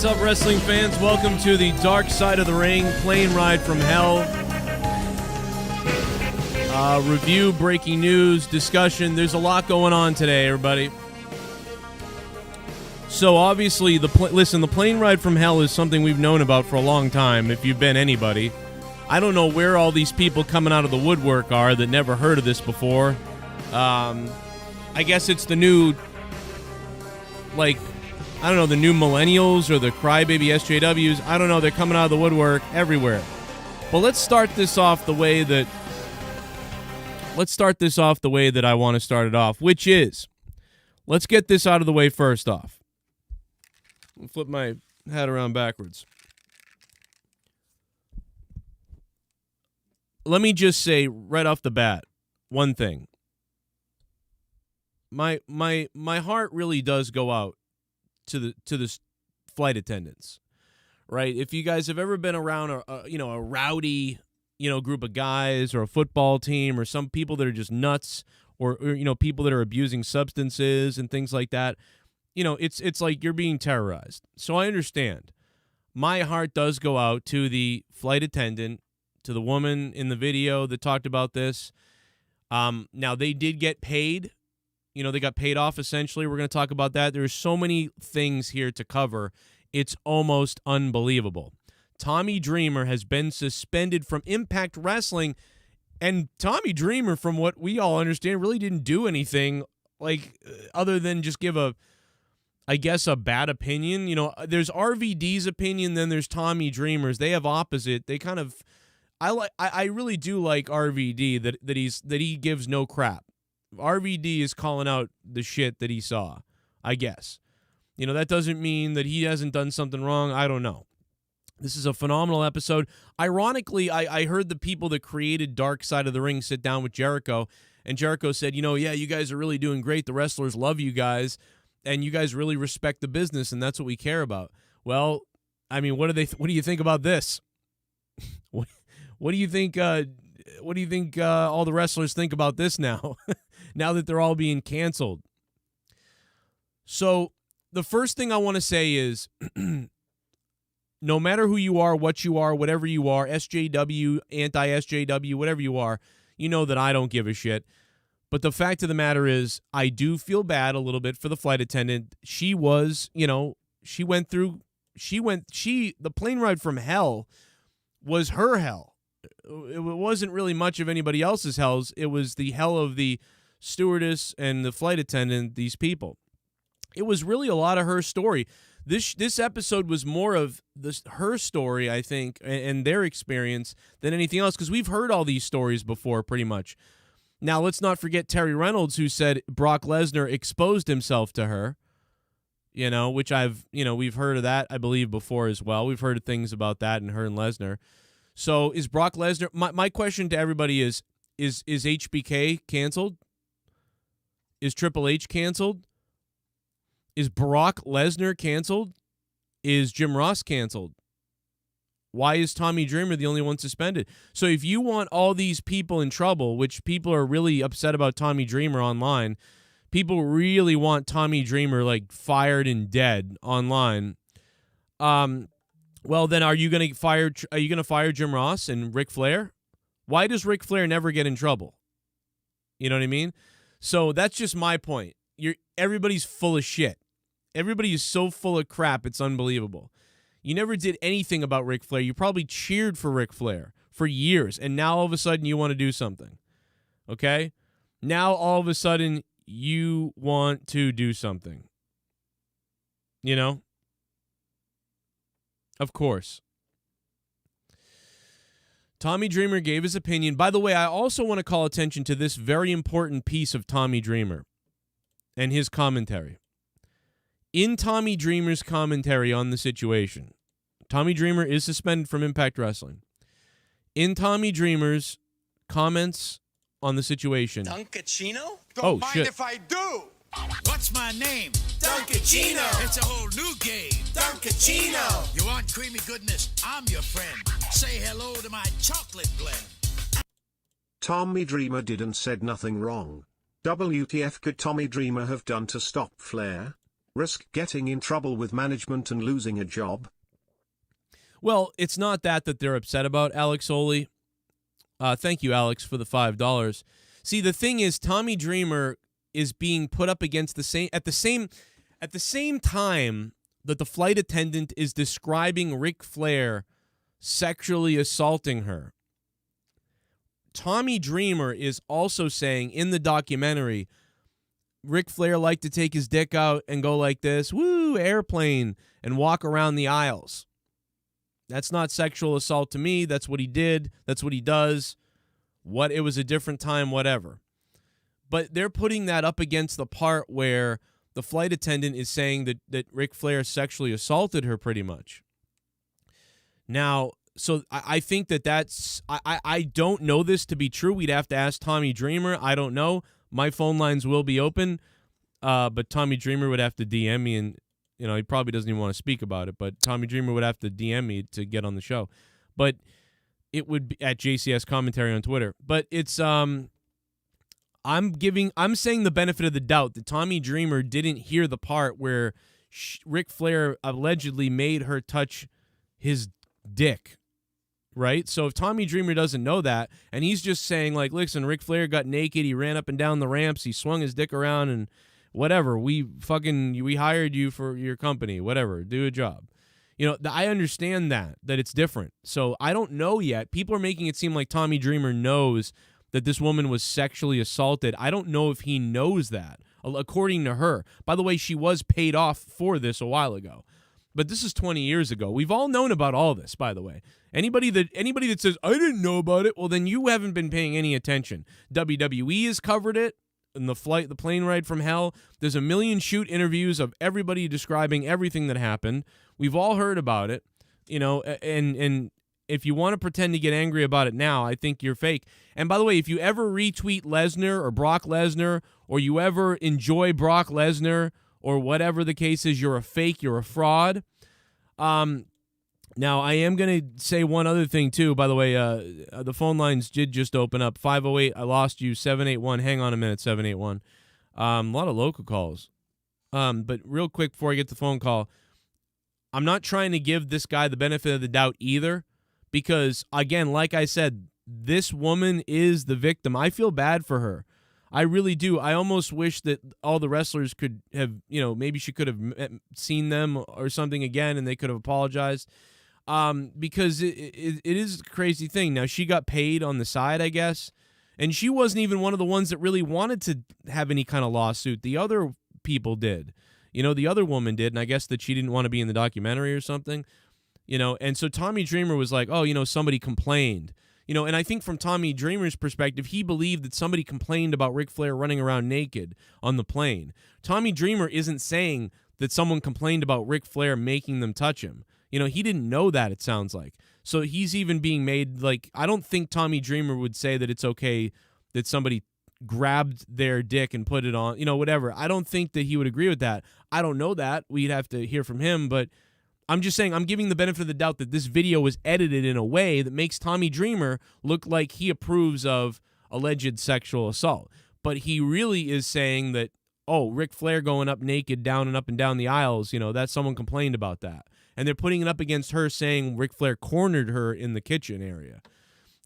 What's up, wrestling fans? Welcome to the Dark Side of the Ring plane ride from hell. Review, breaking news, discussion. There's a lot going on today, everybody. So obviously, the plane ride from hell is something we've known about for a long time, if you've been anybody. I don't know where all these people coming out of the woodwork are that never heard of this before. I guess it's the new, I don't know, the new millennials or the crybaby SJWs. I don't know. They're coming out of the woodwork everywhere. But let's start this off the way that I want to start it off, which is, let's get this out of the way first off. I'll flip my hat around backwards. Let me just say right off the bat one thing. My heart really does go out to the flight attendants, right? If you guys have ever been around a rowdy, group of guys or a football team or some people that are just nuts or people that are abusing substances and things like that, it's like you're being terrorized. So I understand. My heart does go out to the flight attendant, to the woman in the video that talked about this. Now they did get paid. They got paid off, essentially. We're going to talk about that. There's so many things here to cover. It's almost unbelievable. Tommy Dreamer has been suspended from Impact Wrestling, and Tommy Dreamer, from what we all understand, really didn't do anything, other than just give a bad opinion. There's RVD's opinion, then there's Tommy Dreamer's. They have opposite. They kind of... I really do like RVD, that he gives no crap. RVD is calling out the shit that he saw, I guess. That doesn't mean that he hasn't done something wrong. I don't know. This is a phenomenal episode. Ironically, I heard the people that created Dark Side of the Ring sit down with Jericho, and Jericho said, yeah, you guys are really doing great. The wrestlers love you guys, and you guys really respect the business, and that's what we care about. Well, I mean, what do you think about this? What do you think? What do you think all the wrestlers think about this now? Now that they're all being canceled. So the first thing I want to say is, no matter who you are, what you are, whatever you are, SJW, anti-SJW, whatever you are, you know that I don't give a shit. But the fact of the matter is, I do feel bad a little bit for the flight attendant. She was, the plane ride from hell was her hell. It wasn't really much of anybody else's hells. It was the hell of the stewardess and the flight attendant, these people. It was really a lot of her story. This episode was more of her story, I think, and their experience than anything else, because we've heard all these stories before, pretty much. Now, let's not forget Terry Reynolds, who said Brock Lesnar exposed himself to her, which we've heard of that, I believe, before as well. We've heard of things about that and her and Lesnar. So is Brock Lesnar... My question to everybody is HBK canceled? Is Triple H canceled? Is Brock Lesnar canceled? Is Jim Ross canceled? Why is Tommy Dreamer the only one suspended? So if you want all these people in trouble, which people are really upset about Tommy Dreamer online, people really want Tommy Dreamer fired and dead online. Well, then are you going to fire Jim Ross and Ric Flair? Why does Ric Flair never get in trouble? You know what I mean? So that's just my point. Everybody's full of shit. Everybody is so full of crap, it's unbelievable. You never did anything about Ric Flair. You probably cheered for Ric Flair for years, and now all of a sudden you want to do something. Okay? Now all of a sudden you want to do something. Of course. Tommy Dreamer gave his opinion. By the way, I also want to call attention to this very important piece of Tommy Dreamer and his commentary. In Tommy Dreamer's commentary on the situation, Tommy Dreamer is suspended from Impact Wrestling. In Tommy Dreamer's comments on the situation. Duncachino? Don't mind if I do. What's my name? Duncachino. It's a whole new game. Duncachino. You want creamy goodness? I'm your friend. Say hello to my chocolate blend. Tommy Dreamer didn't said nothing wrong. WTF could Tommy Dreamer have done to stop Flair? Risk getting in trouble with management and losing a job? Well, it's not that they're upset about, Alex Oli. Thank you, Alex, for the $5. See, the thing is, Tommy Dreamer is being put up against the same time that the flight attendant is describing Ric Flair sexually assaulting her. Tommy Dreamer is also saying in the documentary, Ric Flair liked to take his dick out and go like this, woo, airplane, and walk around the aisles. That's not sexual assault to me. That's what he did. That's what he does. It was a different time, whatever. But they're putting that up against the part where the flight attendant is saying that Ric Flair sexually assaulted her pretty much. Now, so I think that's... I don't know this to be true. We'd have to ask Tommy Dreamer. I don't know. My phone lines will be open, but Tommy Dreamer would have to DM me, and he probably doesn't even want to speak about it, but Tommy Dreamer would have to DM me to get on the show. But it would be at JCS Commentary on Twitter. But it's... I'm saying the benefit of the doubt that Tommy Dreamer didn't hear the part where Ric Flair allegedly made her touch his dick, right? So if Tommy Dreamer doesn't know that, and he's just saying, like, listen, Ric Flair got naked, he ran up and down the ramps, he swung his dick around, and whatever, we hired you for your company, whatever, do a job. I understand that it's different. So I don't know yet. People are making it seem like Tommy Dreamer knows that this woman was sexually assaulted. I don't know if he knows that, according to her. By the way, she was paid off for this a while ago. But this is 20 years ago. We've all known about all this, by the way. Anybody that says, I didn't know about it, well, then you haven't been paying any attention. WWE has covered it in the plane ride from hell. There's a million shoot interviews of everybody describing everything that happened. We've all heard about it, and if you want to pretend to get angry about it now, I think you're fake. And by the way, if you ever retweet Lesnar or Brock Lesnar, or you ever enjoy Brock Lesnar, or whatever the case is, you're a fake, you're a fraud. Now, I am going to say one other thing, too. By the way, the phone lines did just open up. 508, I lost you. 781, hang on a minute, 781. A lot of local calls. But real quick before I get the phone call, I'm not trying to give this guy the benefit of the doubt either. Because, again, like I said, this woman is the victim. I feel bad for her. I really do. I almost wish that all the wrestlers could have, maybe she could have seen them or something again and they could have apologized. Because it is a crazy thing. Now, she got paid on the side, I guess. And she wasn't even one of the ones that really wanted to have any kind of lawsuit. The other people did. The other woman did, and I guess that she didn't want to be in the documentary or something. And so Tommy Dreamer was like, oh, somebody complained. And I think from Tommy Dreamer's perspective, he believed that somebody complained about Ric Flair running around naked on the plane. Tommy Dreamer isn't saying that someone complained about Ric Flair making them touch him. He didn't know that, it sounds like. So he's even being made, like, I don't think Tommy Dreamer would say that it's okay that somebody grabbed their dick and put it on, whatever. I don't think that he would agree with that. I don't know that. We'd have to hear from him, but I'm just saying, I'm giving the benefit of the doubt that this video was edited in a way that makes Tommy Dreamer look like he approves of alleged sexual assault. But he really is saying that, oh, Ric Flair going up naked down and up and down the aisles, that someone complained about that. And they're putting it up against her saying Ric Flair cornered her in the kitchen area.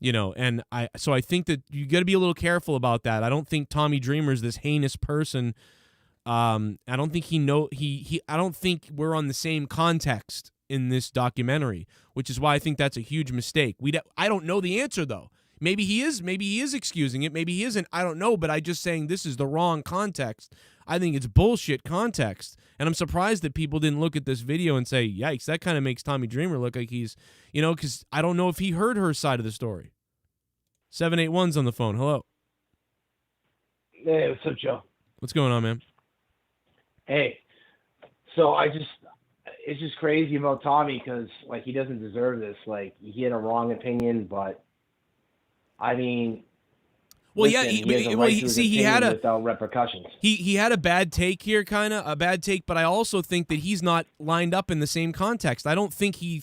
And I think that you got to be a little careful about that. I don't think Tommy Dreamer's this heinous person. I don't think I don't think we're on the same context in this documentary, which is why I think that's a huge mistake. I don't know the answer though. Maybe he is excusing it. Maybe he isn't. I don't know, but I'm just saying this is the wrong context. I think it's bullshit context. And I'm surprised that people didn't look at this video and say, yikes, that kind of makes Tommy Dreamer look like he's, because I don't know if he heard her side of the story. 781's on the phone. Hello. Hey, what's up, Joe? What's going on, man? Hey, so it's just crazy about Tommy because, he doesn't deserve this. He had a wrong opinion, but, I mean... Well, listen, he had without repercussions. He had a bad take here, but I also think that he's not lined up in the same context. I don't think he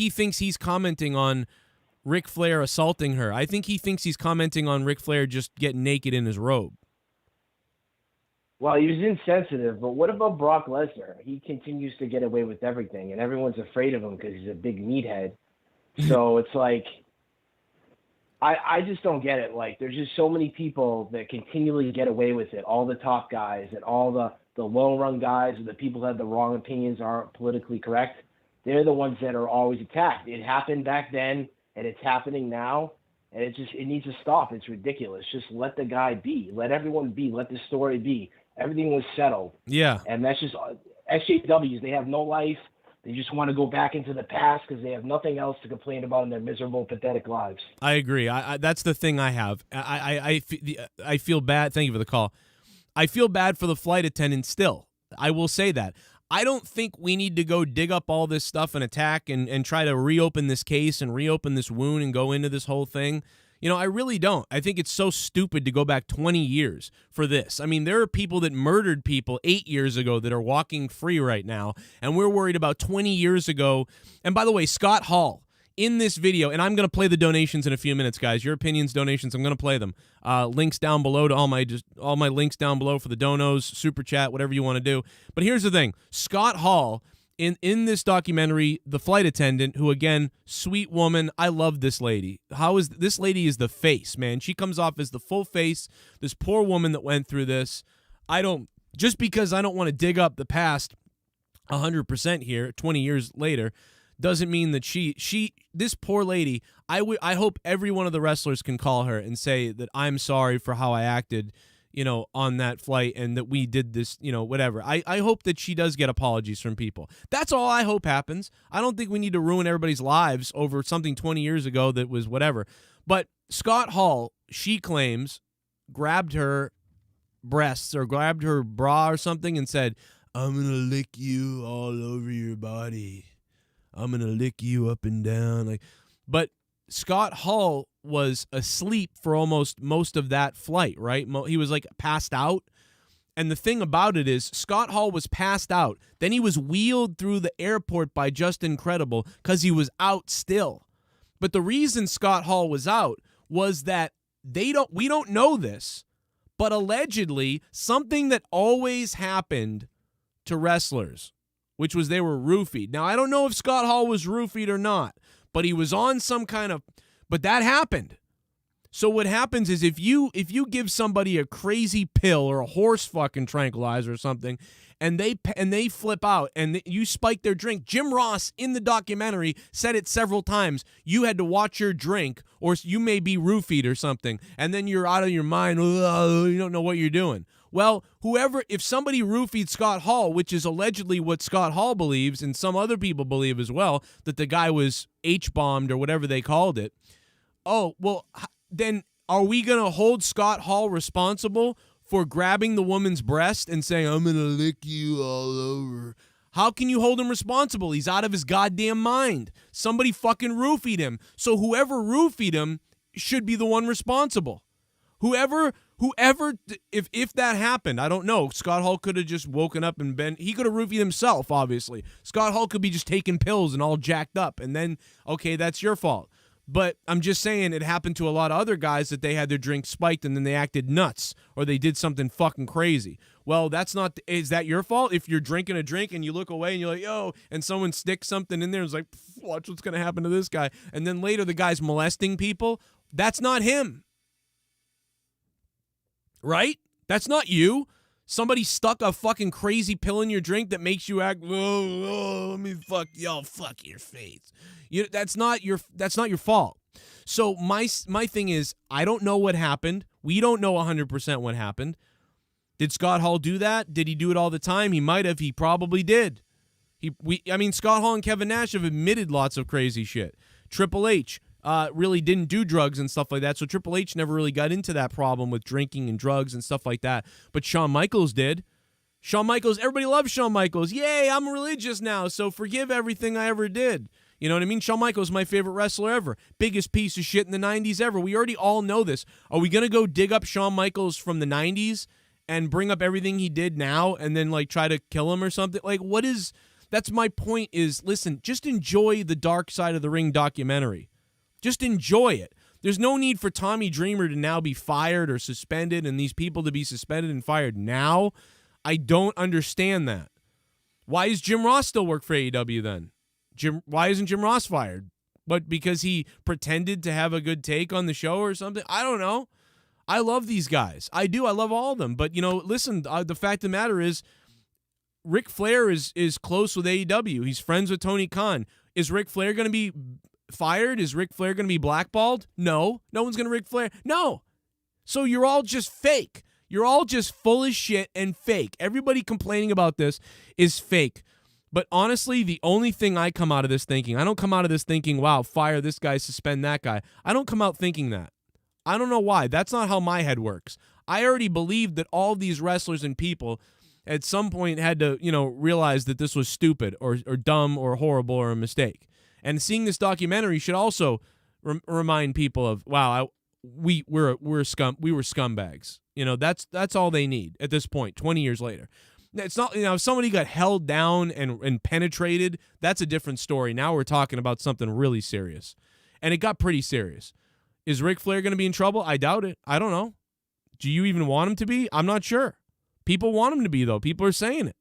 thinks he's commenting on Ric Flair assaulting her. I think he thinks he's commenting on Ric Flair just getting naked in his robe. Well, he was insensitive, but what about Brock Lesnar? He continues to get away with everything, and everyone's afraid of him because he's a big meathead. So it's I just don't get it. There's just so many people that continually get away with it. All the top guys and all the low-run guys and the people that have the wrong opinions aren't politically correct. They're the ones that are always attacked. It happened back then, and it's happening now, and it needs to stop. It's ridiculous. Just let the guy be. Let everyone be. Let the story be. Everything was settled. Yeah. And that's just SJWs. They have no life. They just want to go back into the past because they have nothing else to complain about in their miserable, pathetic lives. I agree. That's the thing I have. I feel bad. Thank you for the call. I feel bad for the flight attendant still. I will say that. I don't think we need to go dig up all this stuff and attack and try to reopen this case and reopen this wound and go into this whole thing. I really don't. I think it's so stupid to go back 20 years for this. I mean, there are people that murdered people 8 years ago that are walking free right now, and we're worried about 20 years ago. And by the way, Scott Hall, in this video, and I'm going to play the donations in a few minutes, guys. Your opinions, donations, I'm going to play them. Links down below to all my links down below for the donos, super chat, whatever you want to do. But here's the thing. Scott Hall, in this documentary, the flight attendant, who, again, sweet woman, I love this lady. This lady is the face, man. She comes off as the full face, this poor woman that went through this. Just because I don't want to dig up the past 100% here, 20 years later, doesn't mean that this poor lady, I hope every one of the wrestlers can call her and say that I'm sorry for how I acted, on that flight and that we did this, whatever. I hope that she does get apologies from people. That's all I hope happens. I don't think we need to ruin everybody's lives over something 20 years ago that was whatever. But Scott Hall, she claims, grabbed her breasts or grabbed her bra or something and said, I'm going to lick you all over your body. I'm going to lick you up and down. But Scott Hall was asleep for almost most of that flight, right? He was passed out. And the thing about it is Scott Hall was passed out. Then he was wheeled through the airport by Justin Credible because he was out still. But the reason Scott Hall was out was that we don't know this, but allegedly something that always happened to wrestlers, which was they were roofied. Now, I don't know if Scott Hall was roofied or not, but he was on some kind of... But that happened. So what happens is if you give somebody a crazy pill or a horse fucking tranquilizer or something, and they flip out and you spike their drink, Jim Ross in the documentary said it several times. You had to watch your drink, or you may be roofied or something, and then you're out of your mind. You don't know what you're doing. Well, if somebody roofied Scott Hall, which is allegedly what Scott Hall believes, and some other people believe as well, that the guy was H-bombed or whatever they called it. Oh, well, then are we going to hold Scott Hall responsible for grabbing the woman's breast and saying, I'm going to lick you all over? How can you hold him responsible? He's out of his goddamn mind. Somebody fucking roofied him. So whoever roofied him should be the one responsible. Whoever, if that happened, I don't know. Scott Hall could have just woken up and he could have roofied himself, obviously. Scott Hall could be just taking pills and all jacked up, and then, okay, that's your fault. But I'm just saying it happened to a lot of other guys that they had their drink spiked and then they acted nuts or they did something fucking crazy. Well, is that your fault? If you're drinking a drink and you look away and you're like, yo, and someone sticks something in there and is like, watch what's going to happen to this guy. And then later the guy's molesting people. That's not him. Right? That's not you. Somebody stuck a fucking crazy pill in your drink that makes you act, let me fuck your face. That's not your fault. So my thing is, I don't know what happened. We don't know 100% what happened. Did Scott Hall do that? Did he do it all the time? He might have. He probably did. Scott Hall and Kevin Nash have admitted lots of crazy shit. Triple H really didn't do drugs and stuff like that, so Triple H never really got into that problem with drinking and drugs and stuff like that. But Shawn Michaels did. Shawn Michaels, everybody loves Shawn Michaels. Yay, I'm religious now, so forgive everything I ever did. You know what I mean? Shawn Michaels is my favorite wrestler ever. Biggest piece of shit in the 90s ever. We already all know this. Are we going to go dig up Shawn Michaels from the 90s and bring up everything he did now and then, like, try to kill him or something? Like, that's my point is, listen, just enjoy the Dark Side of the Ring documentary. Just enjoy it. There's no need for Tommy Dreamer to now be fired or suspended and these people to be suspended and fired now. I don't understand that. Why is Jim Ross still work for AEW then? Why isn't Jim Ross fired? But because he pretended to have a good take on the show or something? I don't know. I love these guys. I do. I love all of them. But, listen, the fact of the matter is Ric Flair is close with AEW. He's friends with Tony Khan. Is Ric Flair going to be fired? Is Ric Flair going to be blackballed? No. No one's going to Ric Flair. No. So you're all just fake. You're all just full of shit and fake. Everybody complaining about this is fake. But honestly, the only thing I come out of this thinking, I don't come out of this thinking, wow, fire this guy, suspend that guy. I don't come out thinking that. I don't know why. That's not how my head works. I already believed that all these wrestlers and people at some point had to, realize that this was stupid or dumb or horrible or a mistake. And seeing this documentary should also remind people of, wow, we were scumbags. That's all they need at this point, 20 years later. It's not, if somebody got held down and penetrated, that's a different story. Now we're talking about something really serious. And it got pretty serious. Is Ric Flair going to be in trouble? I doubt it. I don't know. Do you even want him to be? I'm not sure. People want him to be, though. People are saying it.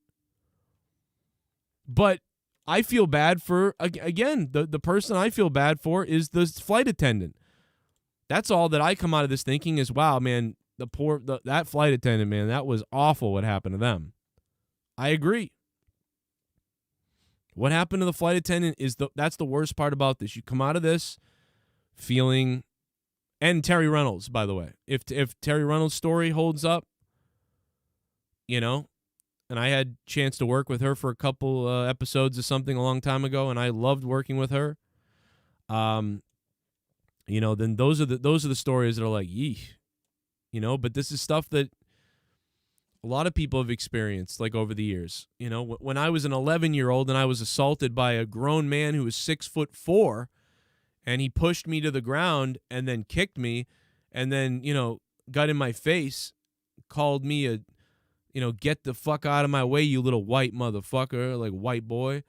But I feel bad for, again, the person I feel bad for is the flight attendant. That's all that I come out of this thinking is, wow, man, that flight attendant, man, that was awful what happened to them. I agree. What happened to the flight attendant that's the worst part about this. You come out of this feeling, and Terry Reynolds, by the way, if Terry Reynolds' story holds up, and I had a chance to work with her for a couple episodes of something a long time ago, and I loved working with her. Then those are the stories that are like, yee, but this is stuff that a lot of people have experienced, like, over the years. When I was an 11-year-old and I was assaulted by a grown man who was 6'4", and he pushed me to the ground and then kicked me and then, got in my face, called me get the fuck out of my way, you little white motherfucker, like white boy.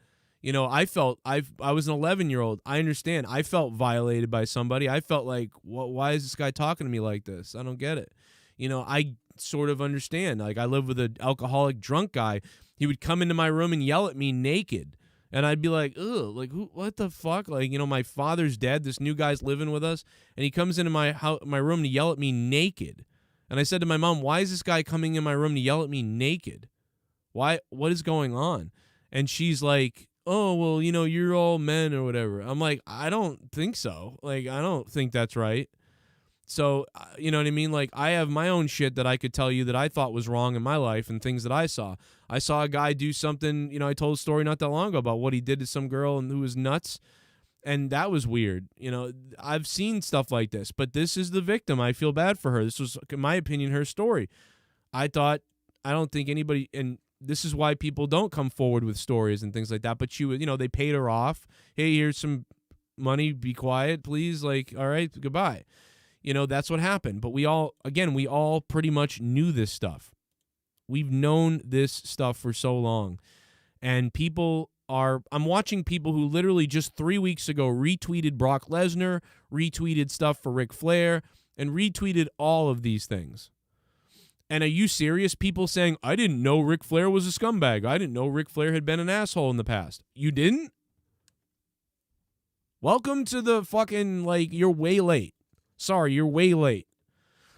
I was an 11-year-old. I understand. I felt violated by somebody. I felt like, why is this guy talking to me like this? I don't get it. I sort of understand. Like, I live with an alcoholic drunk guy. He would come into my room and yell at me naked. And I'd be like, ugh, like, what the fuck? Like, my father's dead. This new guy's living with us. And he comes into my room to yell at me naked. And I said to my mom, why is this guy coming in my room to yell at me naked? What is going on? And she's like, oh, well, you're all men or whatever. I'm like, I don't think so. Like, I don't think that's right. So, you know what I mean? Like, I have my own shit that I could tell you that I thought was wrong in my life and things that I saw. I saw a guy do something, I told a story not that long ago about what he did to some girl and who was nuts. And that was weird. I've seen stuff like this, but this is the victim. I feel bad for her. This was, in my opinion, her story. I don't think anybody, and this is why people don't come forward with stories and things like that. But they paid her off. Hey, here's some money. Be quiet, please. Like, all right, goodbye. That's what happened. But we all pretty much knew this stuff. We've known this stuff for so long. And I'm watching people who literally just 3 weeks ago retweeted Brock Lesnar, retweeted stuff for Ric Flair, and retweeted all of these things. And are you serious? People saying, I didn't know Ric Flair was a scumbag. I didn't know Ric Flair had been an asshole in the past. You didn't? Welcome to the fucking, you're way late. Sorry, you're way late.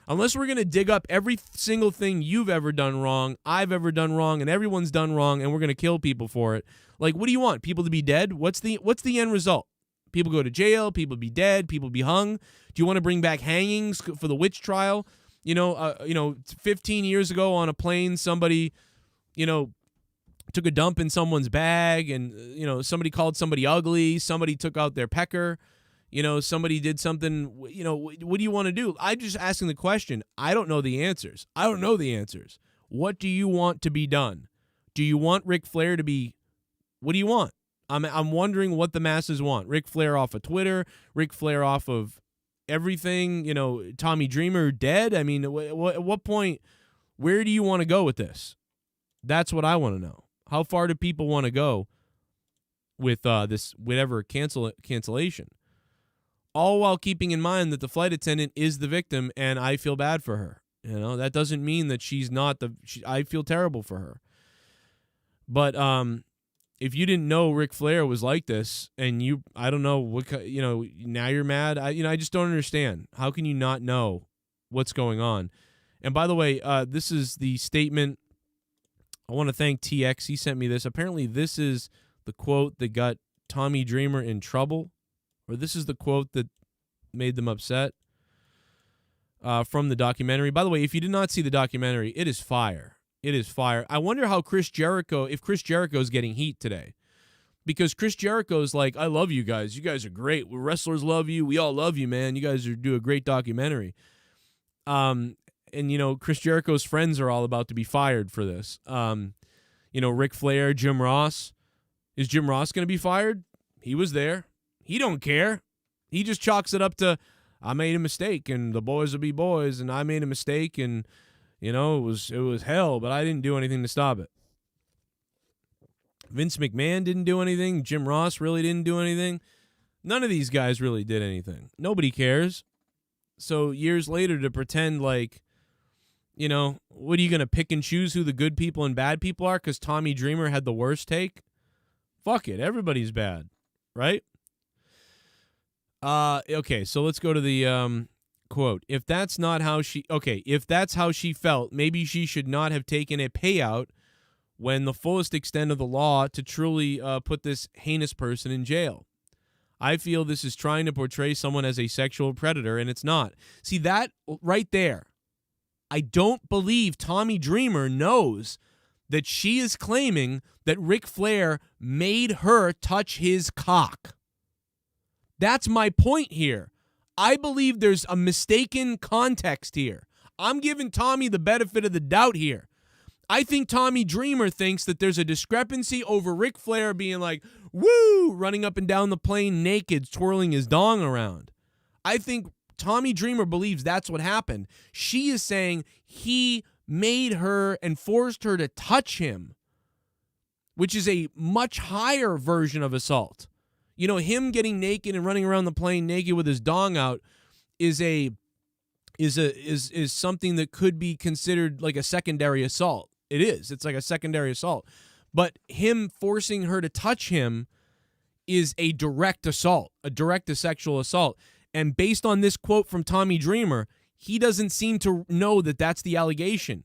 Unless we're going to dig up every single thing you've ever done wrong, I've ever done wrong, and everyone's done wrong, and we're going to kill people for it. Like, what do you want? People to be dead? What's the end result? People go to jail, people be dead, people be hung. Do you want to bring back hangings for the witch trial? 15 years ago on a plane, somebody, took a dump in someone's bag, and, somebody called somebody ugly, somebody took out their pecker. Somebody did something, what do you want to do? I'm just asking the question. I don't know the answers. What do you want to be done? Do you want Ric Flair to be, what do you want? I'm wondering what the masses want. Ric Flair off of Twitter, Ric Flair off of everything, Tommy Dreamer dead? I mean, at what point, where do you want to go with this? That's what I want to know. How far do people want to go with this whatever cancellation? All while keeping in mind that the flight attendant is the victim, and I feel bad for her. That doesn't mean that she's not I feel terrible for her. But if you didn't know Ric Flair was like this, and I don't know what, now you're mad. I just don't understand. How can you not know what's going on? And by the way, this is the statement. I want to thank TX. He sent me this. Apparently, this is the quote that got Tommy Dreamer in trouble. Or this is the quote that made them upset from the documentary. By the way, if you did not see the documentary, it is fire. It is fire. I wonder how if Chris Jericho's getting heat today. Because Chris Jericho's like, I love you guys. You guys are great. We wrestlers love you. We all love you, man. You guys do a great documentary. And, Chris Jericho's friends are all about to be fired for this. Ric Flair, Jim Ross. Is Jim Ross going to be fired? He was there. He don't care. He just chalks it up to, I made a mistake, and the boys will be boys, and I made a mistake, and it was hell, but I didn't do anything to stop it. Vince McMahon didn't do anything. Jim Ross really didn't do anything. None of these guys really did anything. Nobody cares. So years later to pretend like, what are you going to pick and choose who the good people and bad people are because Tommy Dreamer had the worst take? Fuck it. Everybody's bad, right? Okay, so let's go to the quote. If that's how she felt, maybe she should not have taken a payout when the fullest extent of the law to truly put this heinous person in jail. I feel this is trying to portray someone as a sexual predator, and it's not. See, that right there, I don't believe Tommy Dreamer knows that she is claiming that Ric Flair made her touch his cock. That's my point here. I believe there's a mistaken context here. I'm giving Tommy the benefit of the doubt here. I think Tommy Dreamer thinks that there's a discrepancy over Ric Flair being like, woo, running up and down the plane naked, twirling his dong around. I think Tommy Dreamer believes that's what happened. She is saying he made her and forced her to touch him, which is a much higher version of assault. Him getting naked and running around the plane naked with his dong out is something that could be considered like a secondary assault. It is. It's like a secondary assault. But him forcing her to touch him is a direct assault, a direct sexual assault. And based on this quote from Tommy Dreamer, he doesn't seem to know that that's the allegation.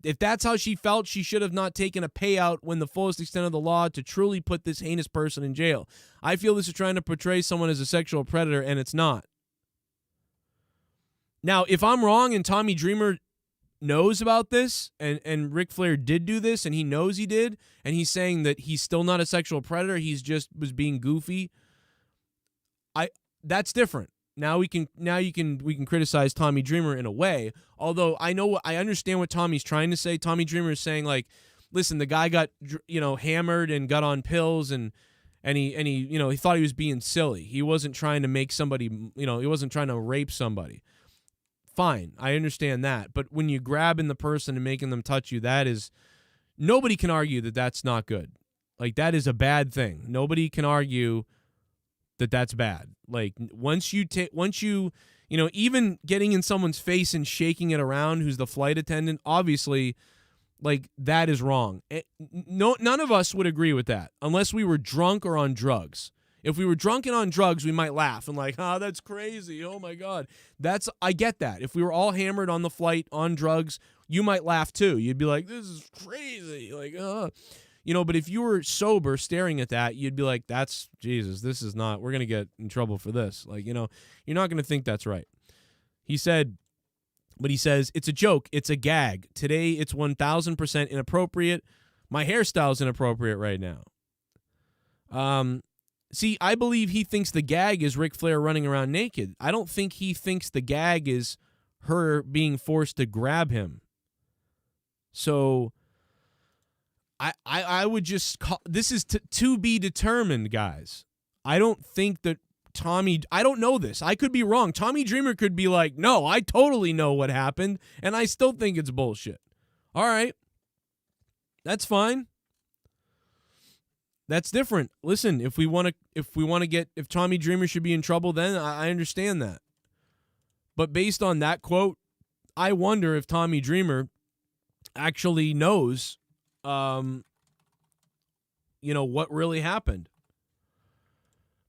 If that's how she felt, she should have not taken a payout when the fullest extent of the law to truly put this heinous person in jail. I feel this is trying to portray someone as a sexual predator, and it's not. Now, if I'm wrong and Tommy Dreamer knows about this, and Ric Flair did do this, and he knows he did, and he's saying that he's still not a sexual predator, he's just was being goofy, that's different. Now we can criticize Tommy Dreamer in a way. Although I understand what Tommy's trying to say. Tommy Dreamer is saying like, listen, the guy got hammered and got on pills and he thought he was being silly. He wasn't trying to make somebody he wasn't trying to rape somebody. Fine, I understand that. But when you grabbing the person and making them touch you, nobody can argue that that's not good. Like that is a bad thing. Nobody can argue that that's bad. Like once you even getting in someone's face and shaking it around, who's the flight attendant, obviously, like that is wrong. None of us would agree with that unless we were drunk or on drugs. If we were drunk and on drugs, we might laugh and like, oh, that's crazy. Oh my God. I get that. If we were all hammered on the flight on drugs, you might laugh too. You'd be like, this is crazy. Like, but if you were sober staring at that, you'd be like, that's Jesus. This is not, we're going to get in trouble for this. Like, you're not going to think that's right. He says, it's a joke. It's a gag. Today, it's 1,000% inappropriate. My hairstyle's inappropriate right now. See, I believe he thinks the gag is Ric Flair running around naked. I don't think he thinks the gag is her being forced to grab him. So I would just call, this is to be determined, guys. I don't think that I don't know this. I could be wrong. Tommy Dreamer could be like, no, I totally know what happened, and I still think it's bullshit. All right. That's fine. That's different. Listen, if Tommy Dreamer should be in trouble, then I understand that. But based on that quote, I wonder if Tommy Dreamer actually knows, what really happened.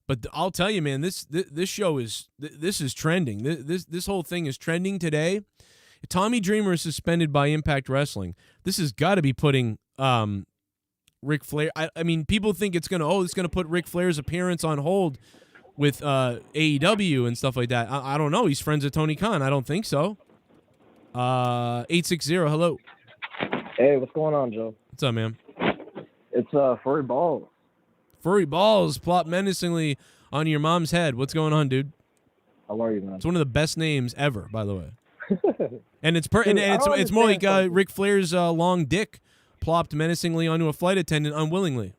But I'll tell you, man, this show is trending. This whole thing is trending today. Tommy Dreamer is suspended by Impact Wrestling. This has got to be putting Ric Flair. I mean, people think it's gonna put Ric Flair's appearance on hold with AEW and stuff like that. I don't know. He's friends with Tony Khan. I don't think so. 860. Hello. Hey, what's going on, Joe? What's up, man? It's Furry Balls. Furry Balls plop menacingly on your mom's head. What's going on, dude? How are you, man? It's one of the best names ever, by the way. And it's more like Ric Flair's long dick plopped menacingly onto a flight attendant unwillingly.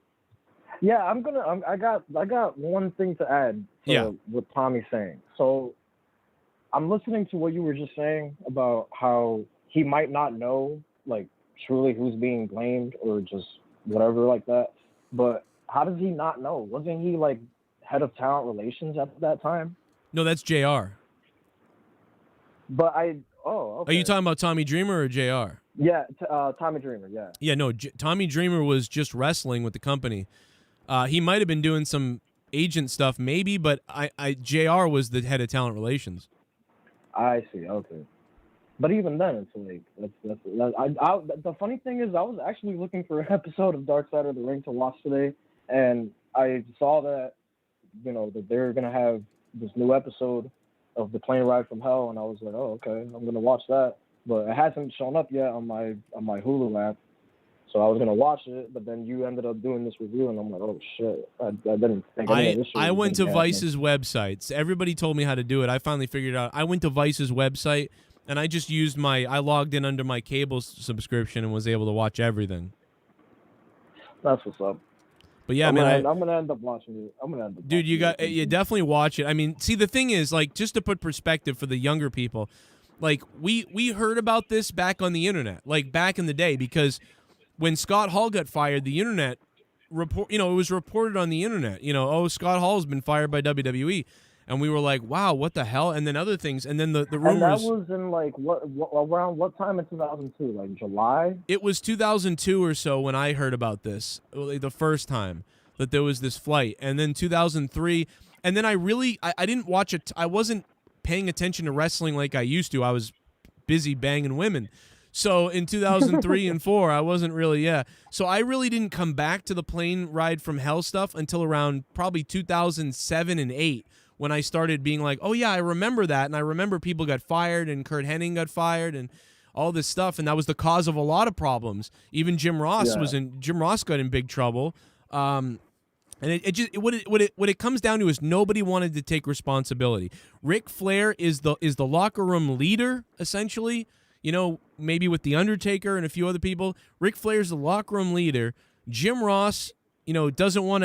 Yeah, I got one thing to add to what Tommy's saying. So I'm listening to what you were just saying about how he might not know, like, truly who's being blamed or just whatever like that. But how does he not know? Wasn't he, like, head of talent relations at that time? No, that's JR. But okay. Are you talking about Tommy Dreamer or JR? Yeah, Tommy Dreamer, yeah. Yeah, no, Tommy Dreamer was just wrestling with the company. He might have been doing some agent stuff, maybe, but JR was the head of talent relations. I see, okay. But even then, it's like, the funny thing is, I was actually looking for an episode of Dark Side of the Ring to watch today, and I saw that, that they're going to have this new episode of The Plane Ride from Hell, and I was like, oh, okay, I'm going to watch that. But it hasn't shown up yet on my Hulu app, so I was going to watch it, but then you ended up doing this review, and I'm like, oh, shit. I didn't think I went to Vice's website. Everybody told me how to do it. I finally figured it out. I went to Vice's website, and I just used I logged in under my cable subscription and was able to watch everything. That's what's up. But yeah, I'm man, gonna end up watching it. Dude, you definitely watch it. I mean, see, the thing is, like, just to put perspective for the younger people, like, we heard about this back on the internet, like back in the day, because when Scott Hall got fired, the internet it was reported on the internet. Scott Hall's been fired by WWE, and we were like, wow, what the hell? And then other things, and then the rumors. And that was in like around what time in 2002? Like July? It was 2002 or so when I heard about this, the first time that there was this flight, and then 2003, and then I didn't watch it. I wasn't paying attention to wrestling like I used to. I was busy banging women. So in 2003 and 4, I wasn't really, So I really didn't come back to the Plane Ride from Hell stuff until around probably 2007 and 8, when I started being like, oh yeah, I remember that, and I remember people got fired, and Kurt Hennig got fired, and all this stuff, and that was the cause of a lot of problems. Even Jim Ross got in big trouble. And what it comes down to is nobody wanted to take responsibility. Ric Flair is the locker room leader, essentially. Maybe with The Undertaker and a few other people. Ric Flair's the locker room leader. Jim Ross, didn't want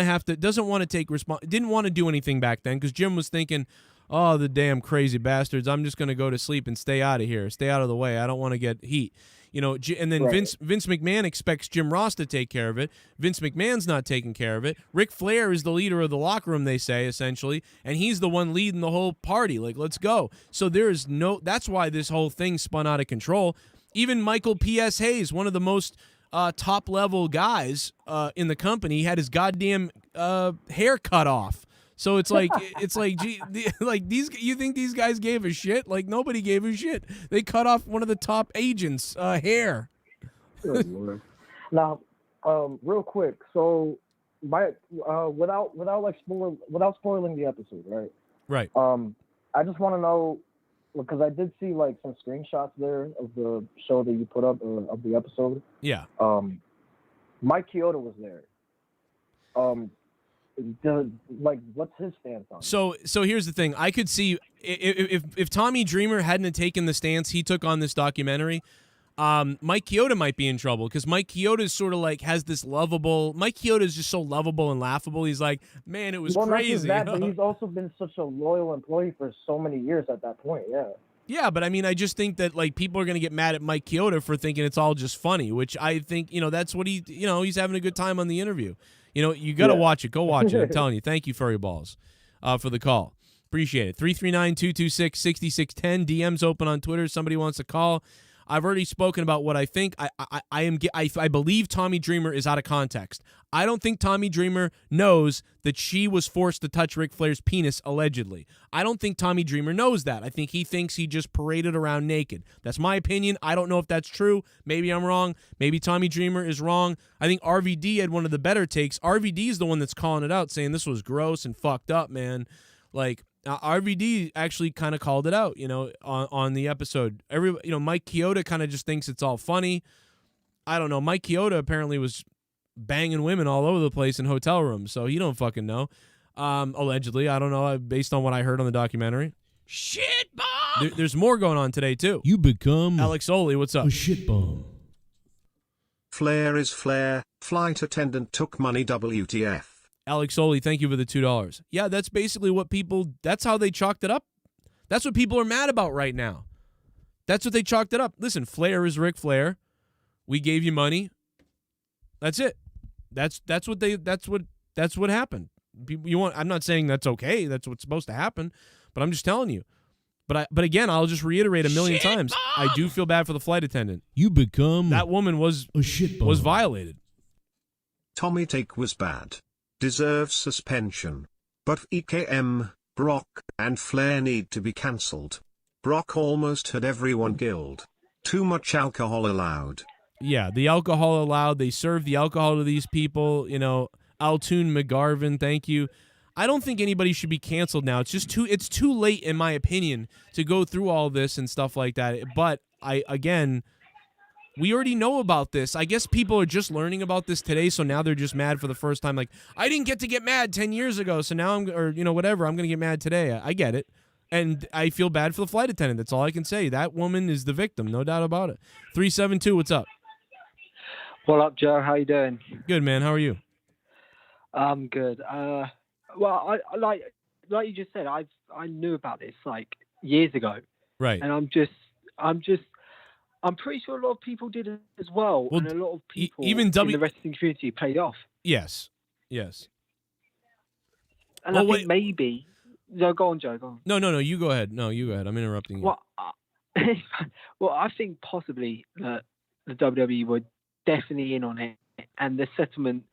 to do anything back then, because Jim was thinking, oh, the damn crazy bastards, I'm just going to go to sleep and stay out of here, stay out of the way. I don't want to get heat. And then right. Vince McMahon expects Jim Ross to take care of it. Vince McMahon's not taking care of it. Ric Flair is the leader of the locker room, they say, essentially, and he's the one leading the whole party. Like, let's go. So that's why this whole thing spun out of control. Even Michael P.S. Hayes, one of the most top-level guys in the company, had his goddamn hair cut off So it's like gee, like these. You think these guys gave a shit? Like nobody gave a shit. They cut off one of the top agents' hair. Good Lord. Now, real quick. So, without spoiling the episode, right? Right. I just want to know, because I did see like some screenshots there of the show that you put up, of the episode. Yeah. Mike Chioda was there. What's his stance on it? So here's the thing. I could see if Tommy Dreamer hadn't have taken the stance he took on this documentary, Mike Chioda might be in trouble, because Mike Chioda is sort of like has this lovable. Mike Chioda is just so lovable and laughable. He's like, man, it was crazy. Not just that, but he's also been such a loyal employee for so many years at that point. Yeah. Yeah, but I mean, I just think that like people are gonna get mad at Mike Chioda for thinking it's all just funny, which I think that's what he's having a good time on the interview. You got to watch it. Go watch it. I'm telling you. Thank you, Furry Balls, for the call. Appreciate it. 339-226-6610. DM's open on Twitter. Somebody wants to call. I've already spoken about what I think. I believe Tommy Dreamer is out of context. I don't think Tommy Dreamer knows that she was forced to touch Ric Flair's penis, allegedly. I don't think Tommy Dreamer knows that. I think he thinks he just paraded around naked. That's my opinion. I don't know if that's true. Maybe I'm wrong. Maybe Tommy Dreamer is wrong. I think RVD had one of the better takes. RVD is the one that's calling it out, saying this was gross and fucked up, man. Like, RVD actually kind of called it out, on the episode. Mike Chioda kind of just thinks it's all funny. I don't know. Mike Chioda apparently was banging women all over the place in hotel rooms, so you don't fucking know. Allegedly, I don't know, based on what I heard on the documentary. Shit bomb! There's more going on today, too. You become Alex Oli, what's up? a shit bomb. Flair is Flair. Flight attendant took money. WTF. Alex Oli, thank you for the $2. Yeah, that's basically what that's how they chalked it up. That's what people are mad about right now. That's what they chalked it up. Listen, Flair is Ric Flair. We gave you money. That's it. That's what happened. I'm not saying that's okay. That's what's supposed to happen, but I'm just telling you. But again, I'll just reiterate a million times. I do feel bad for the flight attendant. You become that woman was a shit bomb. Was violated. Tommy take was bad. Deserves suspension. But EKM, Brock, and Flair need to be cancelled. Brock almost had everyone killed. Too much alcohol allowed. Yeah, the alcohol allowed. They serve the alcohol to these people. Altoon McGarvin, thank you. I don't think anybody should be canceled now. It's just it's too late, in my opinion, to go through all this and stuff like that. But we already know about this. I guess people are just learning about this today, so now they're just mad for the first time. Like, I didn't get to get mad 10 years ago, so now whatever, I'm going to get mad today. I get it. And I feel bad for the flight attendant. That's all I can say. That woman is the victim, no doubt about it. 372, what's up? What up, Joe? How you doing? Good, man. How are you? I'm good. Well, I like you just said, I knew about this like years ago. Right. And I'm pretty sure a lot of people did it as well, and a lot of people even in the wrestling community played off. Yes. And I think maybe... No, go on, Joe, go on. No, you go ahead. No, you go ahead. I'm interrupting you. Well, I think possibly the WWE were definitely in on it, and the settlement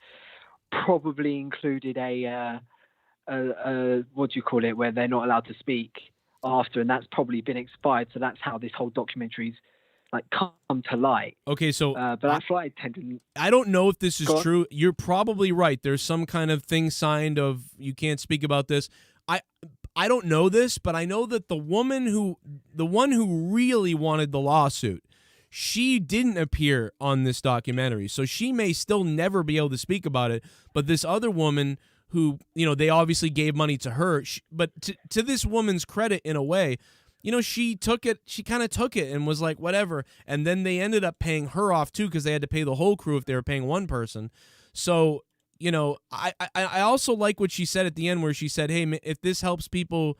probably included a what do you call it, where they're not allowed to speak after, and that's probably been expired, so that's how this whole documentary's like come to light. Okay, so but that flight attendant, I don't know if this is true. You're probably right. There's some kind of thing signed of you can't speak about this. I don't know this, but I know that the one who really wanted the lawsuit, she didn't appear on this documentary, so she may still never be able to speak about it. But this other woman who, they obviously gave money to her, but to this woman's credit, in a way, she took it. She kind of took it and was like, whatever. And then they ended up paying her off too, because they had to pay the whole crew if they were paying one person. So, I also like what she said at the end, where she said, hey, if this helps people,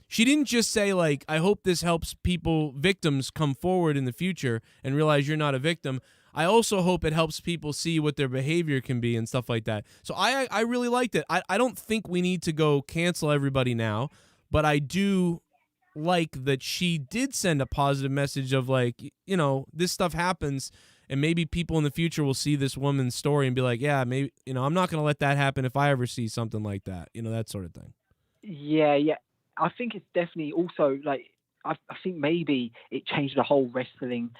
she didn't just say, like, I hope this helps victims come forward in the future and realize you're not a victim. I also hope it helps people see what their behavior can be and stuff like that. So I really liked it. I don't think we need to go cancel everybody now, but I do like that she did send a positive message of, like, this stuff happens. And maybe people in the future will see this woman's story and be like, yeah, maybe, I'm not going to let that happen if I ever see something like that, that sort of thing. Yeah. I think it's definitely also like I think maybe it changed the whole wrestling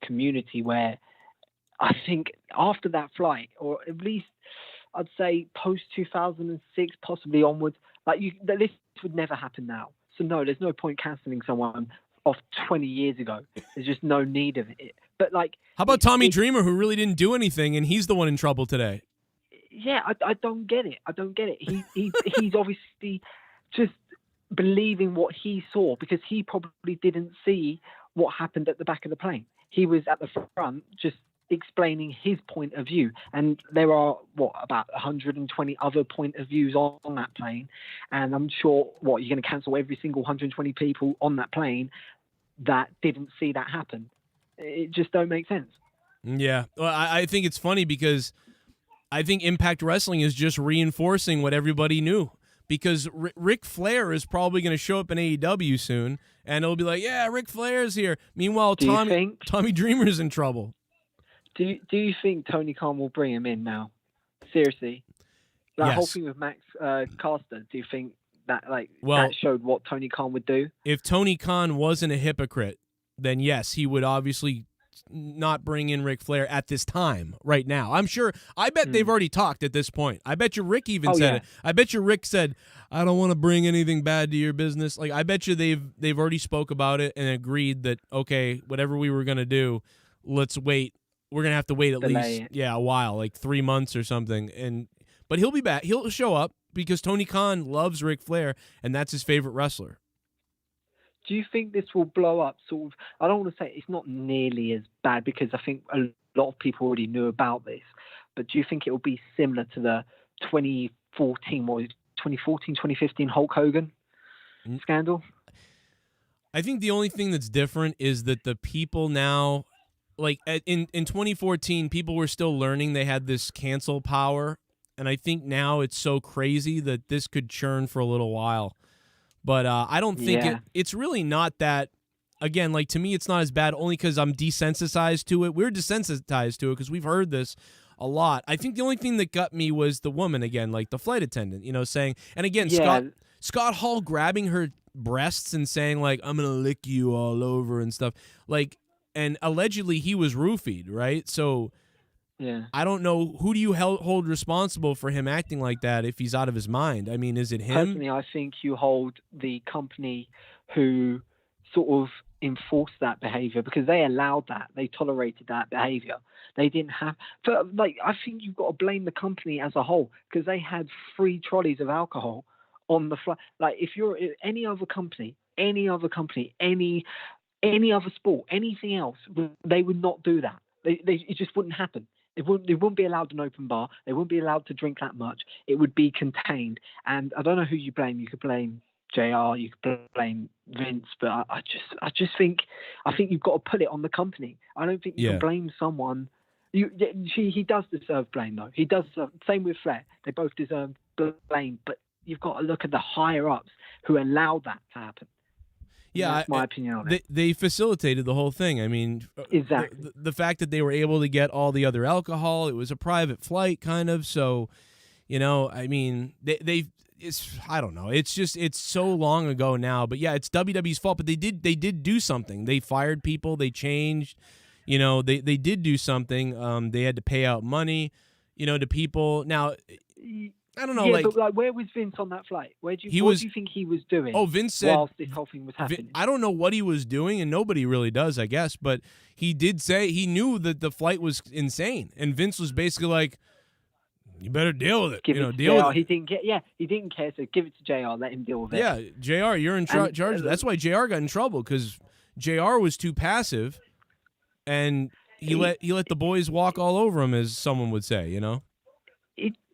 community where I think after that flight, or at least I'd say post 2006, possibly onwards, like this would never happen now. So no, there's no point cancelling someone off 20 years ago. There's just no need of it. But like, how about Tommy Dreamer, who really didn't do anything, and he's the one in trouble today? Yeah, I don't get it. He's obviously just believing what he saw because he probably didn't see what happened at the back of the plane. He was at the front just explaining his point of view, and there are about 120 other point of views on that plane, and I'm sure you're going to cancel every single 120 people on that plane that didn't see that happen. It just don't make sense. Yeah, well, I think it's funny because I think Impact Wrestling is just reinforcing what everybody knew, because Ric Flair is probably going to show up in AEW soon, and it'll be like, yeah, Ric Flair's here. Meanwhile, Tommy Dreamer's in trouble. Do you think Tony Khan will bring him in now? Seriously? That whole thing with Max Caster, do you think that that showed what Tony Khan would do? If Tony Khan wasn't a hypocrite, then yes, he would obviously not bring in Ric Flair at this time right now. I bet they've already talked at this point. I bet you Rick even said it. I bet you Rick said, I don't want to bring anything bad to your business. Like, I bet you they've already spoke about it and agreed that, okay, whatever we were going to do, let's wait. We're going to have to wait at least a while, like 3 months or something. But he'll be back. He'll show up because Tony Khan loves Ric Flair, and that's his favorite wrestler. Do you think this will blow up? Sort of. I don't want to say it's not nearly as bad because I think a lot of people already knew about this. But do you think it will be similar to the 2015 Hulk Hogan scandal? I think the only thing that's different is that the people now, like in 2014, people were still learning they had this cancel power. And I think now it's so crazy that this could churn for a little while. But I don't think it's really not that, again, like to me, it's not as bad only because I'm desensitized to it. We're desensitized to it because we've heard this a lot. I think the only thing that got me was the woman, again, like the flight attendant, saying, and again, Scott Hall grabbing her breasts and saying, like, I'm going to lick you all over and stuff. Like, and allegedly he was roofied, right? So I don't know, who do you hold responsible for him acting like that if he's out of his mind? I mean, is it him? Personally, I think you hold the company who sort of enforced that behavior because they allowed that. They tolerated that behavior. They didn't have... I think you've got to blame the company as a whole because they had 3 trolleys of alcohol on the flight. Like, if you're any other company, any other sport, anything else, they would not do that. It just wouldn't happen. They wouldn't be allowed an open bar. They wouldn't be allowed to drink that much. It would be contained. And I don't know who you blame. You could blame JR. You could blame Vince. But I just think you've got to put it on the company. I don't think you can blame someone. He does deserve blame though. He does. Same with Flair. They both deserve blame. But you've got to look at the higher ups who allowed that to happen. Yeah, that's my opinion on it. They facilitated the whole thing. I mean, exactly. The fact that they were able to get all the other alcohol, it was a private flight, kind of. So, I mean, I don't know. It's so long ago now. But yeah, it's WWE's fault. But they did do something. They fired people. They changed. They did do something. They had to pay out money, to people. Now, I don't know. Yeah, but where was Vince on that flight? What do you think he was doing? Oh, Vince said whilst this whole thing was happening. I don't know what he was doing, and nobody really does, I guess. But he did say he knew that the flight was insane, and Vince was basically like, "You better deal with it. Deal with it." He didn't care. So give it to JR. Let him deal with it. Yeah, JR, you're in charge. That's why JR got in trouble because JR was too passive, and he let the boys walk all over him, as someone would say.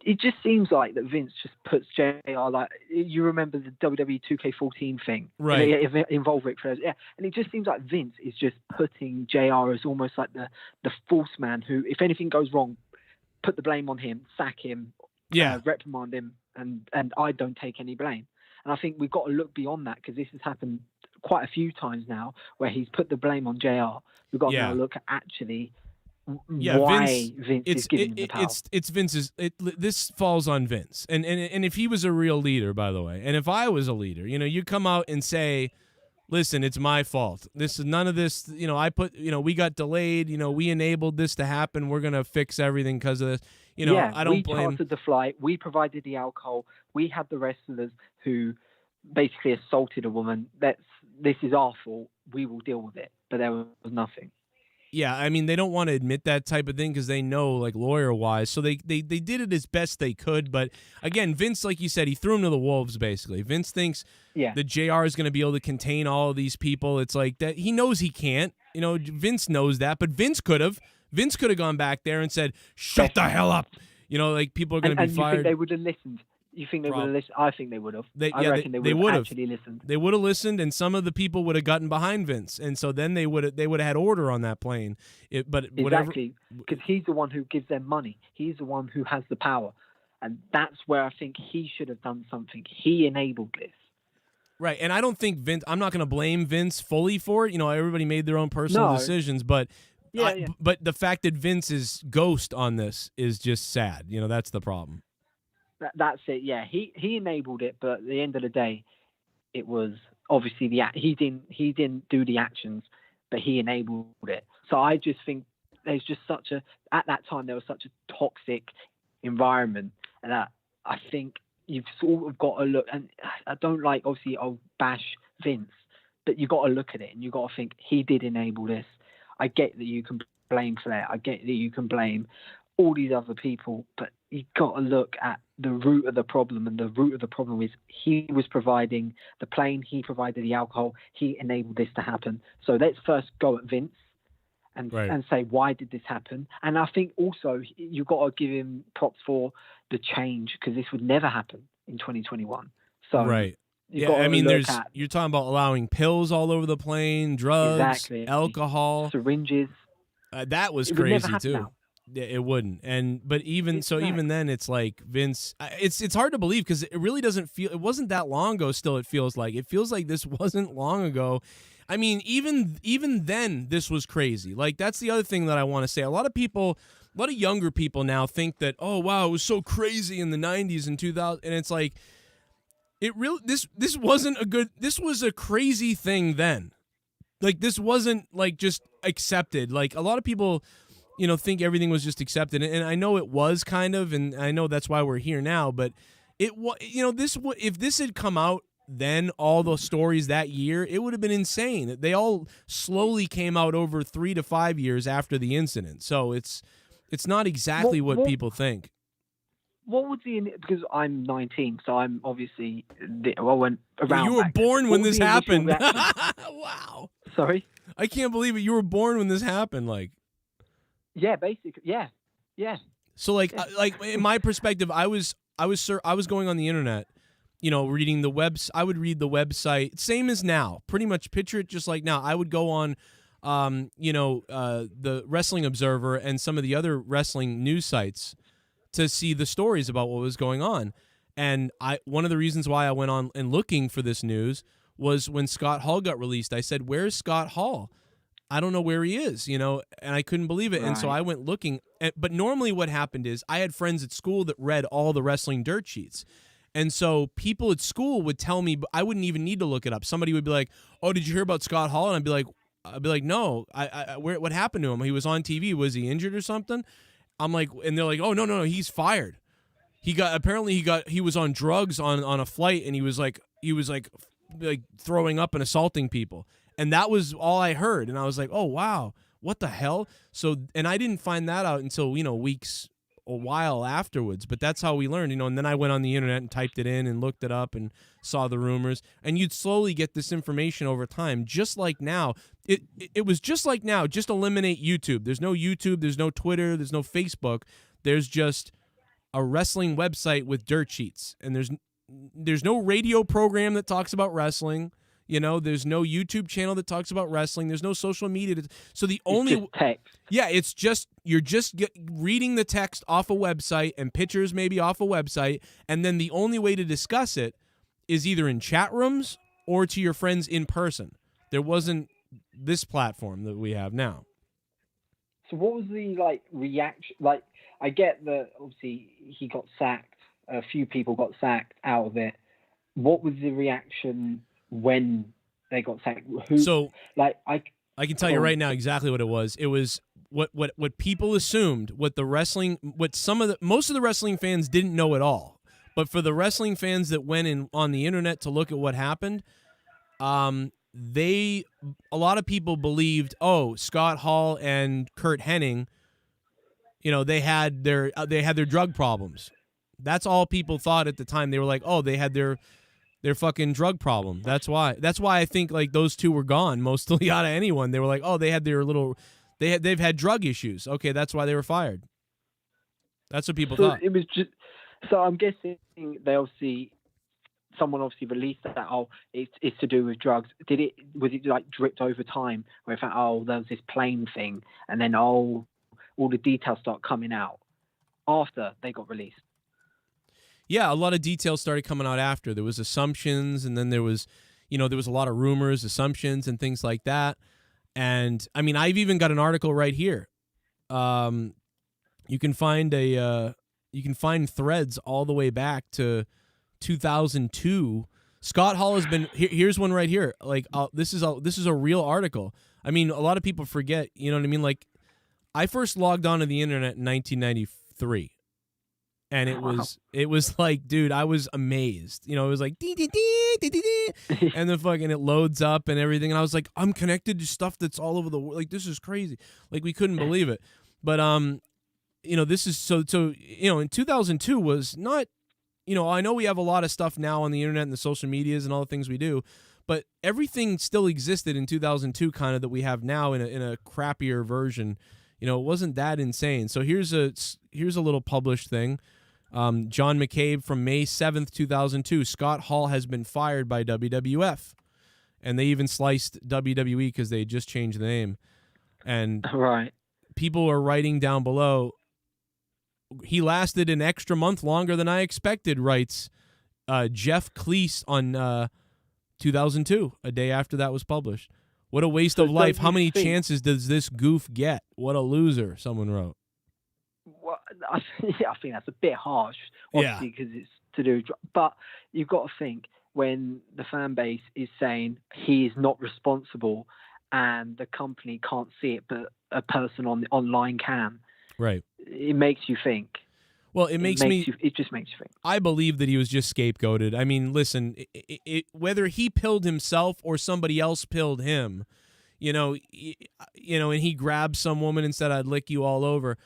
It just seems like that Vince just puts JR, like, you remember the WWE 2K14 thing, right? It involved Ric Flair, and it just seems like Vince is just putting JR as almost like the false man who, if anything goes wrong, put the blame on him, sack him, reprimand him, and I don't take any blame. And I think we've got to look beyond that because this has happened quite a few times now where he's put the blame on JR. We've got to now look at actually Yeah, why Vince is it's giving him the power. it's Vince's. This falls on Vince, and if he was a real leader, by the way, and if I was a leader, you come out and say, listen, it's my fault. This is none of this. I put. We got delayed. We enabled this to happen. We're gonna fix everything because of this. I don't blame. We chartered the flight. We provided the alcohol. We had the wrestlers who basically assaulted a woman. This is our fault. We will deal with it. But there was nothing. Yeah, I mean, they don't want to admit that type of thing because they know, like, lawyer-wise. So they did it as best they could. But, again, Vince, like you said, he threw him to the wolves, basically. Vince thinks that JR is going to be able to contain all of these people. It's like that. He knows he can't. Vince knows that. But Vince could have. Vince could have gone back there and said, shut the hell up. Like, people are going to be fired. And you think they would have listened? You think they would have listened? I think they would have. I reckon they would have actually listened. They would have listened, and some of the people would have gotten behind Vince, and so then they would have had order on that plane. Exactly, because he's the one who gives them money. He's the one who has the power, and that's where I think he should have done something. He enabled this. Right, and I don't think Vince. I'm not going to blame Vince fully for it. Everybody made their own personal decisions, but. But the fact that Vince is ghost on this is just sad. That's the problem. That's it. Yeah, he enabled it, but at the end of the day, it was obviously he didn't do the actions, but he enabled it. So I just think there's just at that time there was such a toxic environment, and I think you've sort of got to look. And I don't like obviously I'll bash Vince, but you got to look at it and you got to think he did enable this. I get that you can blame Flair. I get that you can blame all these other people, but you got to look at the root of the problem, and the root of the problem is he was providing the plane, he provided the alcohol, he enabled this to happen. So let's first go at Vince and say, why did this happen? And I think also you got to give him props for the change, because this would never happen in 2021. So right. Yeah, I mean, you're talking about allowing pills all over the plane, drugs, alcohol, syringes. That was crazy too. Now. It wouldn't. But even then, it's like Vince. It's hard to believe because it really doesn't feel. It wasn't that long ago. Still, it feels like this wasn't long ago. I mean, even then, this was crazy. Like that's the other thing that I want to say. A lot of younger people now think that, oh wow, it was so crazy in the 90s and 2000, and it's like. It really this wasn't a good. This was a crazy thing then, like this wasn't like just accepted. Like a lot of people, think everything was just accepted, and I know it was kind of, and I know that's why we're here now. But it was, if this had come out then, all the stories that year, it would have been insane. They all slowly came out over 3 to 5 years after the incident, so it's not exactly what people think. What was because I'm 19, so I'm obviously I went around. You were born when this happened. Wow. Sorry. I can't believe it. You were born when this happened. Like. Yeah, basically. Yeah. So like in my perspective, I was going on the internet, reading the webs. I would read the website, same as now. Pretty much picture it just like now. I would go on, the Wrestling Observer and some of the other wrestling news sites to see the stories about what was going on. And one of the reasons why I went on and looking for this news was when Scott Hall got released. I said, where's Scott Hall? I don't know where he is, and I couldn't believe it. Right. And so I went looking. But normally what happened is I had friends at school that read all the wrestling dirt sheets. And so people at school would tell me, I wouldn't even need to look it up. Somebody would be like, oh, did you hear about Scott Hall? And I'd be like, no, what happened to him? He was on TV. Was he injured or something? I'm like, and they're like, oh, no, he's fired. He was on drugs on a flight, and he was like throwing up and assaulting people. And that was all I heard. And I was like, oh, wow, what the hell? So, and I didn't find that out until, a while afterwards. But that's how we learned, and then I went on the internet and typed it in and looked it up and saw the rumors. And you'd slowly get this information over time, just like now. It was just like now, just eliminate YouTube. There's no YouTube, there's no Twitter, there's no Facebook. There's just a wrestling website with dirt sheets. And there's no radio program that talks about wrestling. There's no YouTube channel that talks about wrestling. There's no social media. So the only just text. Yeah, it's just you're just reading the text off a website and pictures maybe off a website, and then the only way to discuss it is either in chat rooms or to your friends in person. There wasn't this platform that we have now. So what was the like reaction? Like, I get that obviously he got sacked. A few people got sacked out of it. What was the reaction when they got sacked? So like I can tell you right now exactly what it was. It was what people assumed, what most of the wrestling fans didn't know at all. But for the wrestling fans that went in on the internet to look at what happened, a lot of people believed, Scott Hall and Kurt Hennig, they had their drug problems. That's all people thought at the time. They were like, they had their fucking drug problem. That's why I think like those two were gone mostly out of anyone. They were like, they had their they've had drug issues. Okay, that's why they were fired. That's what people thought. It was just, so I'm guessing someone obviously released that, it's to do with drugs. Was it like dripped over time where it found, there was this plane thing, and then all the details start coming out after they got released? Yeah, a lot of details started coming out after. There was assumptions, and then there was a lot of rumors, assumptions, and things like that. And I mean, I've even got an article right here. You can find threads all the way back to 2002. Scott Hall has been here's one right here. Like this is a real article. I mean, a lot of people forget. You know what I mean? Like, I first logged onto the internet in 1993. And it was like, dude, I was amazed. It was like, dee, dee, dee, dee, dee, dee. And then fucking it loads up and everything. And I was like, I'm connected to stuff that's all over the world. Like, this is crazy. Like, we couldn't believe it. But, this is so, in 2002 was not, I know we have a lot of stuff now on the internet and the social medias and all the things we do, but everything still existed in 2002 kind of that we have now in a crappier version. It wasn't that insane. So here's a little published thing. John McCabe from May 7th, 2002. Scott Hall has been fired by WWF. And they even sliced WWE because they just changed the name. And right. People are writing down below, he lasted an extra month longer than I expected, writes Jeff Cleese on 2002, a day after that was published. What a waste of life. How many chances does this goof get? What a loser, someone wrote. Well, I think that's a bit harsh, obviously, because it's to do. But you've got to think, when the fan base is saying he is not responsible and the company can't see it, but a person online can. Right. It makes you think. Well, it just makes you think. I believe that he was just scapegoated. I mean, listen, whether he pilled himself or somebody else pilled him, and he grabbed some woman and said, "I'd lick you all over."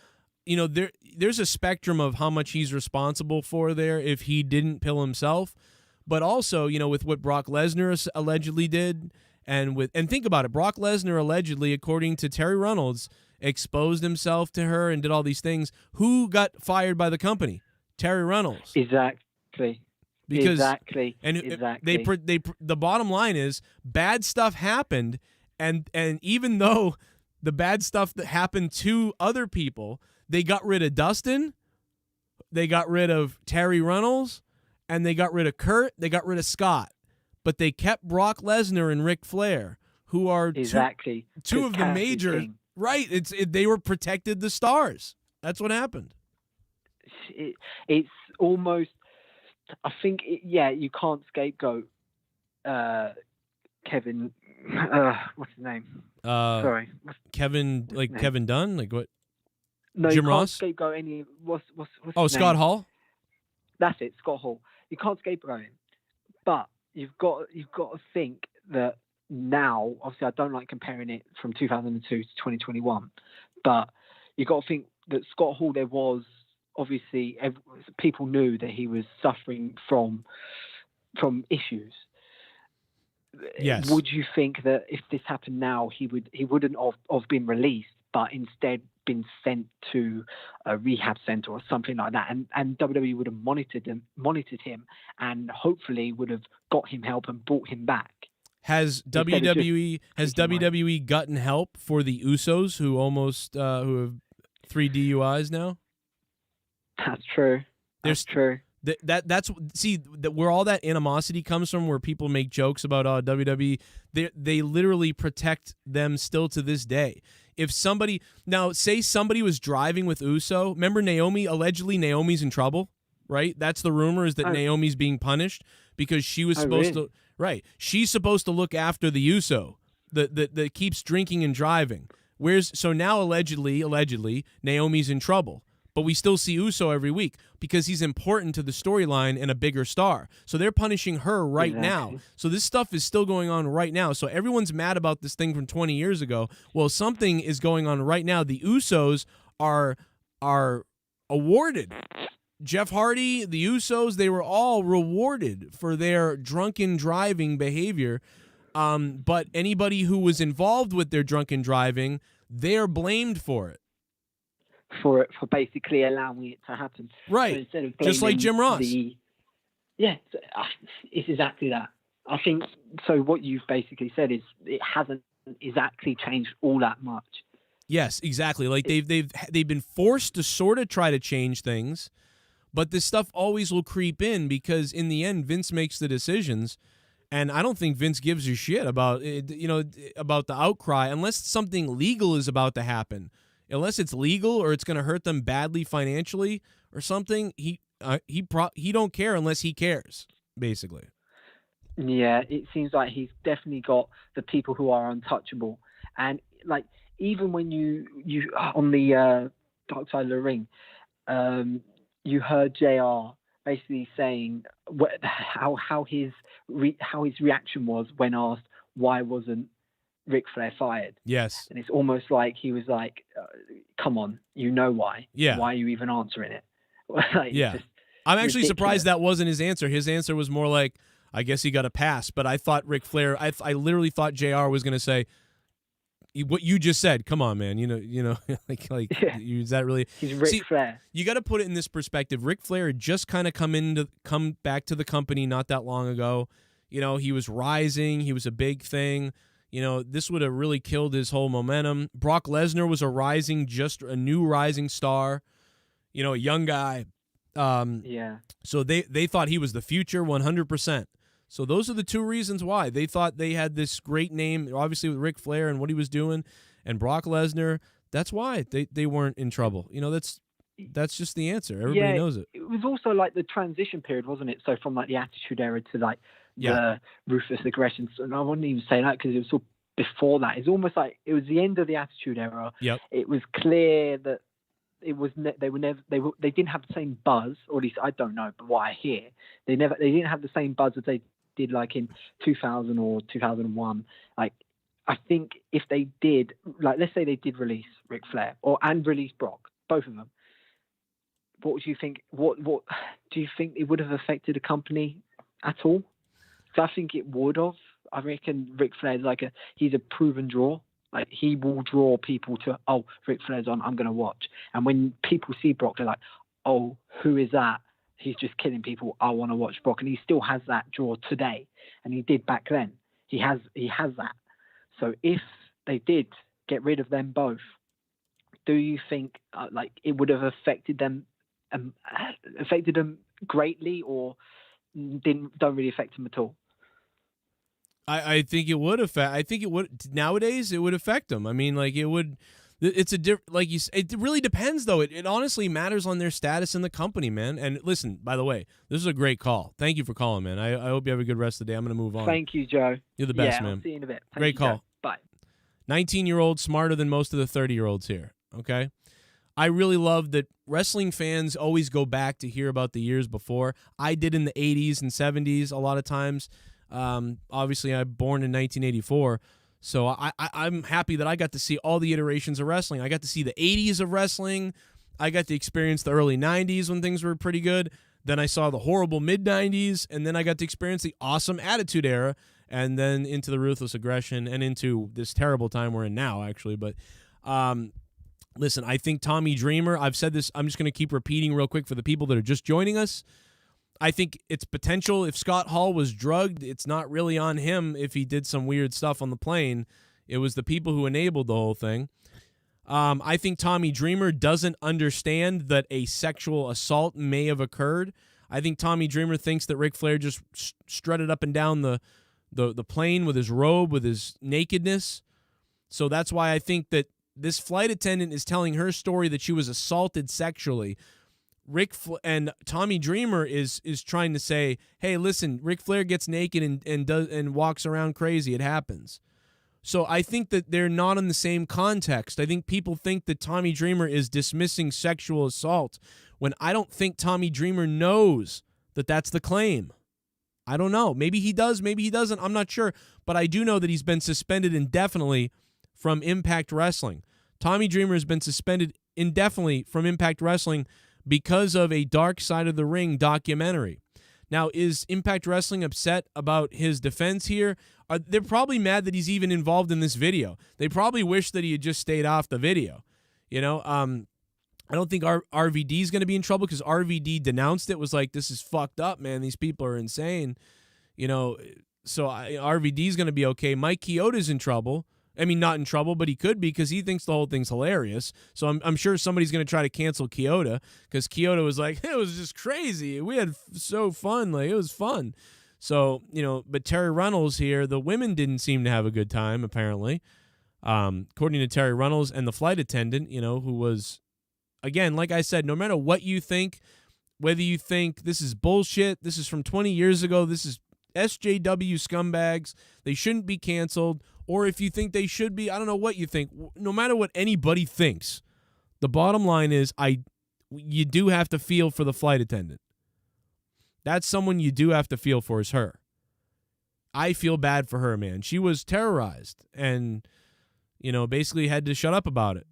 There's a spectrum of how much he's responsible for there if he didn't pill himself, but also, with what Brock Lesnar allegedly did, and think about it, Brock Lesnar allegedly, according to Terry Reynolds, exposed himself to her and did all these things. Who got fired by the company? Terry Reynolds. Exactly. Exactly. The bottom line is bad stuff happened, and even though the bad stuff that happened to other people, they got rid of Dustin, they got rid of Terry Reynolds, and they got rid of Kurt, they got rid of Scott, but they kept Brock Lesnar and Ric Flair, who are two of the major. Right, they were protected the stars. That's what happened. It's almost, I think, you can't scapegoat Kevin. What's his name? Sorry, Kevin, like name? Kevin Dunn, like what? No, Jim you Ross? can't scapegoat any. What's his Scott name? Hall. That's it, Scott Hall. You can't scapegoat him, but you've got to think that. Now, obviously, I don't like comparing it from 2002 to 2021, but you've got to think that Scott Hall, there was obviously people knew that he was suffering from issues. Yes. Would you think that if this happened now, he wouldn't have been released, but instead been sent to a rehab center or something like that, and WWE would have monitored him, and hopefully would have got him help and brought him back? Has WWE gotten help for the Usos who have 3 DUIs now? That's true. That's true. That's where all that animosity comes from, where people make jokes about WWE. They literally protect them still to this day. If somebody was driving with Uso, remember allegedly Naomi's in trouble, right? That's the rumor, is that Naomi's being punished because she was supposed to, right? She's supposed to look after the Uso that keeps drinking and driving. So now allegedly Naomi's in trouble. But we still see Uso every week because he's important to the storyline and a bigger star. So they're punishing her right now. So this stuff is still going on right now. So everyone's mad about this thing from 20 years ago. Well, something is going on right now. The Usos are awarded. Jeff Hardy, the Usos, they were all rewarded for their drunken driving behavior. But anybody who was involved with their drunken driving, they're blamed for it. For basically allowing it to happen, right? So instead of just like Jim Ross. It's exactly that. I think so. What you've basically said is it hasn't exactly changed all that much. Yes, exactly. Like they've been forced to sort of try to change things, but this stuff always will creep in because in the end, Vince makes the decisions, and I don't think Vince gives a shit about about the outcry unless something legal is about to happen. Unless it's legal or it's going to hurt them badly financially or something, he don't care unless he cares, basically. Yeah, it seems like he's definitely got the people who are untouchable, and like even when you on the Dark Side of the Ring, you heard JR basically saying how his reaction was when asked why wasn't Ric Flair fired. Yes. And it's almost like he was like, come on, you know why. Yeah. Why are you even answering it? Yeah. I'm actually surprised that wasn't his answer. His answer was more like, I guess he got a pass. But I thought Ric Flair, I literally thought JR was going to say, what you just said, come on, man. You know, is that really? He's Ric Flair. You got to put it in this perspective. Ric Flair had just kind of come back to the company not that long ago. You know, he was rising. He was a big thing. You know, this would have really killed his whole momentum. Brock Lesnar was a new rising star, you know, a young guy. So they thought he was the future 100%. So those are the two reasons why. They thought they had this great name, obviously with Ric Flair and what he was doing, and Brock Lesnar. That's why they weren't in trouble. You know, that's just the answer. Everybody knows it. It was also like the transition period, wasn't it? So from like the Attitude Era to like the ruthless aggression. And I wouldn't even say that because it was all before that. It's almost like it was the end of the Attitude Era. Yep. It was clear that it was they didn't have the same buzz, or at least I don't know, but what I hear, they didn't have the same buzz as they did like in 2000 or 2001. Like I think if they did, like let's say they did release Ric Flair and release Brock, both of them. What would you think? What do you think it would have affected the company at all? So I think it would have. I reckon Ric Flair's he's a proven draw. Like he will draw people to, oh, Ric Flair's on, I'm going to watch. And when people see Brock, they're like, oh, who is that? He's just killing people. I want to watch Brock. And he still has that draw today. And he did back then. He has that. So if they did get rid of them both, do you think it would have affected them greatly, or don't really affect them at all? I think it would affect. I think it would nowadays. It would affect them. I mean, like it would. It's a different. Like you. It really depends, though. It honestly matters on their status in the company, man. And listen, by the way, this is a great call. Thank you for calling, man. I hope you have a good rest of the day. I'm going to move on. Thank you, Joe. You're the best, man. I'll see you in a bit. Great call. Joe. Bye. 19-year-old, smarter than most of the 30-year-olds here. Okay. I really love that wrestling fans always go back to hear about the years before. I did in the 80s and 70s a lot of times. Obviously, I'm born in 1984, so I'm happy that I got to see all the iterations of wrestling. I got to see the 80s of wrestling. I got to experience the early 90s when things were pretty good. Then I saw the horrible mid-90s, and then I got to experience the awesome Attitude Era, and then into the ruthless aggression, and into this terrible time we're in now, actually. But listen, I think Tommy Dreamer, I've said this, I'm just going to keep repeating real quick for the people that are just joining us. I think it's potential. If Scott Hall was drugged, it's not really on him if he did some weird stuff on the plane. It was the people who enabled the whole thing. I think Tommy Dreamer doesn't understand that a sexual assault may have occurred. I think Tommy Dreamer thinks that Ric Flair just strutted up and down the plane with his robe, with his nakedness. So that's why I think that this flight attendant is telling her story that she was assaulted sexually. And Tommy Dreamer is trying to say, hey, listen, Ric Flair gets naked and walks around crazy. It happens. So I think that they're not in the same context. I think people think that Tommy Dreamer is dismissing sexual assault when I don't think Tommy Dreamer knows that that's the claim. I don't know. Maybe he does, maybe he doesn't. I'm not sure. But I do know that he's been suspended indefinitely from Impact Wrestling. Tommy Dreamer has been suspended indefinitely from Impact Wrestling because of a Dark Side of the Ring documentary. Now, is Impact Wrestling upset about his defense here? They're probably mad that he's even involved in this video. They probably wish that he had just stayed off the video. You know, I don't think RVD is going to be in trouble because RVD denounced it, was like, this is fucked up, man. These people are insane. You know, so RVD is going to be okay. Mike Chioda's in trouble. I mean, not in trouble, but he could be because he thinks the whole thing's hilarious. So I'm sure somebody's going to try to cancel Chioda because Chioda was like, it was just crazy. We had so fun. Like, it was fun. So, you know, but Terry Runnels here, the women didn't seem to have a good time, apparently. According to Terry Runnels and the flight attendant, you know, who was, again, like I said, no matter what you think, whether you think this is bullshit, this is from 20 years ago, this is SJW scumbags, they shouldn't be canceled, or if you think they should be, I don't know what you think. No matter what anybody thinks, the bottom line is you do have to feel for the flight attendant. That's someone you do have to feel for, is her. I feel bad for her, man. She was terrorized and, you know, basically had to shut up about it.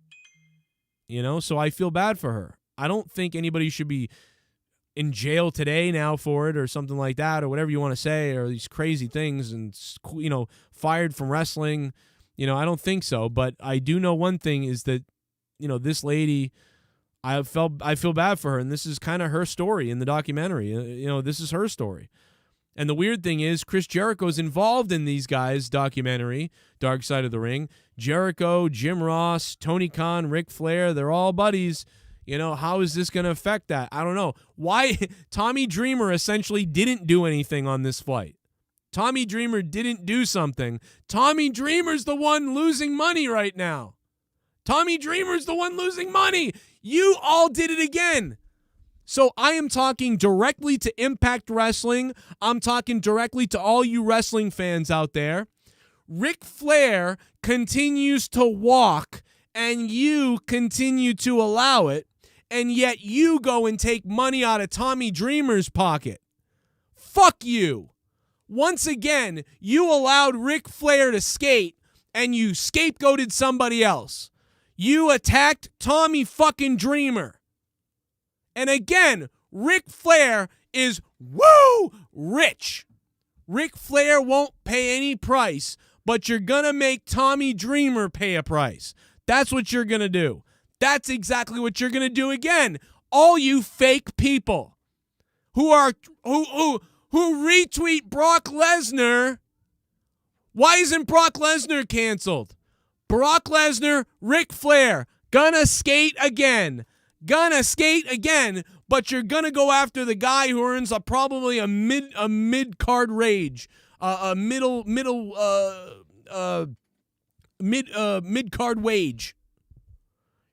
You know, so I feel bad for her. I don't think anybody should be in jail today now for it or something like that or whatever you want to say or these crazy things and, you know, fired from wrestling. You know, I don't think so. But I do know one thing is that, you know, this lady, I feel bad for her. And this is kind of her story in the documentary. You know, this is her story. And the weird thing is Chris Jericho's involved in these guys' documentary, Dark Side of the Ring. Jericho, Jim Ross, Tony Khan, Ric Flair, they're all buddies. You know, how is this going to affect that? I don't know. Why? Tommy Dreamer essentially didn't do anything on this flight. Tommy Dreamer didn't do something. Tommy Dreamer's the one losing money right now. Tommy Dreamer's the one losing money. You all did it again. So I am talking directly to Impact Wrestling. I'm talking directly to all you wrestling fans out there. Ric Flair continues to walk, and you continue to allow it, and yet you go and take money out of Tommy Dreamer's pocket. Fuck you. Once again, you allowed Ric Flair to skate, and you scapegoated somebody else. You attacked Tommy fucking Dreamer. And again, Ric Flair is rich. Ric Flair won't pay any price, but you're going to make Tommy Dreamer pay a price. That's what you're going to do. That's exactly what you're going to do again. All you fake people who retweet Brock Lesnar. Why isn't Brock Lesnar canceled? Brock Lesnar, Ric Flair, gonna skate again. Gonna skate again, but you're gonna go after the guy who earns probably a mid card wage, mid card wage.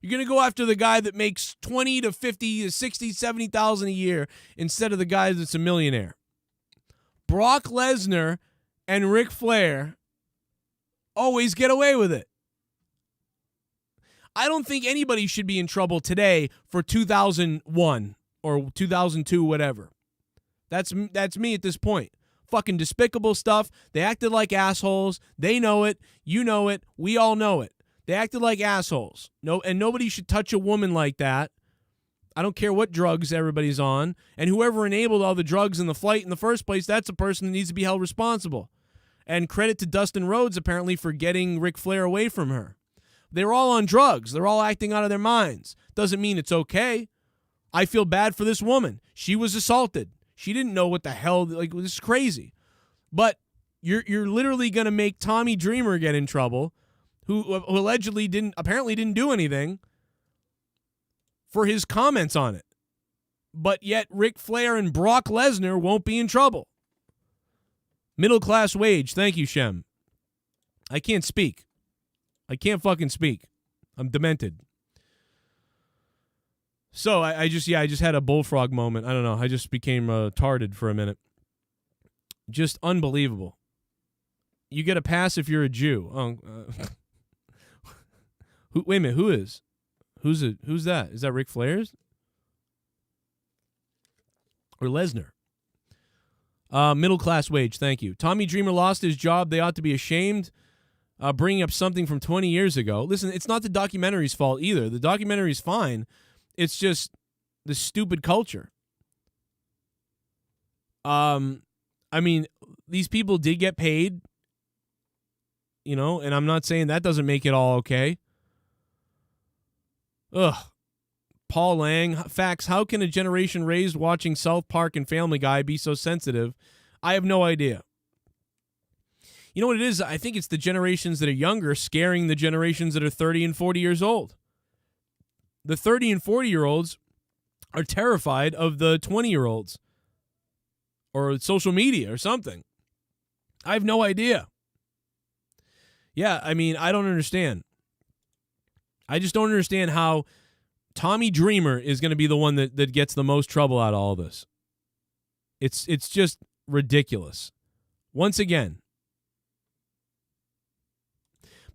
You're gonna go after the guy that makes 20 to 50 to 60, 70,000 a year instead of the guy that's a millionaire. Brock Lesnar and Ric Flair always get away with it. I don't think anybody should be in trouble today for 2001 or 2002, whatever. That's me at this point. Fucking despicable stuff. They acted like assholes. They know it. You know it. We all know it. They acted like assholes. No, and nobody should touch a woman like that. I don't care what drugs everybody's on. And whoever enabled all the drugs in the flight in the first place, that's a person that needs to be held responsible. And credit to Dustin Rhodes, apparently, for getting Ric Flair away from her. They're all on drugs. They're all acting out of their minds. Doesn't mean it's okay. I feel bad for this woman. She was assaulted. She didn't know what the hell, like, this is crazy. But you're literally going to make Tommy Dreamer get in trouble, who allegedly apparently didn't do anything, for his comments on it. but yet Ric Flair and Brock Lesnar won't be in trouble. Middle class wage. Thank you, Shem. I can't speak. I can't fucking speak. I'm demented. So I just had a bullfrog moment. I don't know. I just became retarded for a minute. Just unbelievable. You get a pass if you're a Jew. Wait a minute. Who is? Who's that? Is that Ric Flair's? Or Lesnar? Middle class wage. Thank you. Tommy Dreamer lost his job. They ought to be ashamed. Bringing up something from 20 years ago. Listen, it's not the documentary's fault either. The documentary's fine. It's just the stupid culture. I mean, these people did get paid, and I'm not saying that doesn't make it all okay. Ugh. Paul Lang, facts, how can a generation raised watching South Park and Family Guy be so sensitive? I have no idea. You know what it is? I think it's the generations that are younger scaring the generations that are 30 and 40 years old. The 30 and 40-year-olds are terrified of the 20-year-olds or social media or something. I have no idea. Yeah, I mean, I don't understand. I just don't understand how Tommy Dreamer is going to be the one that gets the most trouble out of all this. It's just ridiculous. Once again.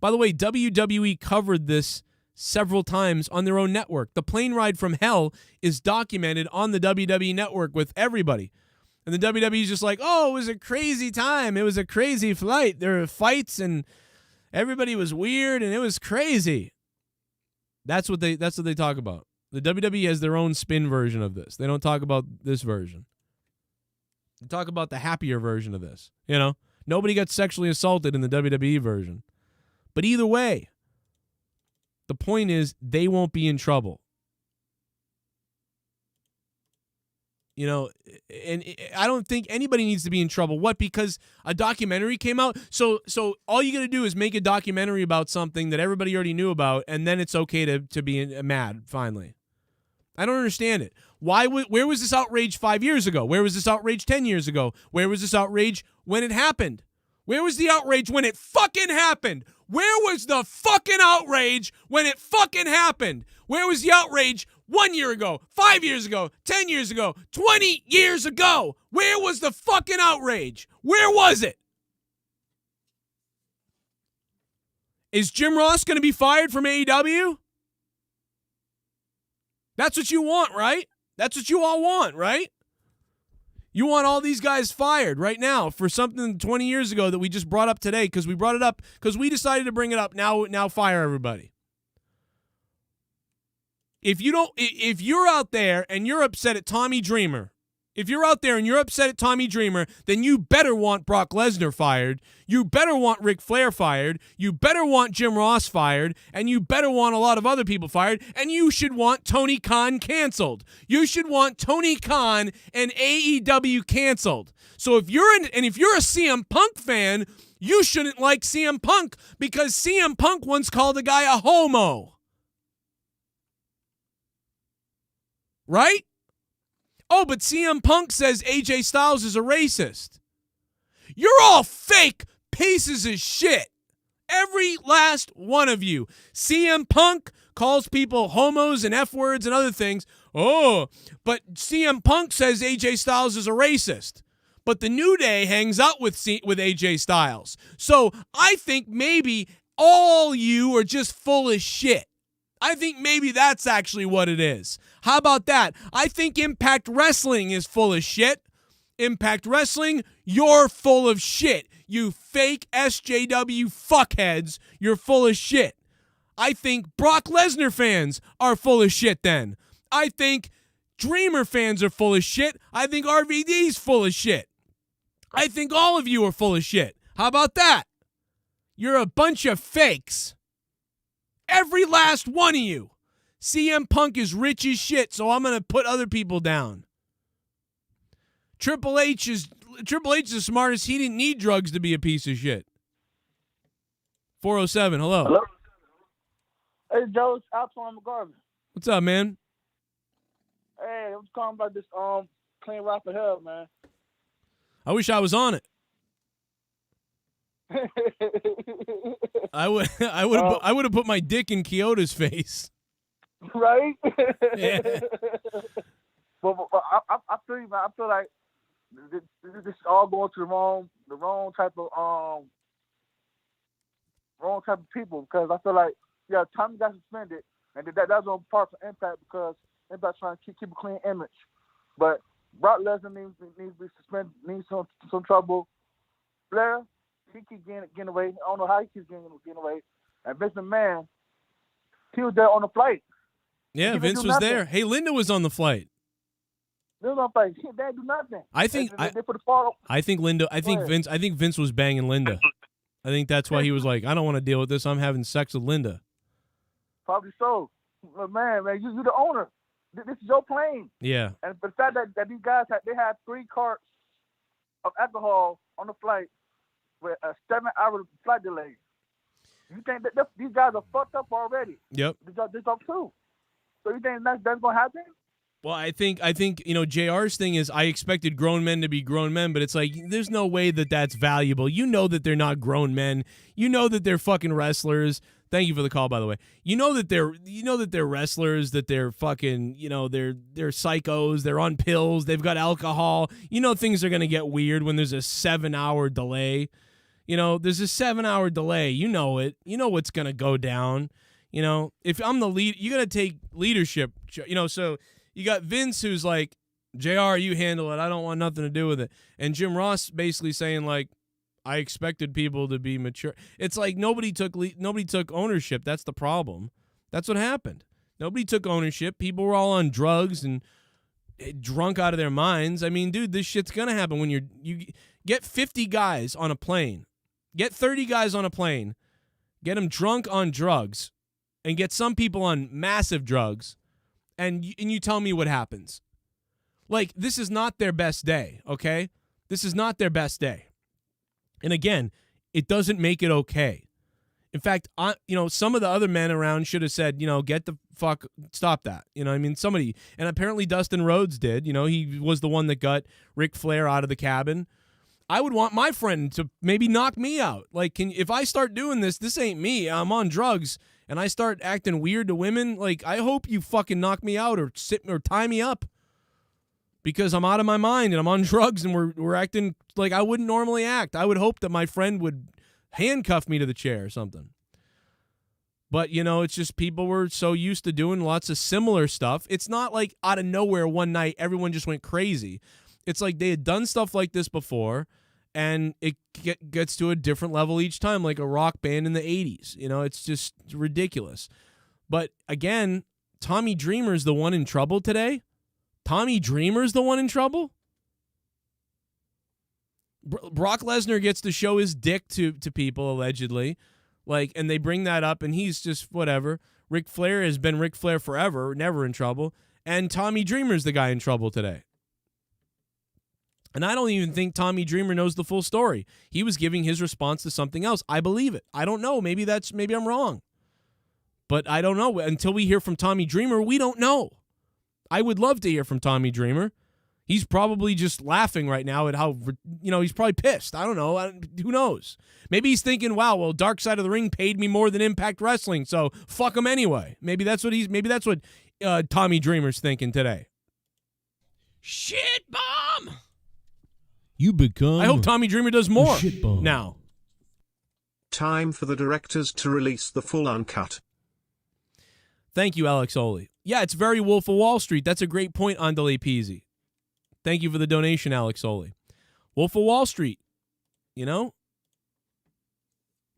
By the way, WWE covered this several times on their own network. The plane ride from hell is documented on the WWE network with everybody. And the WWE is just like, oh, it was a crazy time. It was a crazy flight. There were fights and everybody was weird and it was crazy. That's what they talk about. The WWE has their own spin version of this. They don't talk about this version. They talk about the happier version of this. Nobody got sexually assaulted in the WWE version. But either way, the point is they won't be in trouble. And I don't think anybody needs to be in trouble. What? Because a documentary came out? So all you got to do is make a documentary about something that everybody already knew about, and then it's okay to be mad, finally. I don't understand it. Where was this outrage 5 years ago? Where was this outrage 10 years ago? Where was this outrage when it happened? Where was the outrage when it fucking happened? Where was the fucking outrage when it fucking happened? Where was the outrage 1 year ago, 5 years ago, 10 years ago, 20 years ago? Where was the fucking outrage? Where was it? Is Jim Ross going to be fired from AEW? That's what you want, right? That's what you all want, right? You want all these guys fired right now for something 20 years ago that we just brought up today because we brought it up because we decided to bring it up. Now fire everybody. If you're out there and you're upset at Tommy Dreamer, then you better want Brock Lesnar fired. You better want Ric Flair fired. You better want Jim Ross fired. And you better want a lot of other people fired. And you should want Tony Khan canceled. You should want Tony Khan and AEW canceled. So if you're a CM Punk fan, you shouldn't like CM Punk because CM Punk once called a guy a homo. Right? Oh, but CM Punk says AJ Styles is a racist. You're all fake pieces of shit. Every last one of you. CM Punk calls people homos and F words and other things. Oh, but CM Punk says AJ Styles is a racist. But the New Day hangs out with AJ Styles. So I think maybe all you are just full of shit. I think maybe that's actually what it is. How about that? I think Impact Wrestling is full of shit. Impact Wrestling, you're full of shit. You fake SJW fuckheads, you're full of shit. I think Brock Lesnar fans are full of shit then. I think Dreamer fans are full of shit. I think RVD's full of shit. I think all of you are full of shit. How about that? You're a bunch of fakes. Every last one of you. CM Punk is rich as shit, so I'm going to put other people down. Triple H is the smartest. He didn't need drugs to be a piece of shit. 407, hello. Hello? Hey, Joe, it's Alton McGarvey. What's up, man? Hey, I'm calling about this clean ride for hell, man. I wish I was on it. I would have put my dick in Kyoto's face. Right? Yeah. But I feel you, man. I feel like this is all going to the wrong type of people, because I feel like Tommy got suspended, and that's on part of Impact because Impact trying to keep a clean image. But Brock Lesnar needs to be suspended, needs some trouble. Flair, he keeps getting away. I don't know how he keeps getting away. And Vince McMahon, he was there on the flight. Yeah, Vince was there. Hey, Linda was on the flight. They was on the flight. They didn't do nothing. I think Vince was banging Linda. I think that's why he was like, I don't want to deal with this. I'm having sex with Linda. Probably so. But man, you're the owner. This is your plane. Yeah. And the fact that these guys had 3 carts of alcohol on the flight with a 7-hour flight delay. You think that these guys are fucked up already? Yep. This up too. So you think that's gonna happen? Well, I think JR's thing is I expected grown men to be grown men, but it's like there's no way that that's valuable. You know that they're not grown men. You know that they're fucking wrestlers. Thank you for the call, by the way. You know that they're wrestlers, that they're fucking, they're psychos, they're on pills, they've got alcohol. You know things are going to get weird when there's a 7-hour delay. There's a 7-hour delay. You know it. You know what's going to go down. If I'm the lead, you got to take leadership, so you got Vince who's like, JR, you handle it. I don't want nothing to do with it. And Jim Ross basically saying like, I expected people to be mature. It's like nobody took ownership. That's the problem. That's what happened. Nobody took ownership. People were all on drugs and drunk out of their minds. I mean, dude, this shit's gonna happen when you get 50 guys on a plane, get 30 guys on a plane, get them drunk on drugs, and get some people on massive drugs, and you tell me what happens. Like, this is not their best day, okay? This is not their best day. And again, it doesn't make it okay. In fact, some of the other men around should have said, get the fuck, stop that. I mean, somebody, and apparently Dustin Rhodes did. He was the one that got Ric Flair out of the cabin. I would want my friend to maybe knock me out. Like, if I start doing this ain't me. I'm on drugs, and I start acting weird to women. Like, I hope you fucking knock me out or tie me up. Because I'm out of my mind and I'm on drugs and we're acting like I wouldn't normally act. I would hope that my friend would handcuff me to the chair or something. But, it's just people were so used to doing lots of similar stuff. It's not like out of nowhere one night everyone just went crazy. It's like they had done stuff like this before, and it gets to a different level each time, like a rock band in the 80s. It's just ridiculous. But, again, Tommy Dreamer's the one in trouble today. Tommy Dreamer's the one in trouble? Brock Lesnar gets to show his dick to people, allegedly. And they bring that up, and he's just whatever. Ric Flair has been Ric Flair forever, never in trouble. And Tommy Dreamer's the guy in trouble today. And I don't even think Tommy Dreamer knows the full story. He was giving his response to something else. I believe it. I don't know. Maybe I'm wrong. But I don't know. Until we hear from Tommy Dreamer, we don't know. I would love to hear from Tommy Dreamer. He's probably just laughing right now at how, he's probably pissed. I don't know. Who knows? Maybe he's thinking, wow, well, Dark Side of the Ring paid me more than Impact Wrestling, so fuck him anyway. Maybe that's what Tommy Dreamer's thinking today. Shit bomb! I hope Tommy Dreamer does more now. Time for the directors to release the full uncut. Thank you, Alex Oli. Yeah, it's very Wolf of Wall Street. That's a great point, Andale Peasy. Thank you for the donation, Alex Oli. Wolf of Wall Street,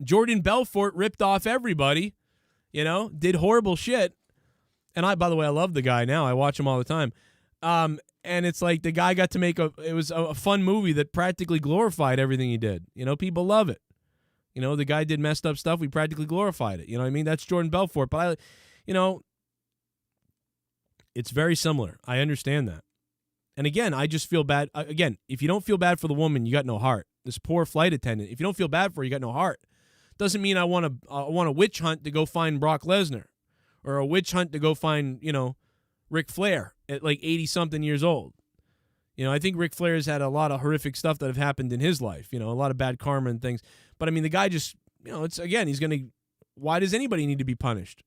Jordan Belfort ripped off everybody, did horrible shit. And by the way, I love the guy now. I watch him all the time. And it's like the guy got to it was a fun movie that practically glorified everything he did. People love it. The guy did messed up stuff. We practically glorified it. You know what I mean? That's Jordan Belfort. But it's very similar. I understand that. And again, I just feel bad. Again, if you don't feel bad for the woman, you got no heart. This poor flight attendant, if you don't feel bad for her, you got no heart. Doesn't mean I want a witch hunt to go find Brock Lesnar or a witch hunt to go find, Ric Flair at like 80-something years old. I think Ric Flair has had a lot of horrific stuff that have happened in his life, a lot of bad karma and things. But, I mean, the guy just, he's going to – why does anybody need to be punished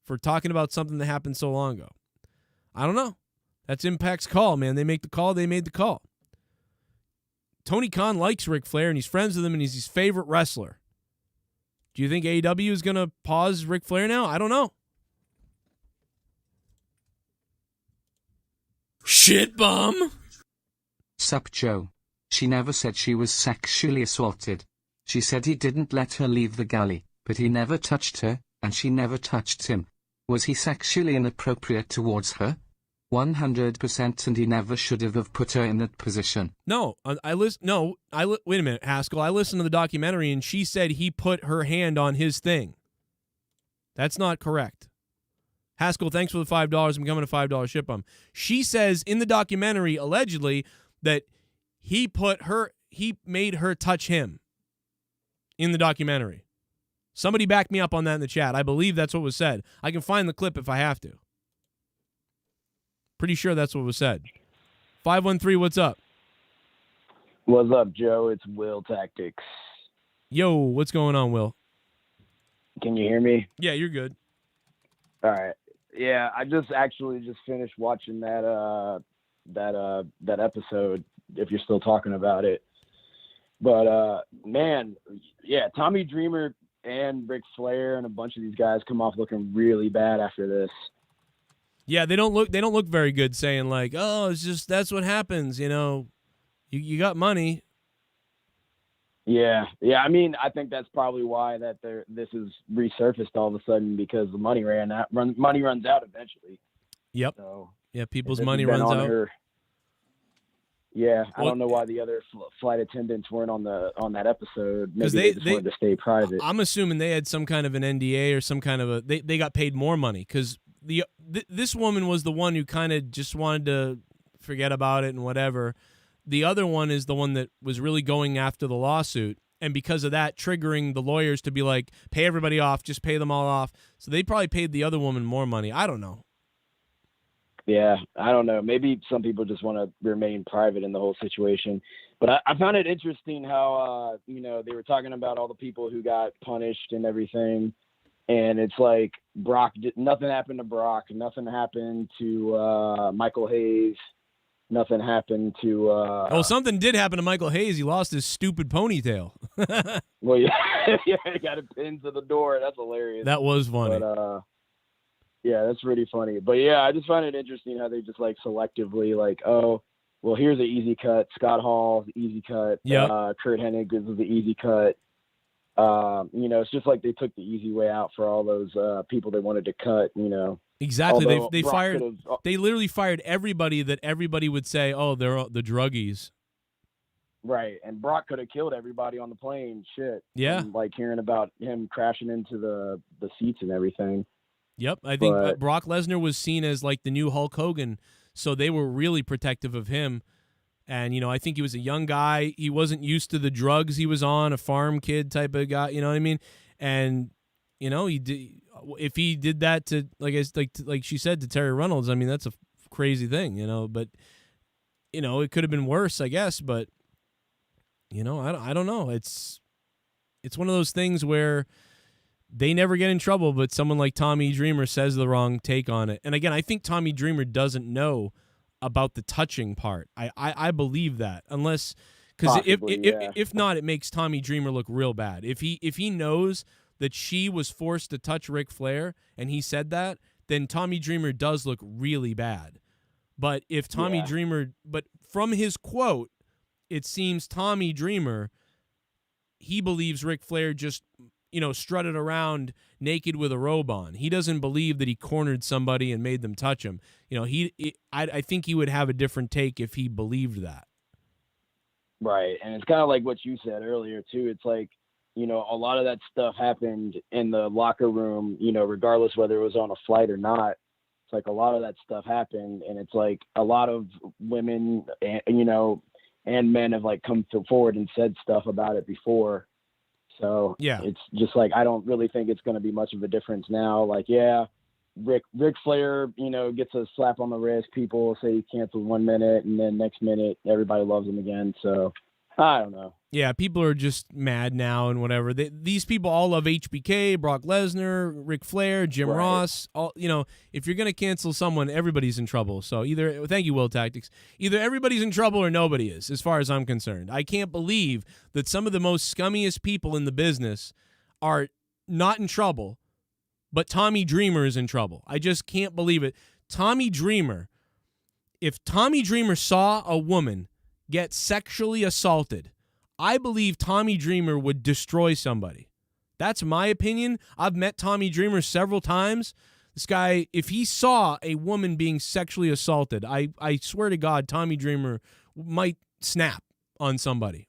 for talking about something that happened so long ago? I don't know. That's Impact's call, man. They make the call. They made the call. Tony Khan likes Ric Flair, and he's friends with him, and he's his favorite wrestler. Do you think AEW is going to pause Ric Flair now? I don't know. Shit bum. Sup, Joe. She never said she was sexually assaulted. She said he didn't let her leave the galley, but he never touched her, and she never touched him. Was he sexually inappropriate towards her? 100%, and he never should have put her in that position. No, wait a minute, Haskell. I listened to the documentary, and she said he put her hand on his thing. That's not correct. Haskell, thanks for the $5. I'm becoming a $5 ship bum. She says in the documentary, allegedly, that he made her touch him in the documentary. Somebody back me up on that in the chat. I believe that's what was said. I can find the clip if I have to. Pretty sure that's what was said. 513, what's up? What's up, Joe? It's Will Tactics. Yo, what's going on, Will? Can you hear me? Yeah, you're good. All right. Yeah, I just finished watching that episode, if you're still talking about it. But man, yeah, Tommy Dreamer and Ric Flair and a bunch of these guys come off looking really bad after this. Yeah, they don't look very good saying like, "Oh, it's just that's what happens, You got money." Yeah. I mean, I think that's probably why this is resurfaced all of a sudden, because the money runs out eventually. Yep. So yeah, people's money runs out. Yeah, I don't know why the other flight attendants weren't on that episode. Maybe they just wanted to stay private. I'm assuming they had some kind of an NDA or some kind of they got paid more money, because this woman was the one who kind of just wanted to forget about it and whatever. The other one is the one that was really going after the lawsuit, and because of that, triggering the lawyers to be like, pay everybody off, just pay them all off. So they probably paid the other woman more money. I don't know. Yeah, I don't know. Maybe some people just want to remain private in the whole situation. But I found it interesting how, they were talking about all the people who got punished and everything. And it's like nothing happened to Brock. Nothing happened to Michael Hayes. Nothing happened to... something did happen to Michael Hayes. He lost his stupid ponytail. Well, yeah, he got it pinned to the door. That's hilarious. That was funny. But, yeah, that's really funny. But, yeah, I just find it interesting how they just, like, selectively, like, oh, well, here's the easy cut. Scott Hall, the easy cut. Yep. Kurt Hennig is the easy cut. It's just like they took the easy way out for all those people they wanted to cut, Exactly. Although they Brock fired. could've... They literally fired everybody that everybody would say, "Oh, they're the druggies." Right, and Brock could have killed everybody on the plane. Shit. Yeah. And, like hearing about him crashing into the seats and everything. Yep, I think Brock Lesnar was seen as like the new Hulk Hogan, so they were really protective of him. And I think he was a young guy. He wasn't used to the drugs he was on, a farm kid type of guy. You know what I mean? And he did. If he did that to like she said, to Terry Reynolds, I mean, that's a crazy thing, But it could have been worse, I guess. But I don't know. It's one of those things where they never get in trouble, but someone like Tommy Dreamer says the wrong take on it. And again, I think Tommy Dreamer doesn't know about the touching part. I believe that, unless because if not, it makes Tommy Dreamer look real bad. If he knows that she was forced to touch Ric Flair and he said that, then Tommy Dreamer does look really bad. But if Tommy Dreamer, but from his quote, it seems Tommy Dreamer, he believes Ric Flair just, strutted around naked with a robe on. He doesn't believe that he cornered somebody and made them touch him. I think he would have a different take if he believed that. Right, and it's kind of like what you said earlier too. It's like, a lot of that stuff happened in the locker room, regardless whether it was on a flight or not. It's like a lot of that stuff happened, and it's like a lot of women, and men have like come forward and said stuff about it before. So yeah, it's just like, I don't really think it's going to be much of a difference now. Like, yeah, Ric Flair, gets a slap on the wrist. People say he canceled 1 minute, and then next minute everybody loves him again. So I don't know. Yeah, people are just mad now and whatever. These people all love HBK, Brock Lesnar, Ric Flair, Jim Ross. All if you're gonna cancel someone, everybody's in trouble. So thank you, Will Tactics. Either everybody's in trouble or nobody is, as far as I'm concerned. I can't believe that some of the most scummiest people in the business are not in trouble, but Tommy Dreamer is in trouble. I just can't believe it. Tommy Dreamer, if Tommy Dreamer saw a woman get sexually assaulted, I believe Tommy Dreamer would destroy somebody. That's my opinion. I've met Tommy Dreamer several times. This guy, if he saw a woman being sexually assaulted, I swear to God, Tommy Dreamer might snap on somebody.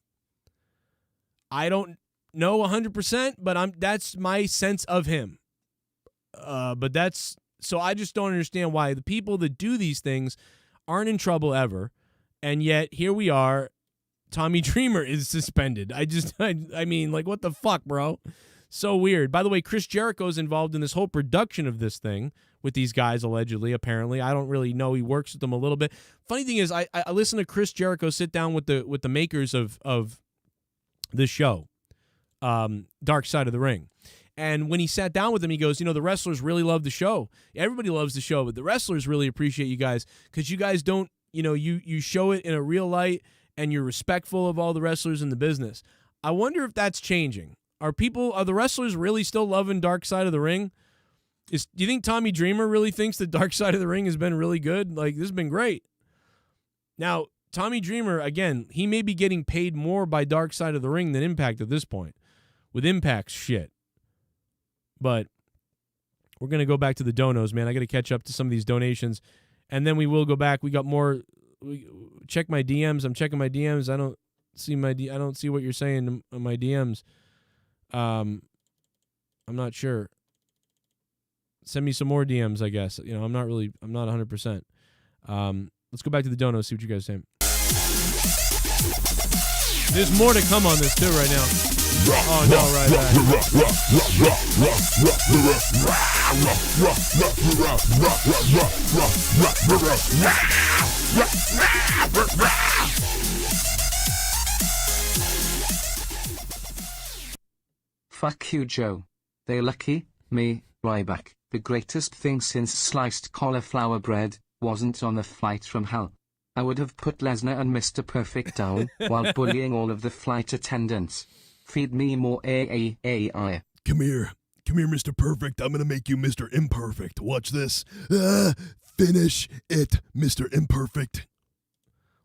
I don't know 100%, but that's my sense of him. So I just don't understand why the people that do these things aren't in trouble ever, and yet here we are. Tommy Dreamer is suspended. I mean, like, what the fuck, bro? So weird. By the way, Chris Jericho's involved in this whole production of this thing with these guys, allegedly, apparently. I don't really know. He works with them a little bit. Funny thing is, I listened to Chris Jericho sit down with the makers of this show, Dark Side of the Ring. And when he sat down with them, he goes, the wrestlers really love the show. Everybody loves the show, but the wrestlers really appreciate you guys because you guys don't, you show it in a real light, and you're respectful of all the wrestlers in the business. I wonder if that's changing. Are the wrestlers really still loving Dark Side of the Ring? Do you think Tommy Dreamer really thinks that Dark Side of the Ring has been really good? Like, this has been great. Now, Tommy Dreamer, again, he may be getting paid more by Dark Side of the Ring than Impact at this point, with Impact's shit. But we're going to go back to the donos, man. I got to catch up to some of these donations, and then we will go back. We got more. Check my DMs. I'm checking my DMs. I don't see what you're saying in my DMs. I'm not sure. Send me some more DMs, I guess. I'm not 100%. Let's go back to the donos, see what you guys are saying. There's more to come on this too right now. Oh no, right. Fuck you, Joe. They lucky, me, Rybotch, the greatest thing since sliced cauliflower bread, wasn't on the flight from hell. I would have put Lesnar and Mr. Perfect down, while bullying all of the flight attendants. Feed me more AAAI. Come here, Mr. Perfect. I'm gonna make you Mr. Imperfect. Watch this. Finish it, Mr. Imperfect.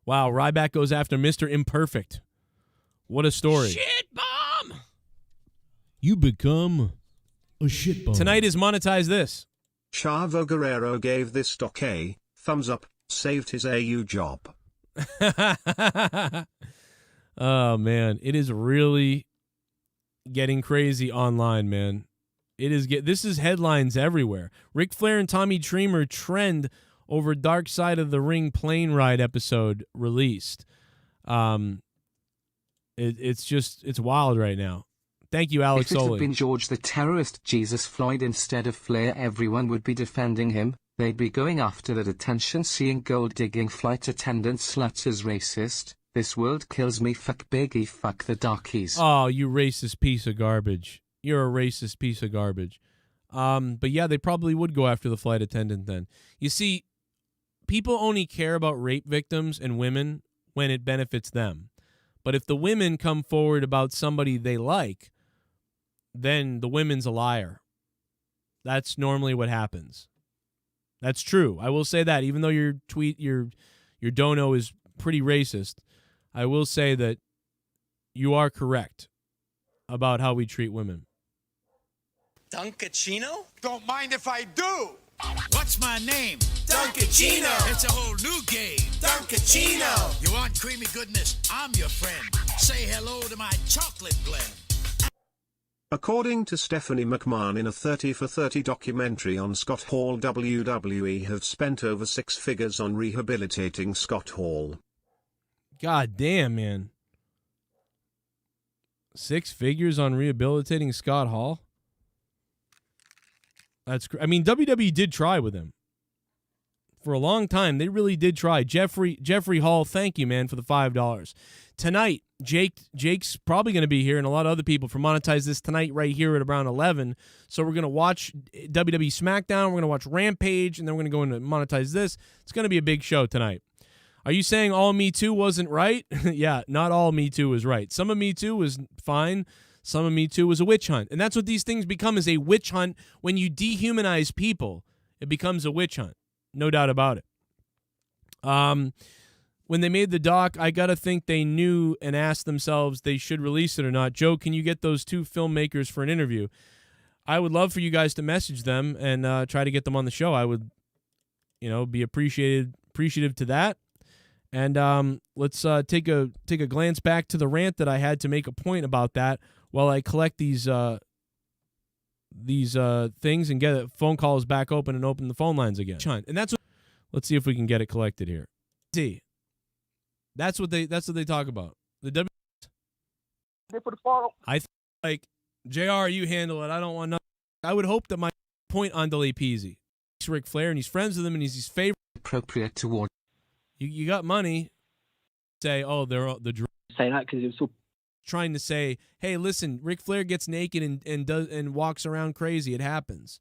Wow, Rybotch goes after Mr. Imperfect. What a story. Shit bomb! You become a shit bomb. Tonight is Monetize This. Chavo Guerrero gave this stock a thumbs up, saved his AU job. Oh, man. It is really getting crazy online, man. This is headlines everywhere. Ric Flair and Tommy Dreamer trend over Dark Side of the Ring plane ride episode released. It's wild right now. Thank you, Alex If it Oli. had been George the terrorist Jesus Floyd instead of Flair, everyone would be defending him. They'd be going after that attention-seeing gold-digging flight attendant sluts as racist. This world kills me, fuck Biggie, fuck the darkies. Oh, you racist piece of garbage. You're a racist piece of garbage. But yeah, they probably would go after the flight attendant then. You see, people only care about rape victims and women when it benefits them. But if the women come forward about somebody they like, then the women's a liar. That's normally what happens. That's true. I will say that, even though your dono is pretty racist, I will say that you are correct about how we treat women. Duncachino? Don't mind if I do. What's my name? Duncachino. It's a whole new game. Duncachino. You want creamy goodness? I'm your friend. Say hello to my chocolate blend. According to Stephanie McMahon in a 30 for 30 documentary on Scott Hall, WWE have spent over 6 figures on rehabilitating Scott Hall. God damn, man. 6 figures on rehabilitating Scott Hall? I mean, WWE did try with him. For a long time, they really did try. Jeffrey Hall, thank you, man, for the $5. Tonight, Jake's probably going to be here, and a lot of other people for Monetize This tonight right here at around 11. So we're going to watch WWE SmackDown, we're going to watch Rampage, and then we're going to go into Monetize This. It's going to be a big show tonight. Are you saying all Me Too wasn't right? Yeah, not all Me Too was right. Some of Me Too was fine. Some of Me Too was a witch hunt. And that's what these things become, is a witch hunt. When you dehumanize people, it becomes a witch hunt. No doubt about it. When they made the doc, I got to think they knew and asked themselves they should release it or not. Joe, can you get those two filmmakers for an interview? I would love for you guys to message them and try to get them on the show. I would, be appreciative to that. And let's take a glance back to the rant that I had to make a point about that while I collect these things and get phone calls back open and open the phone lines again. And that's what. Let's see if we can get it collected here. See, that's what they talk about. The W. I like JR. You handle it. I don't want nothing. I would hope that my point on Delay Peasy. He's Ric Flair and he's friends with him and he's his favorite. Appropriate toward. You got money. Say, oh, they're the. Say that because it was so. Trying to say, hey, listen, Ric Flair gets naked and walks around crazy. It happens.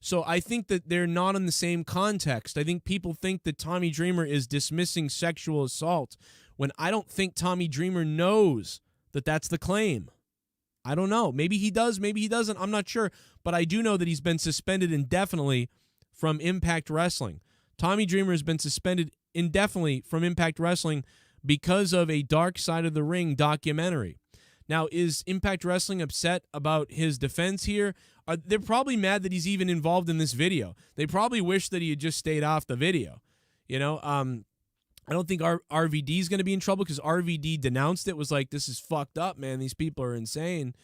So I think that they're not in the same context. I think people think that Tommy Dreamer is dismissing sexual assault when I don't think Tommy Dreamer knows that that's the claim. I don't know. Maybe he does. Maybe he doesn't. I'm not sure. But I do know that he's been suspended indefinitely from Impact Wrestling. Tommy Dreamer has been suspended indefinitely from Impact Wrestling because of a Dark Side of the Ring documentary. Now, is Impact Wrestling upset about his defense here? They're probably mad that he's even involved in this video. They probably wish that he had just stayed off the video. I don't think RVD is going to be in trouble because RVD denounced it, was like, this is fucked up, man. These people are insane.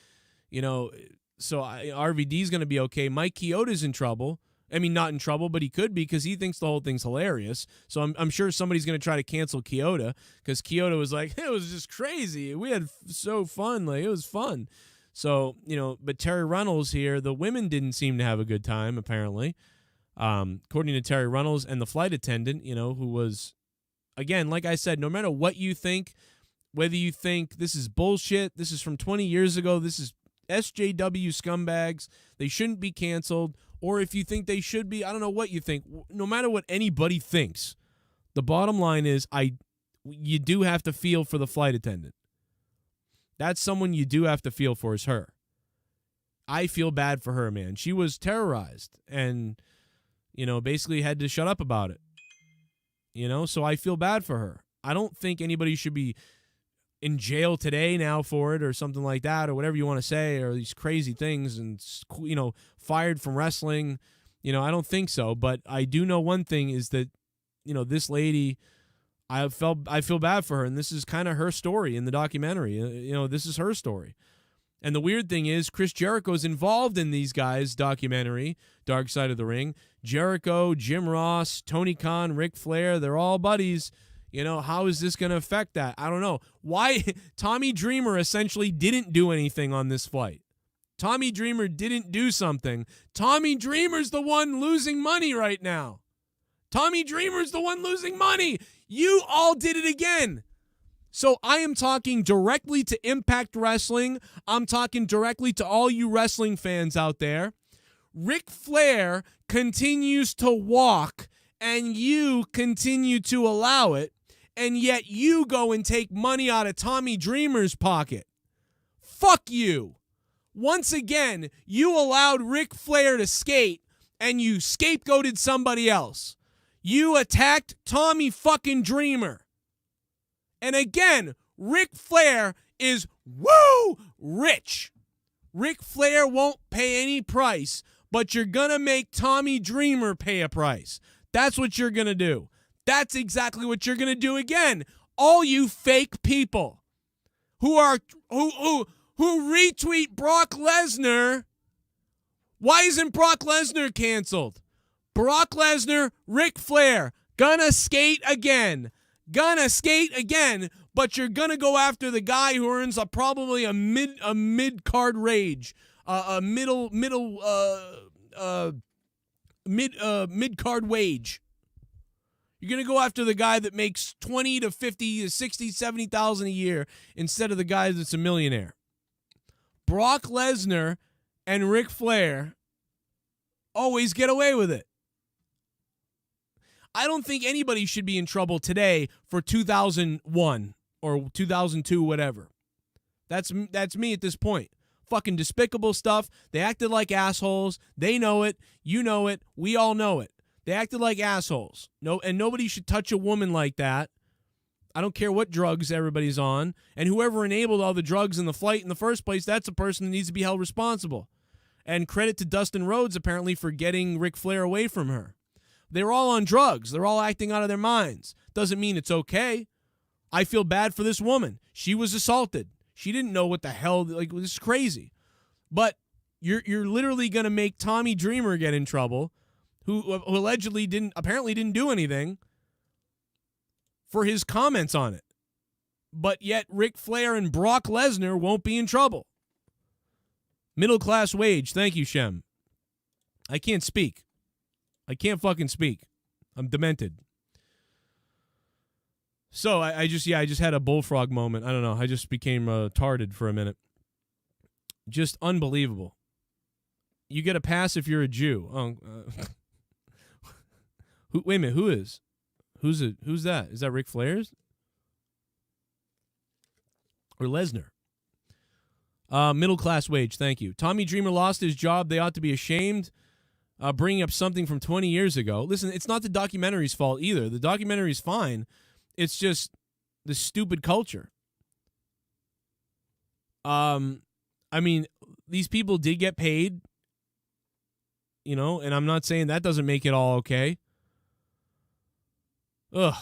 So RVD is going to be okay. Mike Chioda's in trouble. I mean, not in trouble, but he could be because he thinks the whole thing's hilarious. So I'm sure somebody's going to try to cancel Chioda because Chioda was like, it was just crazy. We had so fun. Like, it was fun. So, but Terry Runnels here, the women didn't seem to have a good time, apparently. According to Terry Runnels and the flight attendant, who was, again, like I said, no matter what you think, whether you think this is bullshit, this is from 20 years ago, this is SJW scumbags, they shouldn't be canceled, or if you think they should be, I don't know what you think. No matter what anybody thinks, the bottom line is you do have to feel for the flight attendant. That's someone you do have to feel for, is her. I feel bad for her, man. She was terrorized and, basically had to shut up about it. So I feel bad for her. I don't think anybody should be in jail today now for it or something like that or whatever you want to say or these crazy things and, fired from wrestling. I don't think so. But I do know one thing is that, this lady, I feel bad for her, and this is kind of her story in the documentary. This is her story. And the weird thing is Chris Jericho's involved in these guys' documentary, Dark Side of the Ring. Jericho, Jim Ross, Tony Khan, Ric Flair, they're all buddies. How is this going to affect that? I don't know. Why Tommy Dreamer essentially didn't do anything on this flight. Tommy Dreamer didn't do something. Tommy Dreamer's the one losing money right now. Tommy Dreamer's the one losing money. You all did it again. So I am talking directly to Impact Wrestling. I'm talking directly to all you wrestling fans out there. Ric Flair continues to walk, and you continue to allow it, and yet you go and take money out of Tommy Dreamer's pocket. Fuck you. Once again, you allowed Ric Flair to skate, and you scapegoated somebody else. You attacked Tommy fucking Dreamer. And again, Ric Flair is rich. Ric Flair won't pay any price, but you're going to make Tommy Dreamer pay a price. That's what you're going to do. That's exactly what you're going to do again. All you fake people who retweet Brock Lesnar. Why isn't Brock Lesnar canceled? Brock Lesnar, Ric Flair, gonna skate again. But you're gonna go after the guy who earns probably a mid card wage, a middle mid-card wage. You're going to go after the guy that makes 20 to 50 to 60, 70,000 a year instead of the guy that's a millionaire. Brock Lesnar and Ric Flair always get away with it. I don't think anybody should be in trouble today for 2001 or 2002, whatever. That's me at this point. Fucking despicable stuff. They acted like assholes. They know it. You know it. We all know it. They acted like assholes. No, and nobody should touch a woman like that. I don't care what drugs everybody's on. And whoever enabled all the drugs in the flight in the first place, that's a person that needs to be held responsible. And credit to Dustin Rhodes, apparently, for getting Ric Flair away from her. They're all on drugs. They're all acting out of their minds. Doesn't mean it's okay. I feel bad for this woman. She was assaulted. She didn't know what the hell, like, this is crazy. But you're literally going to make Tommy Dreamer get in trouble, who allegedly apparently didn't do anything, for his comments on it. But yet Ric Flair and Brock Lesnar won't be in trouble. Middle class wage. Thank you, Shem. I can't speak. I can't fucking speak. I'm demented. So I just had a bullfrog moment. I don't know. I just became retarded for a minute. Just unbelievable. You get a pass if you're a Jew. Wait a minute. Who is? Who's that? Is that Ric Flair's? Or Lesnar? Middle class wage. Thank you. Tommy Dreamer lost his job. They ought to be ashamed. Bringing up something from 20 years ago. Listen, it's not the documentary's fault either. The documentary's fine. It's just the stupid culture. I mean, these people did get paid, you know, and I'm not saying that doesn't make it all okay. Ugh.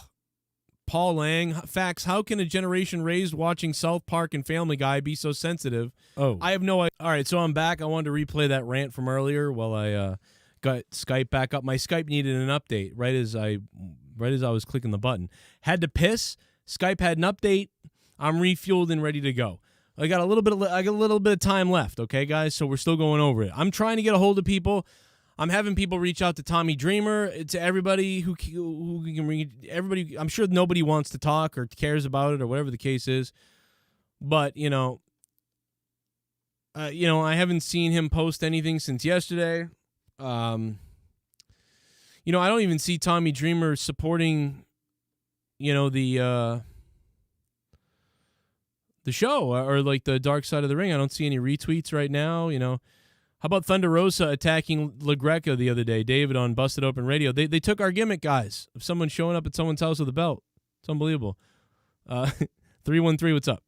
Paul Lang, facts, how can a generation raised watching South Park and Family Guy be so sensitive? Oh. I have no idea. All right, so I'm back. I wanted to replay that rant from earlier while I got Skype back up. My Skype needed an update right as I was clicking the button. Had to piss. Skype had an update. I'm refueled and ready to go. I got a little bit of time left, okay, guys? So we're still going over it. I'm trying to get a hold of people. I'm having people reach out to Tommy Dreamer, to everybody who can read. Everybody, I'm sure nobody wants to talk or cares about it or whatever the case is. But I haven't seen him post anything since yesterday. I don't even see Tommy Dreamer supporting, the show or like the Dark Side of the Ring. I don't see any retweets right now. How about Thunder Rosa attacking LaGreca the other day? David on Busted Open Radio. They took our gimmick, guys, of someone showing up at someone's house with a belt. It's unbelievable. 313, what's up?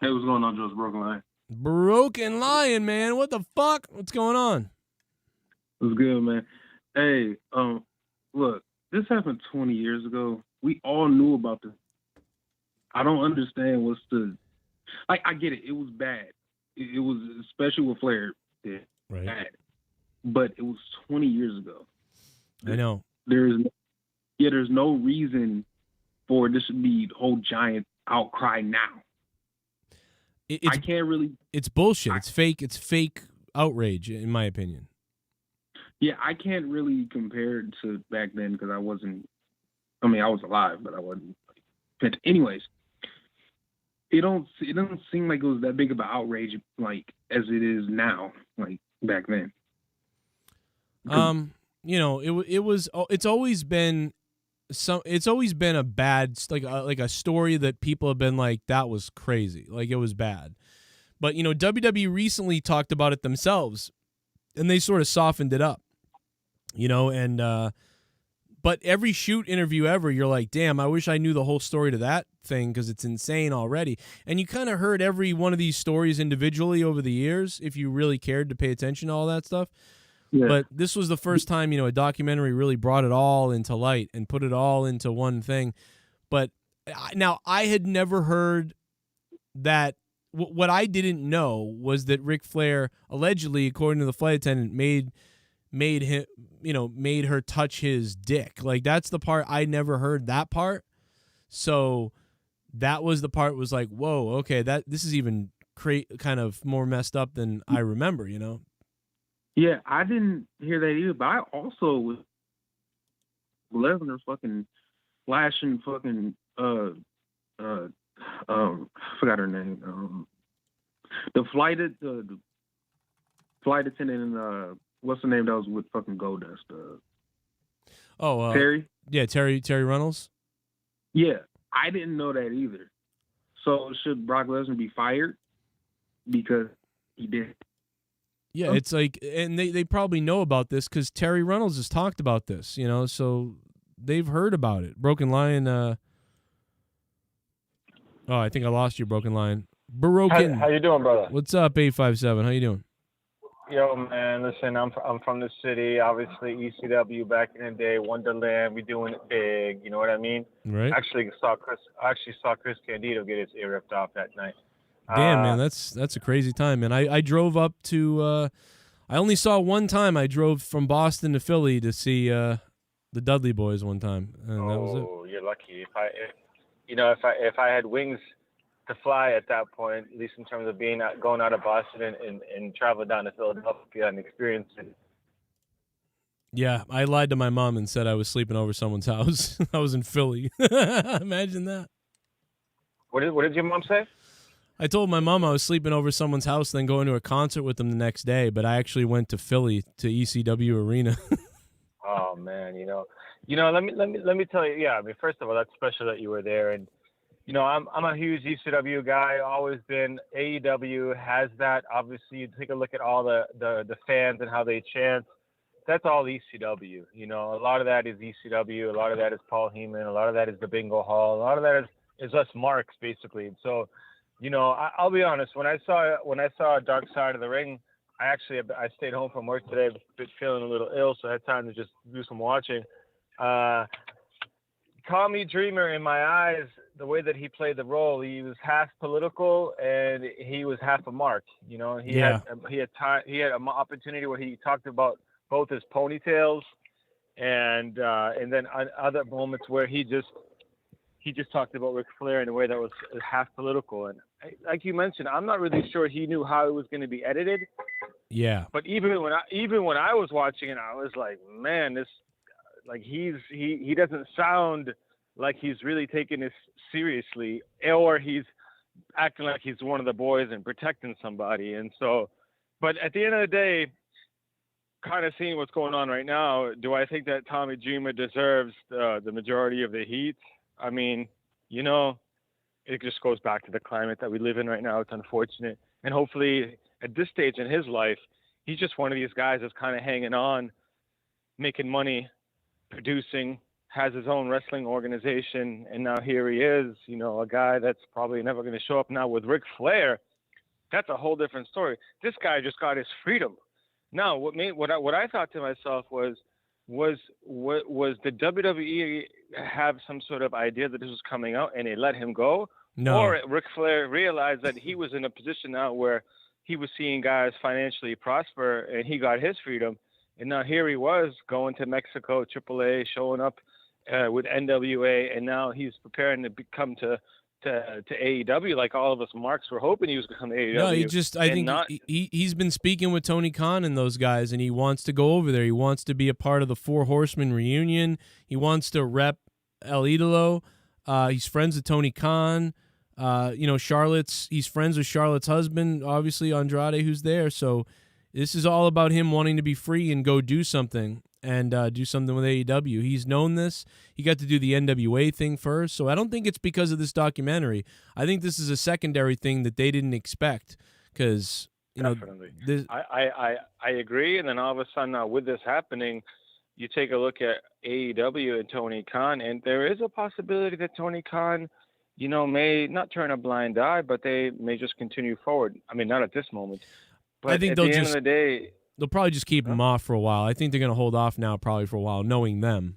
Hey, what's going on, Joe's Broken Lion? Broken Lion, man. What the fuck? What's going on? What's good, man? Hey, look, this happened 20 years ago. We all knew about this. I don't understand what's the... I get it. It was bad. It was, especially with Flair, right. Bad. But it was 20 years ago. I know. There's no reason for this to be whole giant outcry now. I can't really... It's bullshit. It's fake. It's fake outrage, in my opinion. Yeah, I can't really compare it to back then because I wasn't... I mean, I was alive, but I wasn't... But anyways... It doesn't seem like it was that big of an outrage like as it is now, like back then. It's always been a bad like a story that people have been like, that was crazy, like it was bad. But WWE recently talked about it themselves, and they sort of softened it up, But every shoot interview ever, you're like, damn, I wish I knew the whole story to that thing because it's insane already. And you kind of heard every one of these stories individually over the years if you really cared to pay attention to all that stuff. Yeah. But this was the first time, a documentary really brought it all into light and put it all into one thing. But now I had never heard that. What I didn't know was that Ric Flair allegedly, according to the flight attendant, made her touch his dick. Like, that's the part I never heard, that part. So that was the part was like, whoa, okay, this is even kind of more messed up than I remember, Yeah, I didn't hear that either, but I also was Lesnar fucking flashing fucking I forgot her name. The flight attendant and what's the name that was with fucking Goldust? Terry? Yeah, Terry Reynolds. Yeah, I didn't know that either. So should Brock Lesnar be fired because he did? Yeah, it's like, and they probably know about this because Terry Reynolds has talked about this, you know, so they've heard about it. Broken Lion. Oh, I think I lost you, Broken Lion. Barokin. How you doing, brother? What's up, 857? How you doing? Yo, man, listen, I'm from the city. Obviously, ECW back in the day, Wonderland. We doing it big. You know what I mean? Right. I actually saw Chris Candido get his ear ripped off that night. Damn, man, that's a crazy time, man. I drove up to. I only saw one time. I drove from Boston to Philly to see the Dudley Boys one time, and that was it. Oh, you're lucky. If I had wings to fly at that point, at least in terms of going out of Boston and traveling down to Philadelphia and experiencing. Yeah, I lied to my mom and said I was sleeping over someone's house. I was in Philly. Imagine that. What did your mom say? I told my mom I was sleeping over someone's house, then going to a concert with them the next day. But I actually went to Philly to ECW Arena. Oh man, let me tell you. Yeah, I mean, first of all, that's special that you were there, and I'm a huge ECW guy. Always been. AEW has that. Obviously, you take a look at all the fans and how they chant. That's all ECW. A lot of that is ECW. A lot of that is Paul Heyman. A lot of that is the Bingo Hall. A lot of that is us marks basically. And so. I'll be honest. When I saw Dark Side of the Ring, I stayed home from work today, feeling a little ill, so I had time to just do some watching. Tommy Dreamer, in my eyes, the way that he played the role, he was half political and he was half a mark. He had an opportunity where he talked about both his ponytails and then other moments where he just talked about Ric Flair in a way that was half political. And like you mentioned, I'm not really sure he knew how it was going to be edited. Yeah. But even when I was watching it, I was like, man, this, like he doesn't sound like he's really taking this seriously, or he's acting like he's one of the boys and protecting somebody. And so, but at the end of the day, kind of seeing what's going on right now, do I think that Tommy Dreamer deserves the majority of the heat? I mean, it just goes back to the climate that we live in right now. It's unfortunate. And hopefully at this stage in his life, he's just one of these guys that's kind of hanging on, making money, producing, has his own wrestling organization. And now here he is, a guy that's probably never going to show up now with Ric Flair. That's a whole different story. This guy just got his freedom. Now, what I thought to myself was the WWE have some sort of idea that this was coming out and they let him go? No. Or Ric Flair realized that he was in a position now where he was seeing guys financially prosper and he got his freedom. And now here he was going to Mexico, AAA, showing up with NWA, and now he's preparing to come to AEW like all of us marks were hoping he was going to come to AEW. No, I think he's been speaking with Tony Khan and those guys, and he wants to go over there. He wants to be a part of the Four Horsemen reunion. He wants to rep El Idolo. He's friends with Tony Khan. He's friends with Charlotte's husband, obviously Andrade, who's there. So this is all about him wanting to be free and go do something. And do something with AEW. He's known this. He got to do the NWA thing first, so I don't think it's because of this documentary. I think this is a secondary thing that they didn't expect, because Definitely. I agree. And then all of a sudden, with this happening, you take a look at AEW and Tony Khan, and there is a possibility that Tony Khan, may not turn a blind eye, but they may just continue forward. I mean, not at this moment, but I think at the end of the day. They'll probably just keep him off for a while. I think they're going to hold off now probably for a while, knowing them.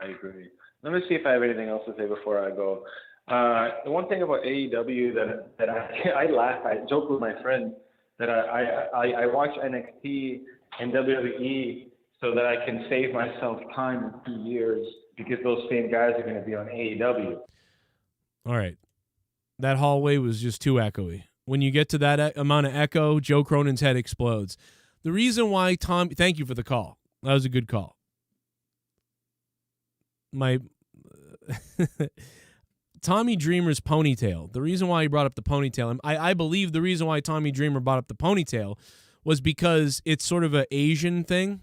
I agree. Let me see if I have anything else to say before I go. The one thing about AEW that I laugh, I joke with my friend that I watch NXT and WWE so that I can save myself time in 2 years, because those same guys are going to be on AEW. All right. That hallway was just too echoey. When you get to that amount of echo, Joe Cronin's head explodes. The reason why thank you for the call. That was a good call. My Tommy Dreamer's ponytail. The reason why he brought up the ponytail, I believe the reason why Tommy Dreamer brought up the ponytail was because it's sort of an Asian thing.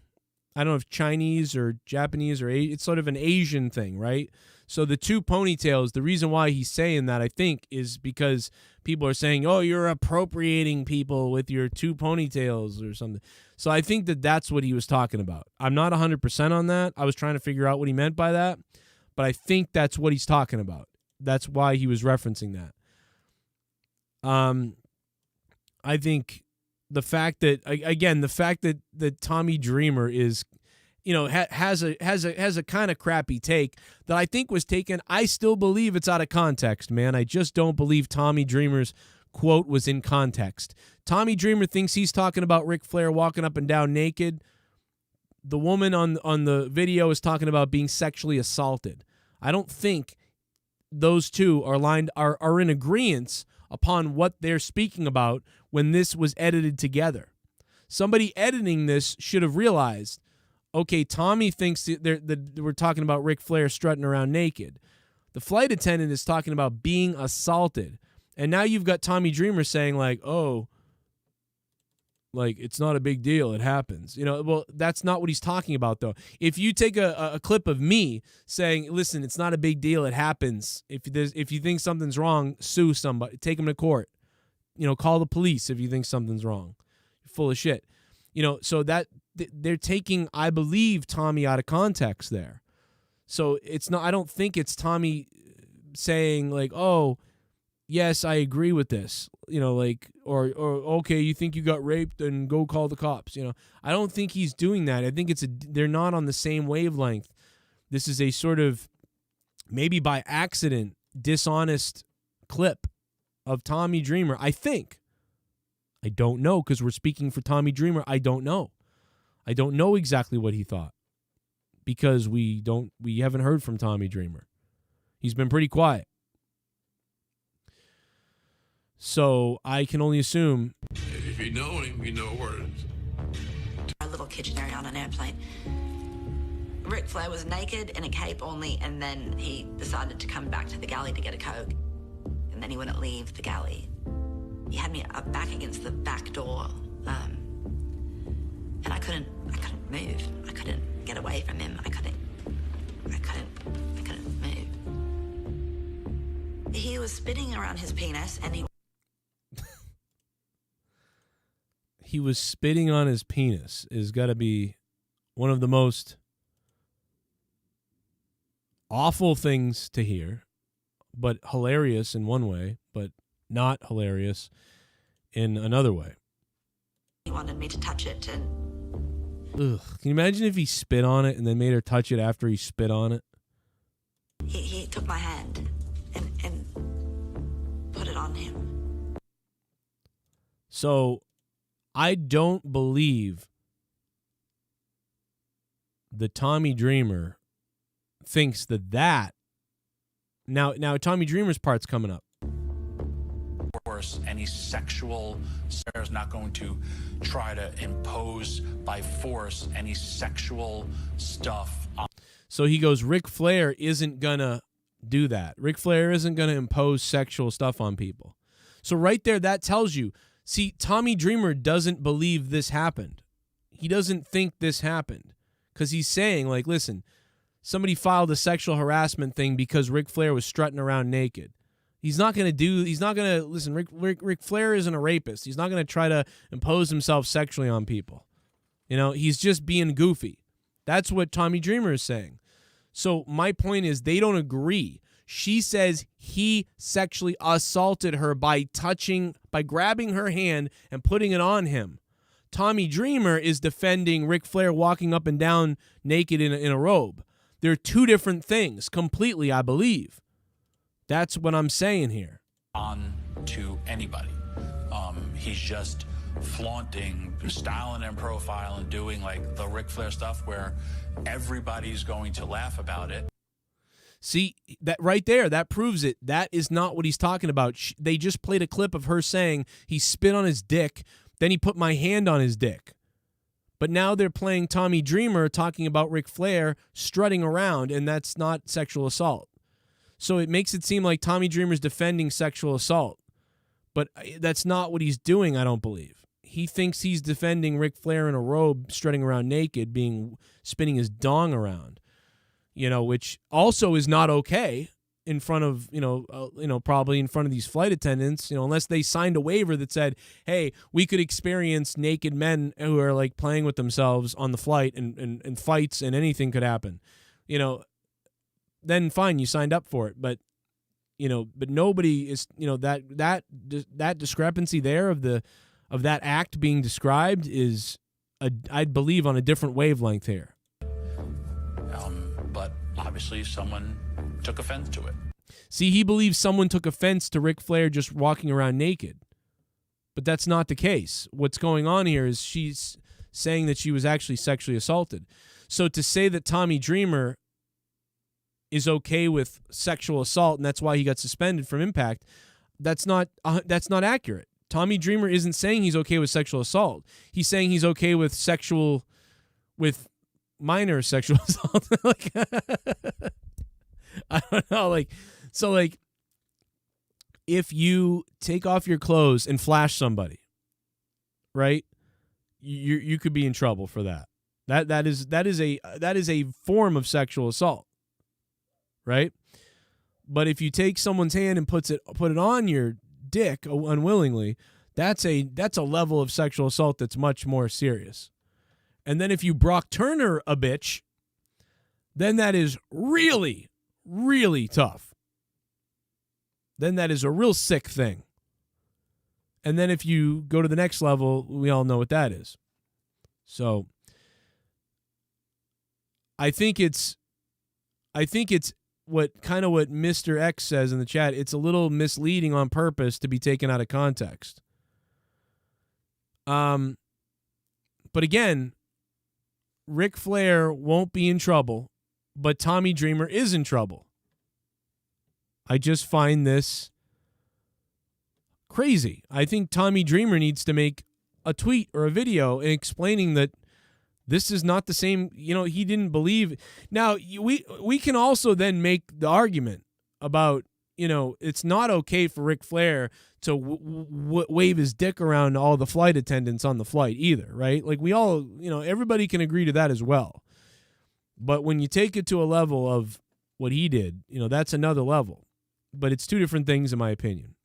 I don't know if Chinese or Japanese or it's sort of an Asian thing, right? So the two ponytails, the reason why he's saying that, I think, is because people are saying, oh, you're appropriating people with your two ponytails or something. So I think that that's what he was talking about. I'm not 100% on that. I was trying to figure out what he meant by that, but I think that's what he's talking about. That's why he was referencing that. I think the fact that, again, the fact that Tommy Dreamer is, has a kind of crappy take that I think was taken. I still believe it's out of context, man. I just don't believe Tommy Dreamer's quote was in context. Tommy Dreamer thinks he's talking about Ric Flair walking up and down naked. The woman on the video is talking about being sexually assaulted. I don't think those two are in agreement upon what they're speaking about when this was edited together. Somebody editing this should have realized, okay, Tommy thinks that we're talking about Ric Flair strutting around naked. The flight attendant is talking about being assaulted. And now you've got Tommy Dreamer saying like, oh, like it's not a big deal. It happens. Well, that's not what he's talking about, though. If you take a clip of me saying, listen, it's not a big deal. It happens. If you think something's wrong, sue somebody. Take them to court. Call the police if you think something's wrong. You're full of shit. So that they're taking, I believe, Tommy out of context there. So it's not. I don't think it's Tommy saying like, "Oh, yes, I agree with this." Or okay, you think you got raped, then go call the cops. I don't think he's doing that. I think they're not on the same wavelength. This is a sort of maybe by accident dishonest clip of Tommy Dreamer. I think. I don't know because we're speaking for Tommy Dreamer. I don't know. I don't know exactly what he thought because we haven't heard from Tommy Dreamer. He's been pretty quiet. So I can only assume. If you know him, you know words. A little kitchen area on an airplane. Ric Flair was naked in a cape only, and then he decided to come back to the galley to get a Coke. And then he wouldn't leave the galley. He had me up back against the back door, and I couldn't move. I couldn't get away from him. I couldn't move. He was spitting around his penis, and he was spitting on his penis is got to be one of the most awful things to hear, but hilarious in one way, but not hilarious in another way. He wanted me to touch it, and ugh. Can you imagine if he spit on it and then made her touch it after he spit on it? he took my hand and put it on him. So I don't believe the Tommy Dreamer thinks that now Tommy Dreamer's part's coming up. Force any sexual. Sarah's not going to try to impose by force any sexual stuff on. So he goes, Ric Flair isn't gonna do that. Ric Flair isn't gonna impose sexual stuff on people. So right there, that tells you. See, Tommy Dreamer doesn't believe this happened. He doesn't think this happened because he's saying, like, listen, somebody filed a sexual harassment thing because Ric Flair was strutting around naked. He's not going to listen, Ric Flair isn't a rapist. He's not going to try to impose himself sexually on people. He's just being goofy. That's what Tommy Dreamer is saying. So my point is they don't agree. She says he sexually assaulted her by grabbing her hand and putting it on him. Tommy Dreamer is defending Ric Flair walking up and down naked in a robe. They're two different things completely, I believe. That's what I'm saying here. On to anybody. He's just flaunting, styling and profile and doing like the Ric Flair stuff where everybody's going to laugh about it. See, that right there, that proves it. That is not what he's talking about. They just played a clip of her saying he spit on his dick, then he put my hand on his dick. But now they're playing Tommy Dreamer talking about Ric Flair strutting around, and that's not sexual assault. So it makes it seem like Tommy Dreamer's defending sexual assault. But that's not what he's doing, I don't believe. He thinks he's defending Ric Flair in a robe, strutting around naked, spinning his dong around, which also is not okay in front of, probably in front of these flight attendants, unless they signed a waiver that said, hey, we could experience naked men who are like playing with themselves on the flight and fights and anything could happen, then fine, you signed up for it. But nobody is, that discrepancy there of that act being described is, I'd believe, on a different wavelength here. But obviously someone took offense to it. See, he believes someone took offense to Ric Flair just walking around naked. But that's not the case. What's going on here is she's saying that she was actually sexually assaulted. So to say that Tommy Dreamer is okay with sexual assault and that's why he got suspended from Impact, that's not accurate. Tommy Dreamer isn't saying he's okay with sexual assault. He's saying he's okay with minor sexual assault. I don't know. If you take off your clothes and flash somebody, right? You could be in trouble for that. That is a form of sexual assault, right? But if you take someone's hand and put it on your dick unwillingly, that's a level of sexual assault that's much more serious. And then if you Brock Turner a bitch, then that is really, really tough. Then that is a real sick thing. And then if you go to the next level, we all know what that is. So I think it's what Mr. X says in the chat. It's a little misleading on purpose to be taken out of context. But again, Ric Flair won't be in trouble, but Tommy Dreamer is in trouble. I just find this crazy. I think Tommy Dreamer needs to make a tweet or a video explaining that this is not the same. He didn't believe. Now, we can also then make the argument about, it's not okay for Ric Flair to wave his dick around all the flight attendants on the flight either, right? Like we all, everybody can agree to that as well. But when you take it to a level of what he did, that's another level. But it's two different things in my opinion.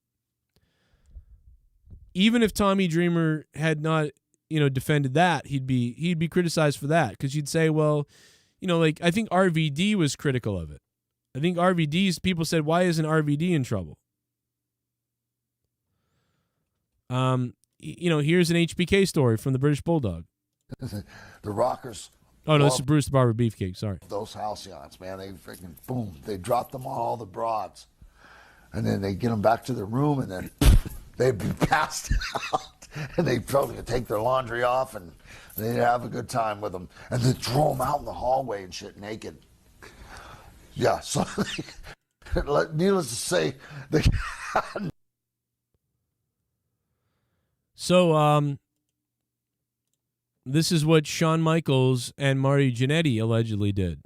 Even if Tommy Dreamer had not, defended that, he'd be criticized for that, because you'd say, well, I think RVD was critical of it. I think people said, why isn't RVD in trouble? Here's an HBK story from the British Bulldog. The Rockers. Oh, no, this is Bruce the Barber Beefcake. Sorry. Those halcyons, man, they freaking, boom, they drop them on all the broads. And then they get them back to their room, and then they'd be passed out. And they'd probably take their laundry off, and they'd have a good time with them. And they'd throw them out in the hallway and shit naked. Yeah, so needless to say, So, this is what Shawn Michaels and Marty Jannetty allegedly did.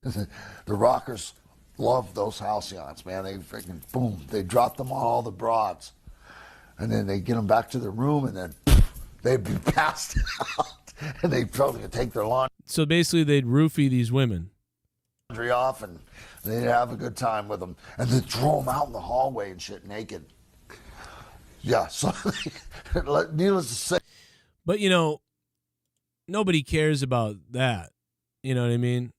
The Rockers love those halcyons, man. They freaking, boom, they drop them on all the broads. And then they get them back to their room, and then they'd be passed out. And they'd probably take their laundry. So basically, they'd roofie these women off, and they'd have a good time with them. And they'd throw them out in the hallway and shit naked. Yeah, so needless to say. But, nobody cares about that. You know what I mean?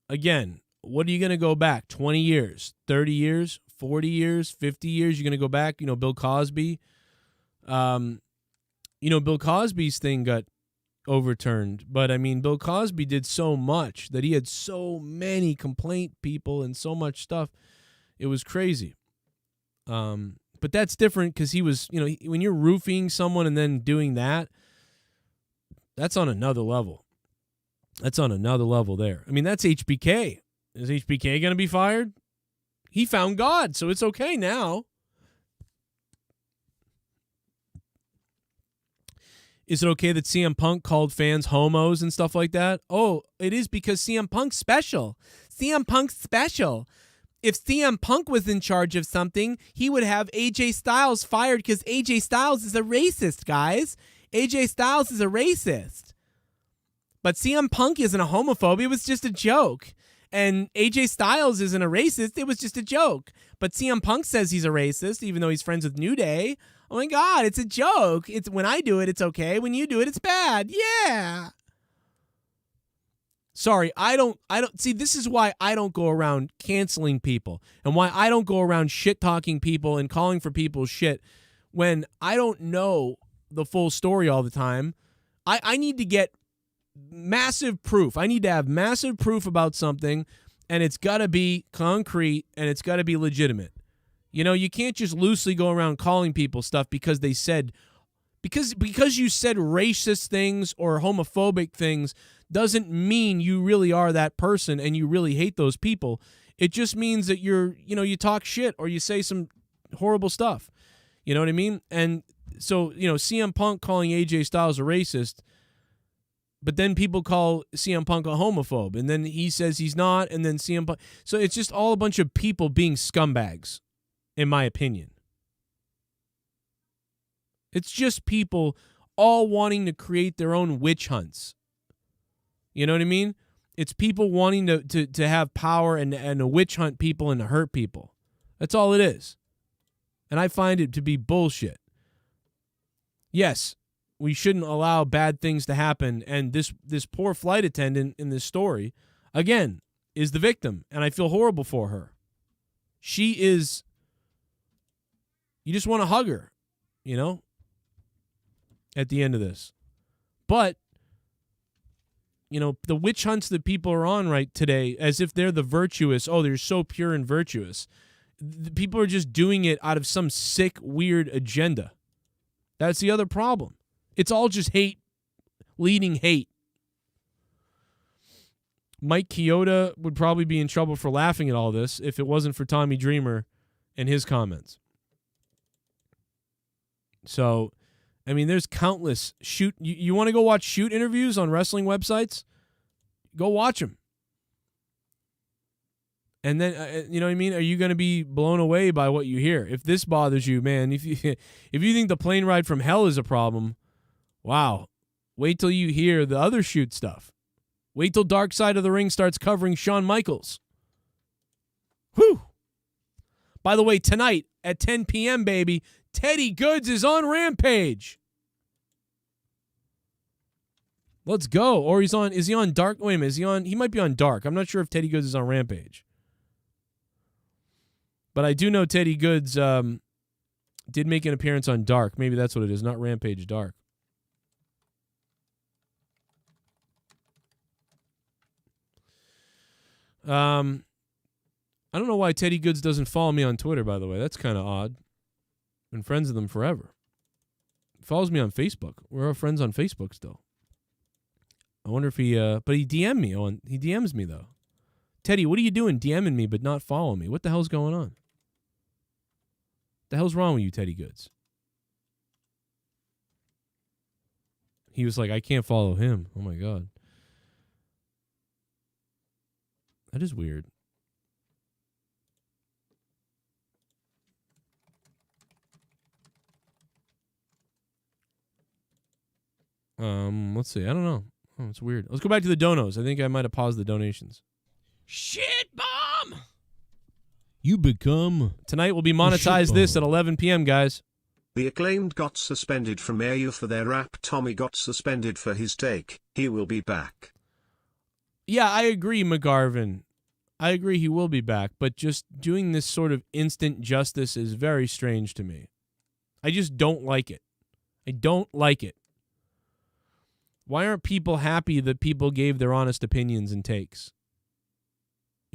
Again, what are you going to go back? 20 years, 30 years, 40 years, 50 years? You're going to go back? Bill Cosby. Bill Cosby's thing got overturned. But, Bill Cosby did so much that he had so many complaint people and so much stuff. It was crazy. But that's different because he was, when you're roofing someone and then doing that, that's on another level. That's on another level there. That's HBK. Is HBK going to be fired? He found God, so it's okay now. Is it okay that CM Punk called fans homos and stuff like that? Oh, it is because CM Punk's special. CM Punk's special. If CM Punk was in charge of something, he would have AJ Styles fired because AJ Styles is a racist, guys. AJ Styles is a racist. But CM Punk isn't a homophobe. It was just a joke. And AJ Styles isn't a racist. It was just a joke. But CM Punk says he's a racist, even though he's friends with New Day. Oh my God, it's a joke. It's when I do it, it's okay. When you do it, it's bad. Yeah. Sorry, I don't see, this is why I don't go around canceling people and why I don't go around shit talking people and calling for people's shit when I don't know the full story all the time. I need to get massive proof. I need to have massive proof about something, and it's got to be concrete and it's got to be legitimate. You know, you can't just loosely go around calling people stuff because they said, because you said racist things or homophobic things doesn't mean you really are that person and you really hate those people. It just means that you talk shit or you say some horrible stuff. You know what I mean? And so, CM Punk calling AJ Styles a racist, but then people call CM Punk a homophobe, and then he says he's not, and then CM Punk. So it's just all a bunch of people being scumbags, in my opinion. It's just people all wanting to create their own witch hunts. You know what I mean? It's people wanting to have power and to witch hunt people and to hurt people. That's all it is. And I find it to be bullshit. Yes, we shouldn't allow bad things to happen. And this poor flight attendant in this story, again, is the victim. And I feel horrible for her. She is... You just want to hug her, at the end of this. But, the witch hunts that people are on right today, as if they're the virtuous, they're so pure and virtuous. The people are just doing it out of some sick, weird agenda. That's the other problem. It's all just hate, leading hate. Mike Chioda would probably be in trouble for laughing at all this if it wasn't for Tommy Dreamer and his comments. So, I mean, there's countless shoot. You want to go watch shoot interviews on wrestling websites? Go watch them. And then, you know what I mean? Are you going to be blown away by what you hear? If this bothers you, man, if you think the plane ride from hell is a problem, wow. Wait till you hear the other shoot stuff. Wait till Dark Side of the Ring starts covering Shawn Michaels. Whew. By the way, tonight at 10 p.m., baby, Teddy Goods is on Rampage. Let's go. Or is he on Dark? Wait a minute, he might be on Dark. I'm not sure if Teddy Goods is on Rampage. But I do know Teddy Goods did make an appearance on Dark. Maybe that's what it is, not Rampage, Dark. I don't know why Teddy Goods doesn't follow me on Twitter, by the way. That's kind of odd. Been friends with him forever. He follows me on Facebook. We're all friends on Facebook still. I wonder if but he DM'd me. He DMs me, though. Teddy, what are you doing DMing me but not following me? What the hell's going on? What the hell's wrong with you, Teddy Goods? He was like, I can't follow him. Oh, my God. That is weird. Let's see. I don't know. Oh, it's weird. Let's go back to the donos. I think I might have paused the donations. Shit bomb! You become... Tonight we'll be monetized this at 11 p.m., guys. The Acclaimed got suspended from AU for their rap. Tommy got suspended for his take. He will be back. Yeah, I agree, McGarvin. I agree he will be back, but just doing this sort of instant justice is very strange to me. I just don't like it. I don't like it. Why aren't people happy that people gave their honest opinions and takes?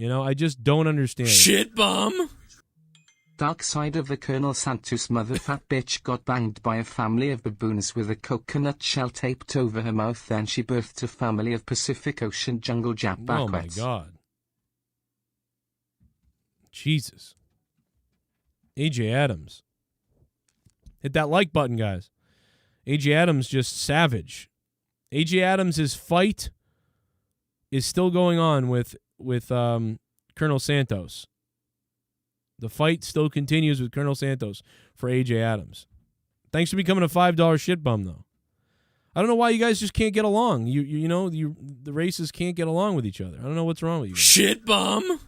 I just don't understand. Shit bum! Dark Side of the Colonel Santos mother fat bitch got banged by a family of baboons with a coconut shell taped over her mouth. Then she birthed a family of Pacific Ocean jungle jap backwards. Oh my God. Jesus. AJ Adams. Hit that like button, guys. A.J. Adams just savage. A.J. Adams' fight is still going on with Colonel Santos. The fight still continues with Colonel Santos for A.J. Adams. Thanks for becoming a $5 shit bum, though. I don't know why you guys just can't get along. You know, the races can't get along with each other. I don't know what's wrong with you guys. Shit bum!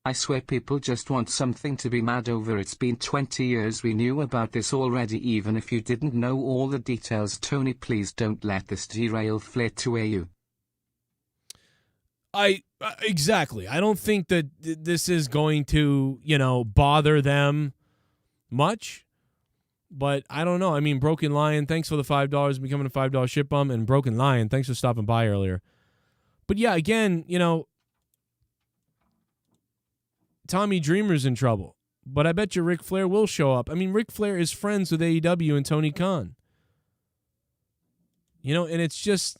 I swear people just want something to be mad over. It's been 20 years. We knew about this already, even if you didn't know all the details. Tony, please don't let this derail Flair to AU. Exactly. I don't think that this is going to, bother them much. But I don't know. I mean, Broken Lion, thanks for the $5 becoming a $5 shit bum. And Broken Lion, thanks for stopping by earlier. But yeah, again, Tommy Dreamer's in trouble. But I bet you Ric Flair will show up. I mean, Ric Flair is friends with AEW and Tony Khan. And it's just,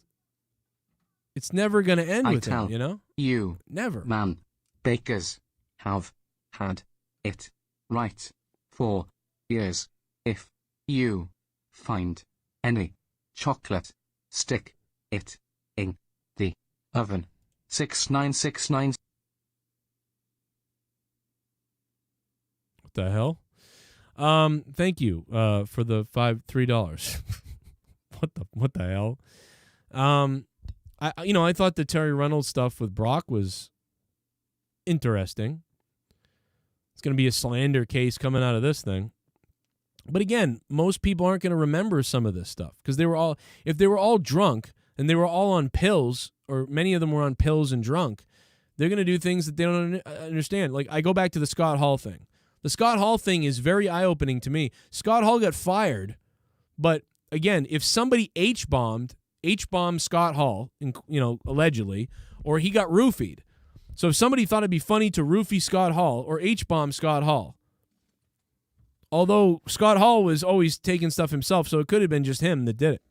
it's never going to end with him, You, never. Man, bakers have had it right for years. If you find any chocolate, stick it in the oven. 6969. What the hell? Thank you for the $3. What the hell? I thought the Terry Reynolds stuff with Brock was interesting. It's going to be a slander case coming out of this thing. But again, most people aren't going to remember some of this stuff because if they were all drunk and they were all on pills, or many of them were on pills and drunk, they're going to do things that they don't understand. Like, I go back to the Scott Hall thing. The Scott Hall thing is very eye-opening to me. Scott Hall got fired, but again, if somebody H-bombed Scott Hall, allegedly, or he got roofied. So if somebody thought it'd be funny to roofie Scott Hall or H-bomb Scott Hall, although Scott Hall was always taking stuff himself, so it could have been just him that did it.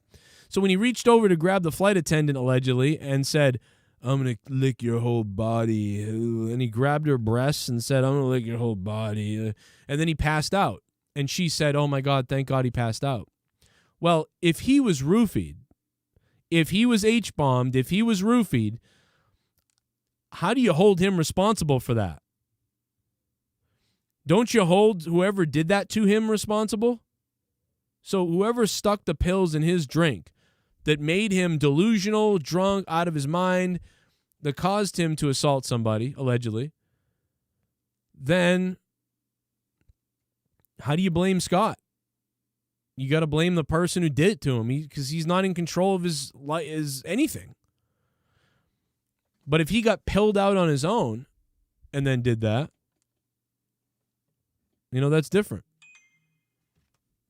So when he reached over to grab the flight attendant, allegedly, and said, "I'm going to lick your whole body," and he grabbed her breasts and said, "I'm going to lick your whole body," and then he passed out. And she said, "Oh my God, thank God he passed out." Well, if he was roofied, if he was H-bombed, if he was roofied, how do you hold him responsible for that? Don't you hold whoever did that to him responsible? So whoever stuck the pills in his drink that made him delusional, drunk, out of his mind, that caused him to assault somebody, allegedly, then how do you blame Scott? You got to blame the person who did it to him because he's not in control of his anything. But if he got pilled out on his own and then did that, that's different.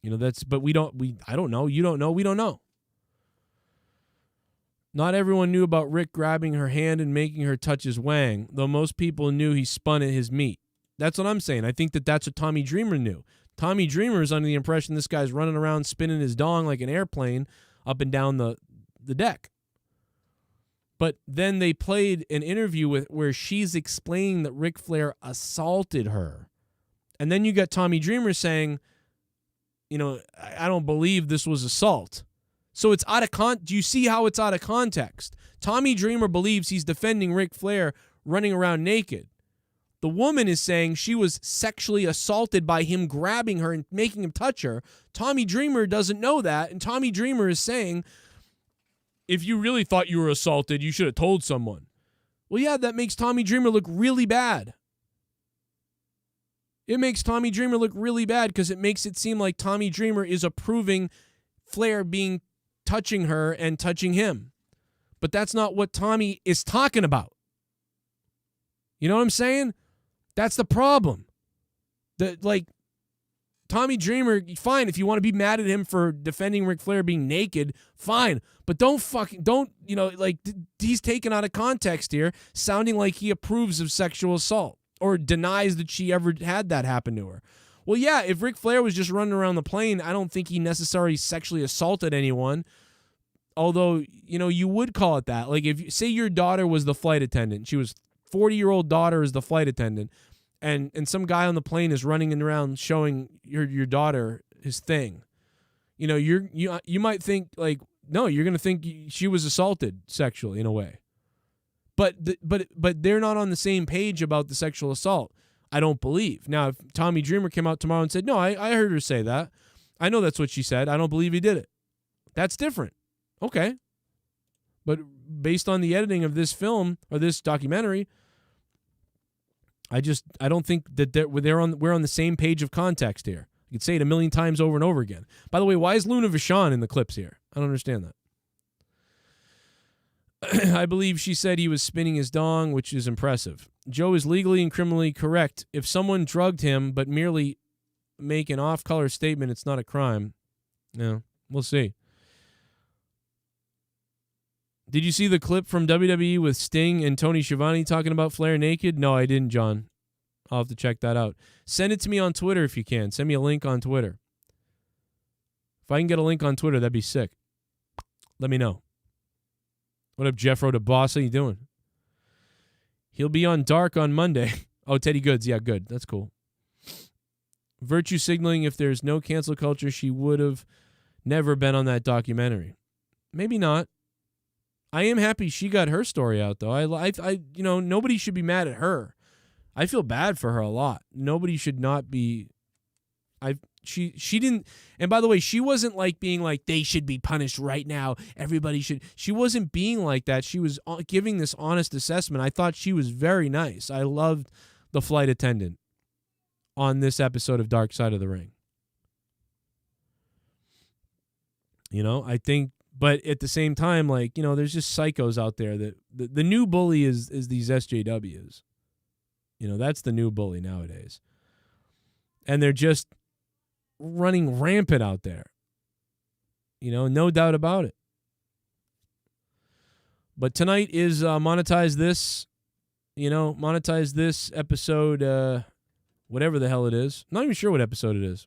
But I don't know. You don't know. We don't know. Not everyone knew about Rick grabbing her hand and making her touch his wang, though most people knew he spun at his meat. That's what I'm saying. I think that's what Tommy Dreamer knew. Tommy Dreamer is under the impression this guy's running around spinning his dong like an airplane up and down the deck. But then they played an interview where she's explaining that Ric Flair assaulted her. And then you got Tommy Dreamer saying, I don't believe this was assault. So it's out of do you see how it's out of context? Tommy Dreamer believes he's defending Ric Flair running around naked. The woman is saying she was sexually assaulted by him grabbing her and making him touch her. Tommy Dreamer doesn't know that, and Tommy Dreamer is saying, if you really thought you were assaulted, you should have told someone. Well, yeah, that makes Tommy Dreamer look really bad. It makes Tommy Dreamer look really bad because it makes it seem like Tommy Dreamer is approving Flair touching her and touching him. But that's not what Tommy is talking about. You know what I'm saying? That's the problem. Tommy Dreamer, fine, if you want to be mad at him for defending Ric Flair being naked, fine. But he's taken out of context here, sounding like he approves of sexual assault or denies that she ever had that happen to her. Well, yeah, if Ric Flair was just running around the plane, I don't think he necessarily sexually assaulted anyone. Although, you would call it that. Like, if say your daughter was the flight attendant, she was 40-year-old daughter is the flight attendant, and some guy on the plane is running around showing your daughter his thing. you know, you might think like, no, you're going to think she was assaulted sexually in a way. But they're not on the same page about the sexual assault, I don't believe. Now, if Tommy Dreamer came out tomorrow and said, no, I heard her say that. I know that's what she said. I don't believe he did it. That's different. Okay. But based on the editing of this film or this documentary, I don't think that we're on the same page of context here. You could say it a million times over and over again. By the way, why is Luna Vachon in the clips here? I don't understand that. I believe she said he was spinning his dong, which is impressive. Joe is legally and criminally correct. If someone drugged him but merely make an off-color statement, it's not a crime. No, we'll see. Did you see the clip from WWE with Sting and Tony Schiavone talking about Flair naked? No, I didn't, John. I'll have to check that out. Send it to me on Twitter if you can. Send me a link on Twitter. If I can get a link on Twitter, that'd be sick. Let me know. What up, Jeffro the Boss? How you doing? He'll be on Dark on Monday. Oh, Teddy Goods. Yeah, good. That's cool. Virtue signaling, if there's no cancel culture, she would have never been on that documentary. Maybe not. I am happy she got her story out, though. I you know, nobody should be mad at her. I feel bad for her a lot. Nobody should not be. She didn't. And by the way, she wasn't like being like they should be punished right now. Everybody should. She wasn't being like that. She was giving this honest assessment. I thought she was very nice. I loved the flight attendant on this episode of Dark Side of the Ring. You know, I think. But at the same time, like, you know, there's just psychos out there that the new bully is these SJWs. You know, that's the new bully nowadays. And they're just running rampant out there. You know, no doubt about it. But tonight is Monetize This. You know, Monetize This episode, whatever the hell it is. Not even sure what episode it is.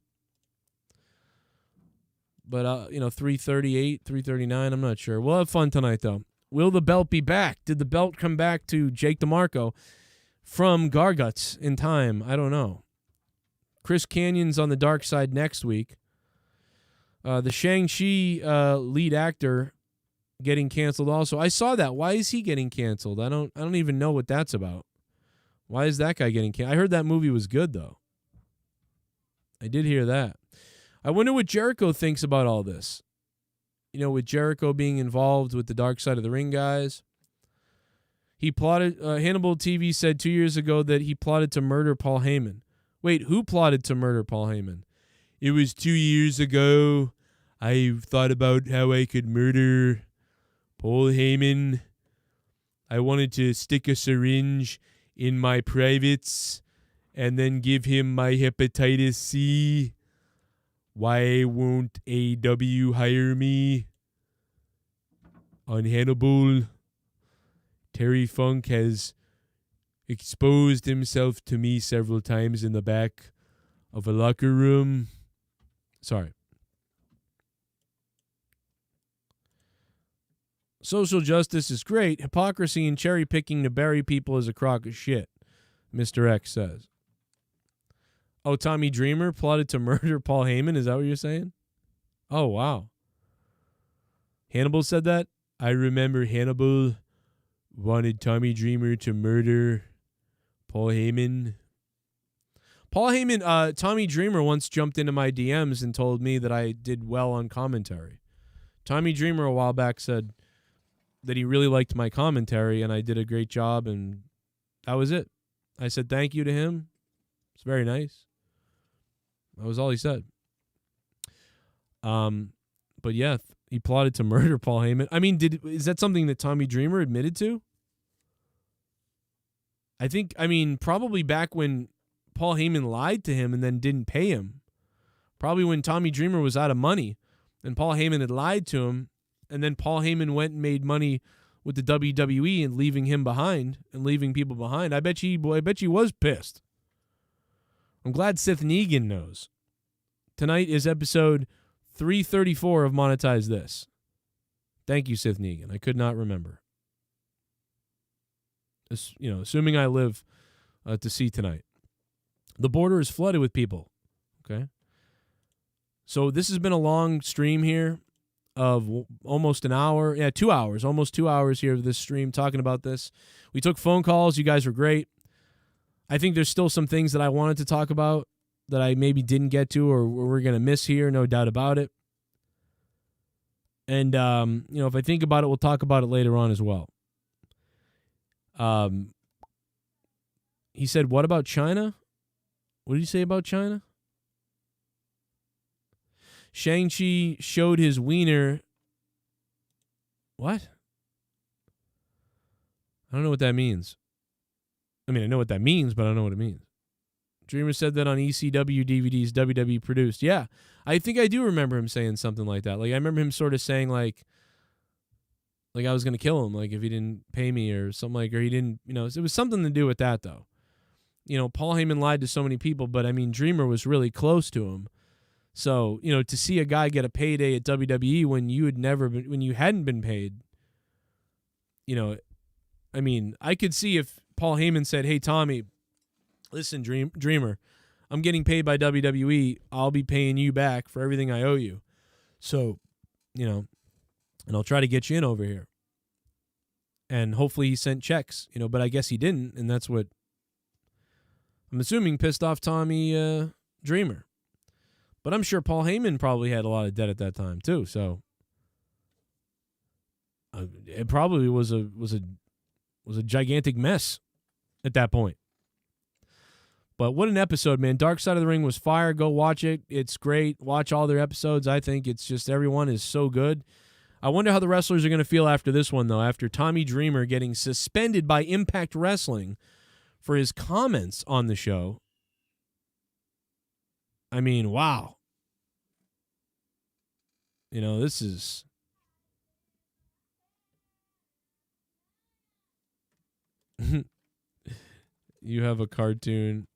But, you know, 338, 339, I'm not sure. We'll have fun tonight, though. Will the belt be back? Did the belt come back to Jake DeMarco from Garguts in time? I don't know. Chris Canyon's on the dark side next week. The Shang-Chi lead actor getting canceled also. I saw that. Why is he getting canceled? I don't even know what that's about. Why is that guy getting canceled? I heard that movie was good, though. I did hear that. I wonder what Jericho thinks about all this. You know, with Jericho being involved with the Dark Side of the Ring guys. He plotted, Hannibal TV said 2 years ago that he plotted to murder Paul Heyman. Wait, who plotted to murder Paul Heyman? It was 2 years ago. I thought about how I could murder Paul Heyman. I wanted to stick a syringe in my privates and then give him my hepatitis C. Why won't AW hire me? On Hannibal, Terry Funk has exposed himself to me several times in the back of a locker room. Sorry. Social justice is great. Hypocrisy and cherry picking to bury people is a crock of shit, Mr. X says. Oh, Tommy Dreamer plotted to murder Paul Heyman? Is that what you're saying? Oh, wow. Hannibal said that? I remember Hannibal wanted Tommy Dreamer to murder Paul Heyman. Paul Heyman, Tommy Dreamer once jumped into my DMs and told me that I did well on commentary. Tommy Dreamer a while back said that he really liked my commentary and I did a great job, and that was it. I said thank you to him. It's very nice. That was all he said. But yeah, he plotted to murder Paul Heyman. I mean, is that something that Tommy Dreamer admitted to? I think, probably back when Paul Heyman lied to him and then didn't pay him. Probably when Tommy Dreamer was out of money and Paul Heyman had lied to him, and then Paul Heyman went and made money with the WWE and leaving him behind and leaving people behind. I bet you was pissed. I'm glad Seth Negan knows. Tonight is episode 334 of Monetize This. Thank you, Seth Negan. I could not remember. Assuming I live to see tonight. The border is flooded with people. Okay. So this has been a long stream here of almost an hour. Yeah, 2 hours. Almost 2 hours here of this stream talking about this. We took phone calls. You guys were great. I think there's still some things that I wanted to talk about that I maybe didn't get to or we're going to miss here, no doubt about it. And, if I think about it, we'll talk about it later on as well. He said, what about China? What did he say about China? Shang-Chi showed his wiener. What? I don't know what that means. I mean, I know what that means, but I don't know what it means. Dreamer said that on ECW DVDs WWE produced. Yeah, I think I do remember him saying something like that. Like, I remember him sort of saying, like I was going to kill him, like, if he didn't pay me or something like, or he didn't, it was something to do with that, though. Paul Heyman lied to so many people, but, I mean, Dreamer was really close to him. So, to see a guy get a payday at WWE when you hadn't been paid, I mean, I could see if Paul Heyman said, hey, Tommy, listen, Dreamer, I'm getting paid by WWE. I'll be paying you back for everything I owe you. So, and I'll try to get you in over here. And hopefully he sent checks, but I guess he didn't. And that's what I'm assuming pissed off Tommy Dreamer. But I'm sure Paul Heyman probably had a lot of debt at that time too. So it probably was a gigantic mess at that point. But what an episode, man. Dark Side of the Ring was fire. Go watch it. It's great. Watch all their episodes. I think it's just everyone is so good. I wonder how the wrestlers are going to feel after this one, though, after Tommy Dreamer getting suspended by Impact Wrestling for his comments on the show. I mean, wow. This is... You have a cartoon.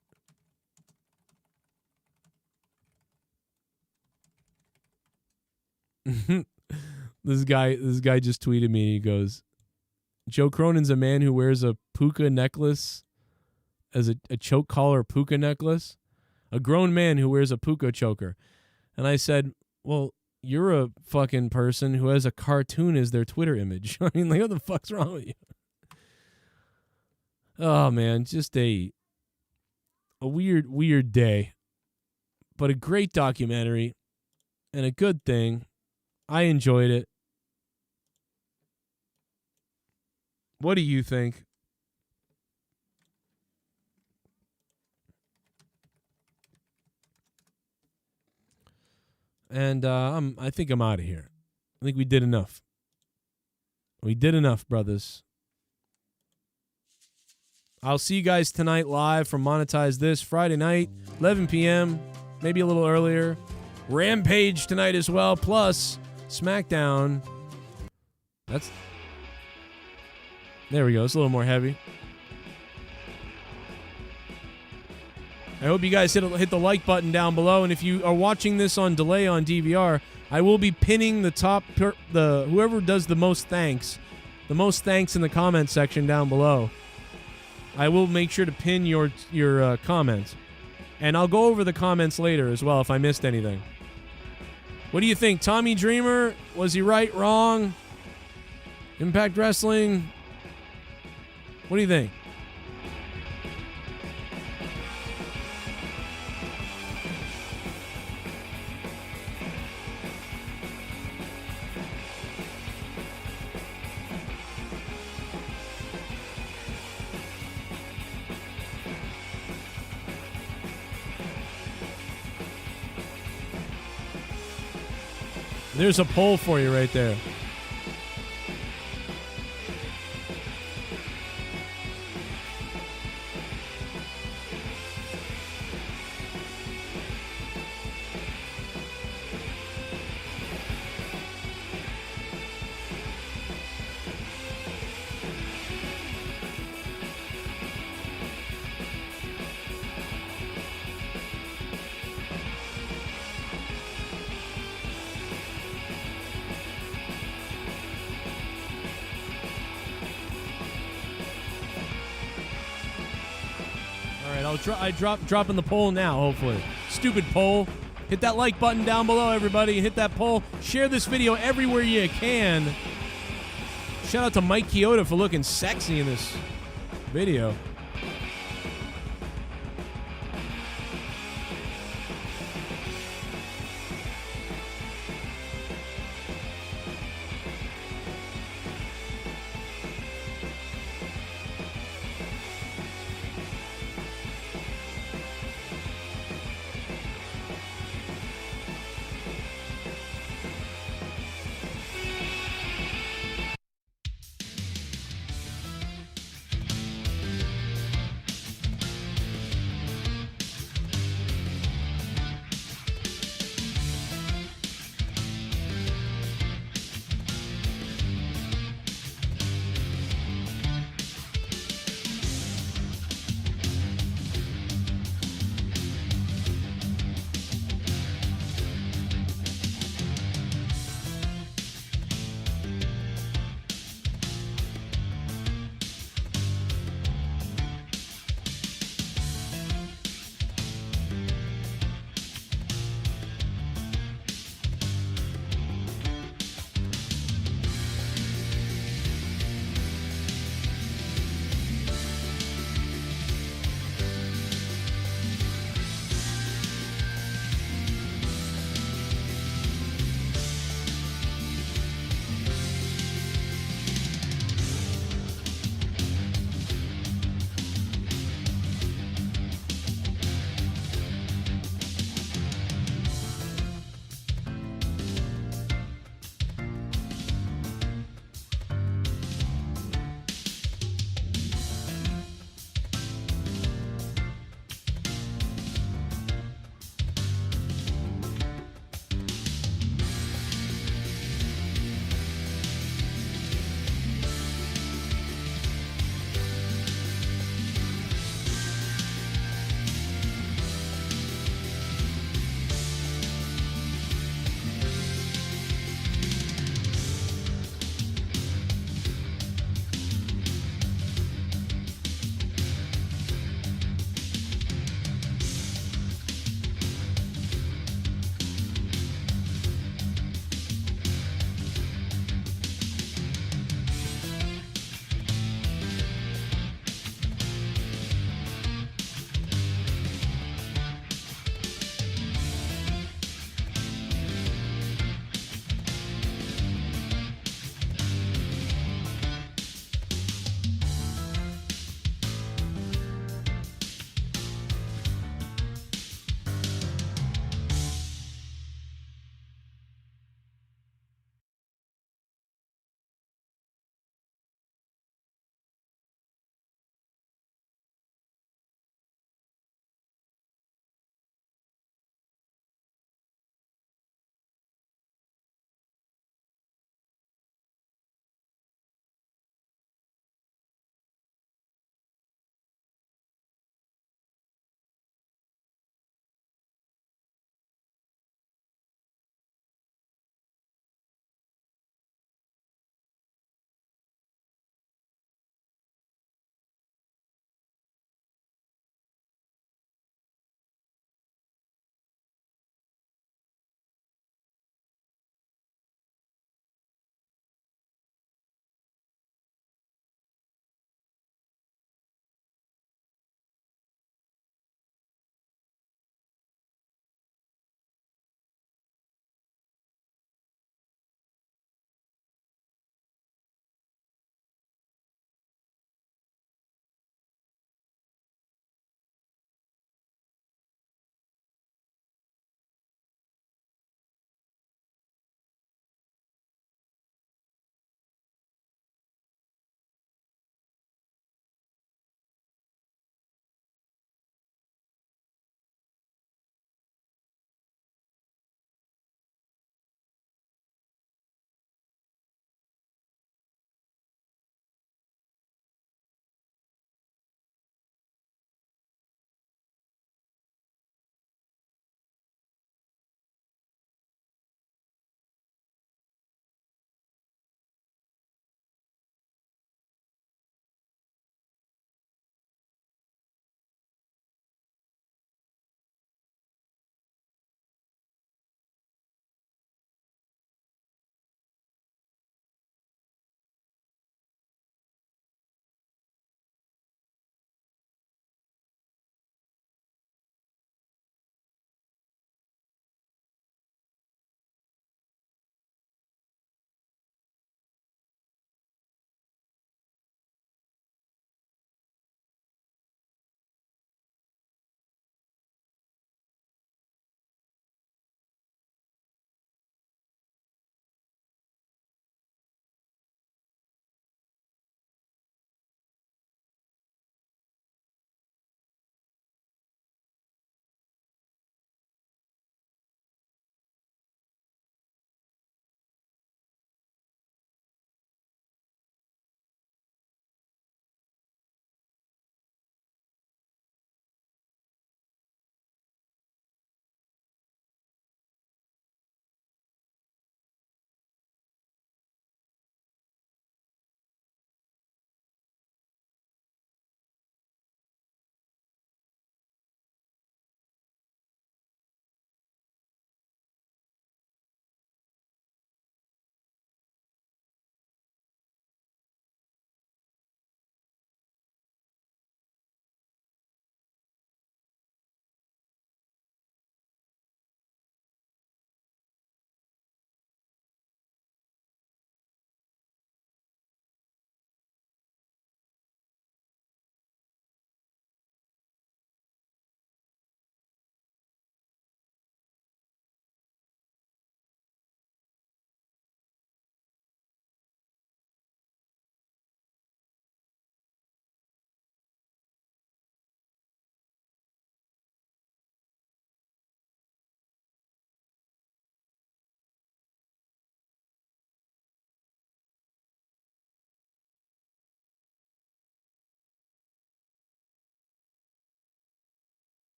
This guy just tweeted me. He goes, Joe Cronin's a man who wears a puka necklace as a choke collar puka necklace. A grown man who wears a puka choker. And I said, well, you're a fucking person who has a cartoon as their Twitter image. I mean, like, what the fuck's wrong with you? Oh, man, just a weird day. But a great documentary and a good thing. I enjoyed it. What do you think? And I think I'm out of here. I think we did enough. We did enough, brothers. I'll see you guys tonight live from Monetize This, Friday night, 11 p.m., maybe a little earlier. Rampage tonight as well, plus SmackDown. There we go. It's a little more heavy. I hope you guys hit the like button down below, and if you are watching this on delay on DVR, I will be pinning whoever does the most thanks in the comment section down below. I will make sure to pin your comments, and I'll go over the comments later as well if I missed anything. What do you think, Tommy Dreamer? Was he right, wrong? Impact Wrestling? What do you think? There's a poll for you right there. Dropping the poll now, hopefully. Stupid poll. Hit that like button down below, everybody. Hit that poll. Share this video everywhere you can. Shout out to Mike Chioda for looking sexy in this video.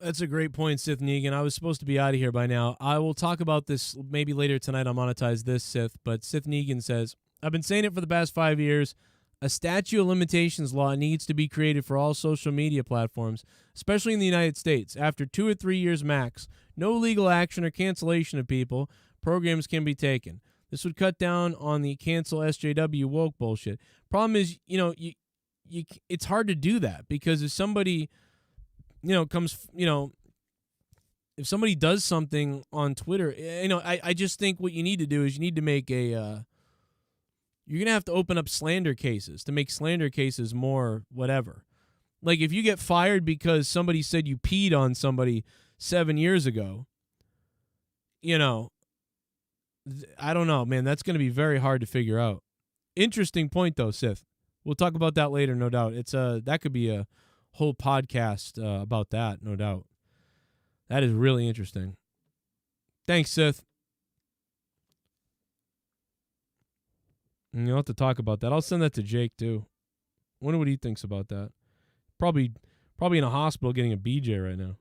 That's a great point, Sith Negan. I was supposed to be out of here by now. I will talk about this maybe later tonight on Monetize This, Sith, but Sith Negan says, I've been saying it for the past 5 years. A statute of limitations law needs to be created for all social media platforms, especially in the United States. After 2 or 3 years max, no legal action or cancellation of people, programs can be taken. This would cut down on the cancel SJW woke bullshit. Problem is, it's hard to do that because if somebody, if somebody does something on Twitter, I just think what you need to do is you need to make you're going to have to open up slander cases to make slander cases more whatever. Like if you get fired because somebody said you peed on somebody 7 years ago, I don't know, man. That's going to be very hard to figure out. Interesting point, though, Sith. We'll talk about that later, no doubt. It's that could be a whole podcast about that, no doubt. That is really interesting. Thanks, Sith. And you'll have to talk about that. I'll send that to Jake, too. Wonder what he thinks about that. Probably in a hospital getting a BJ right now.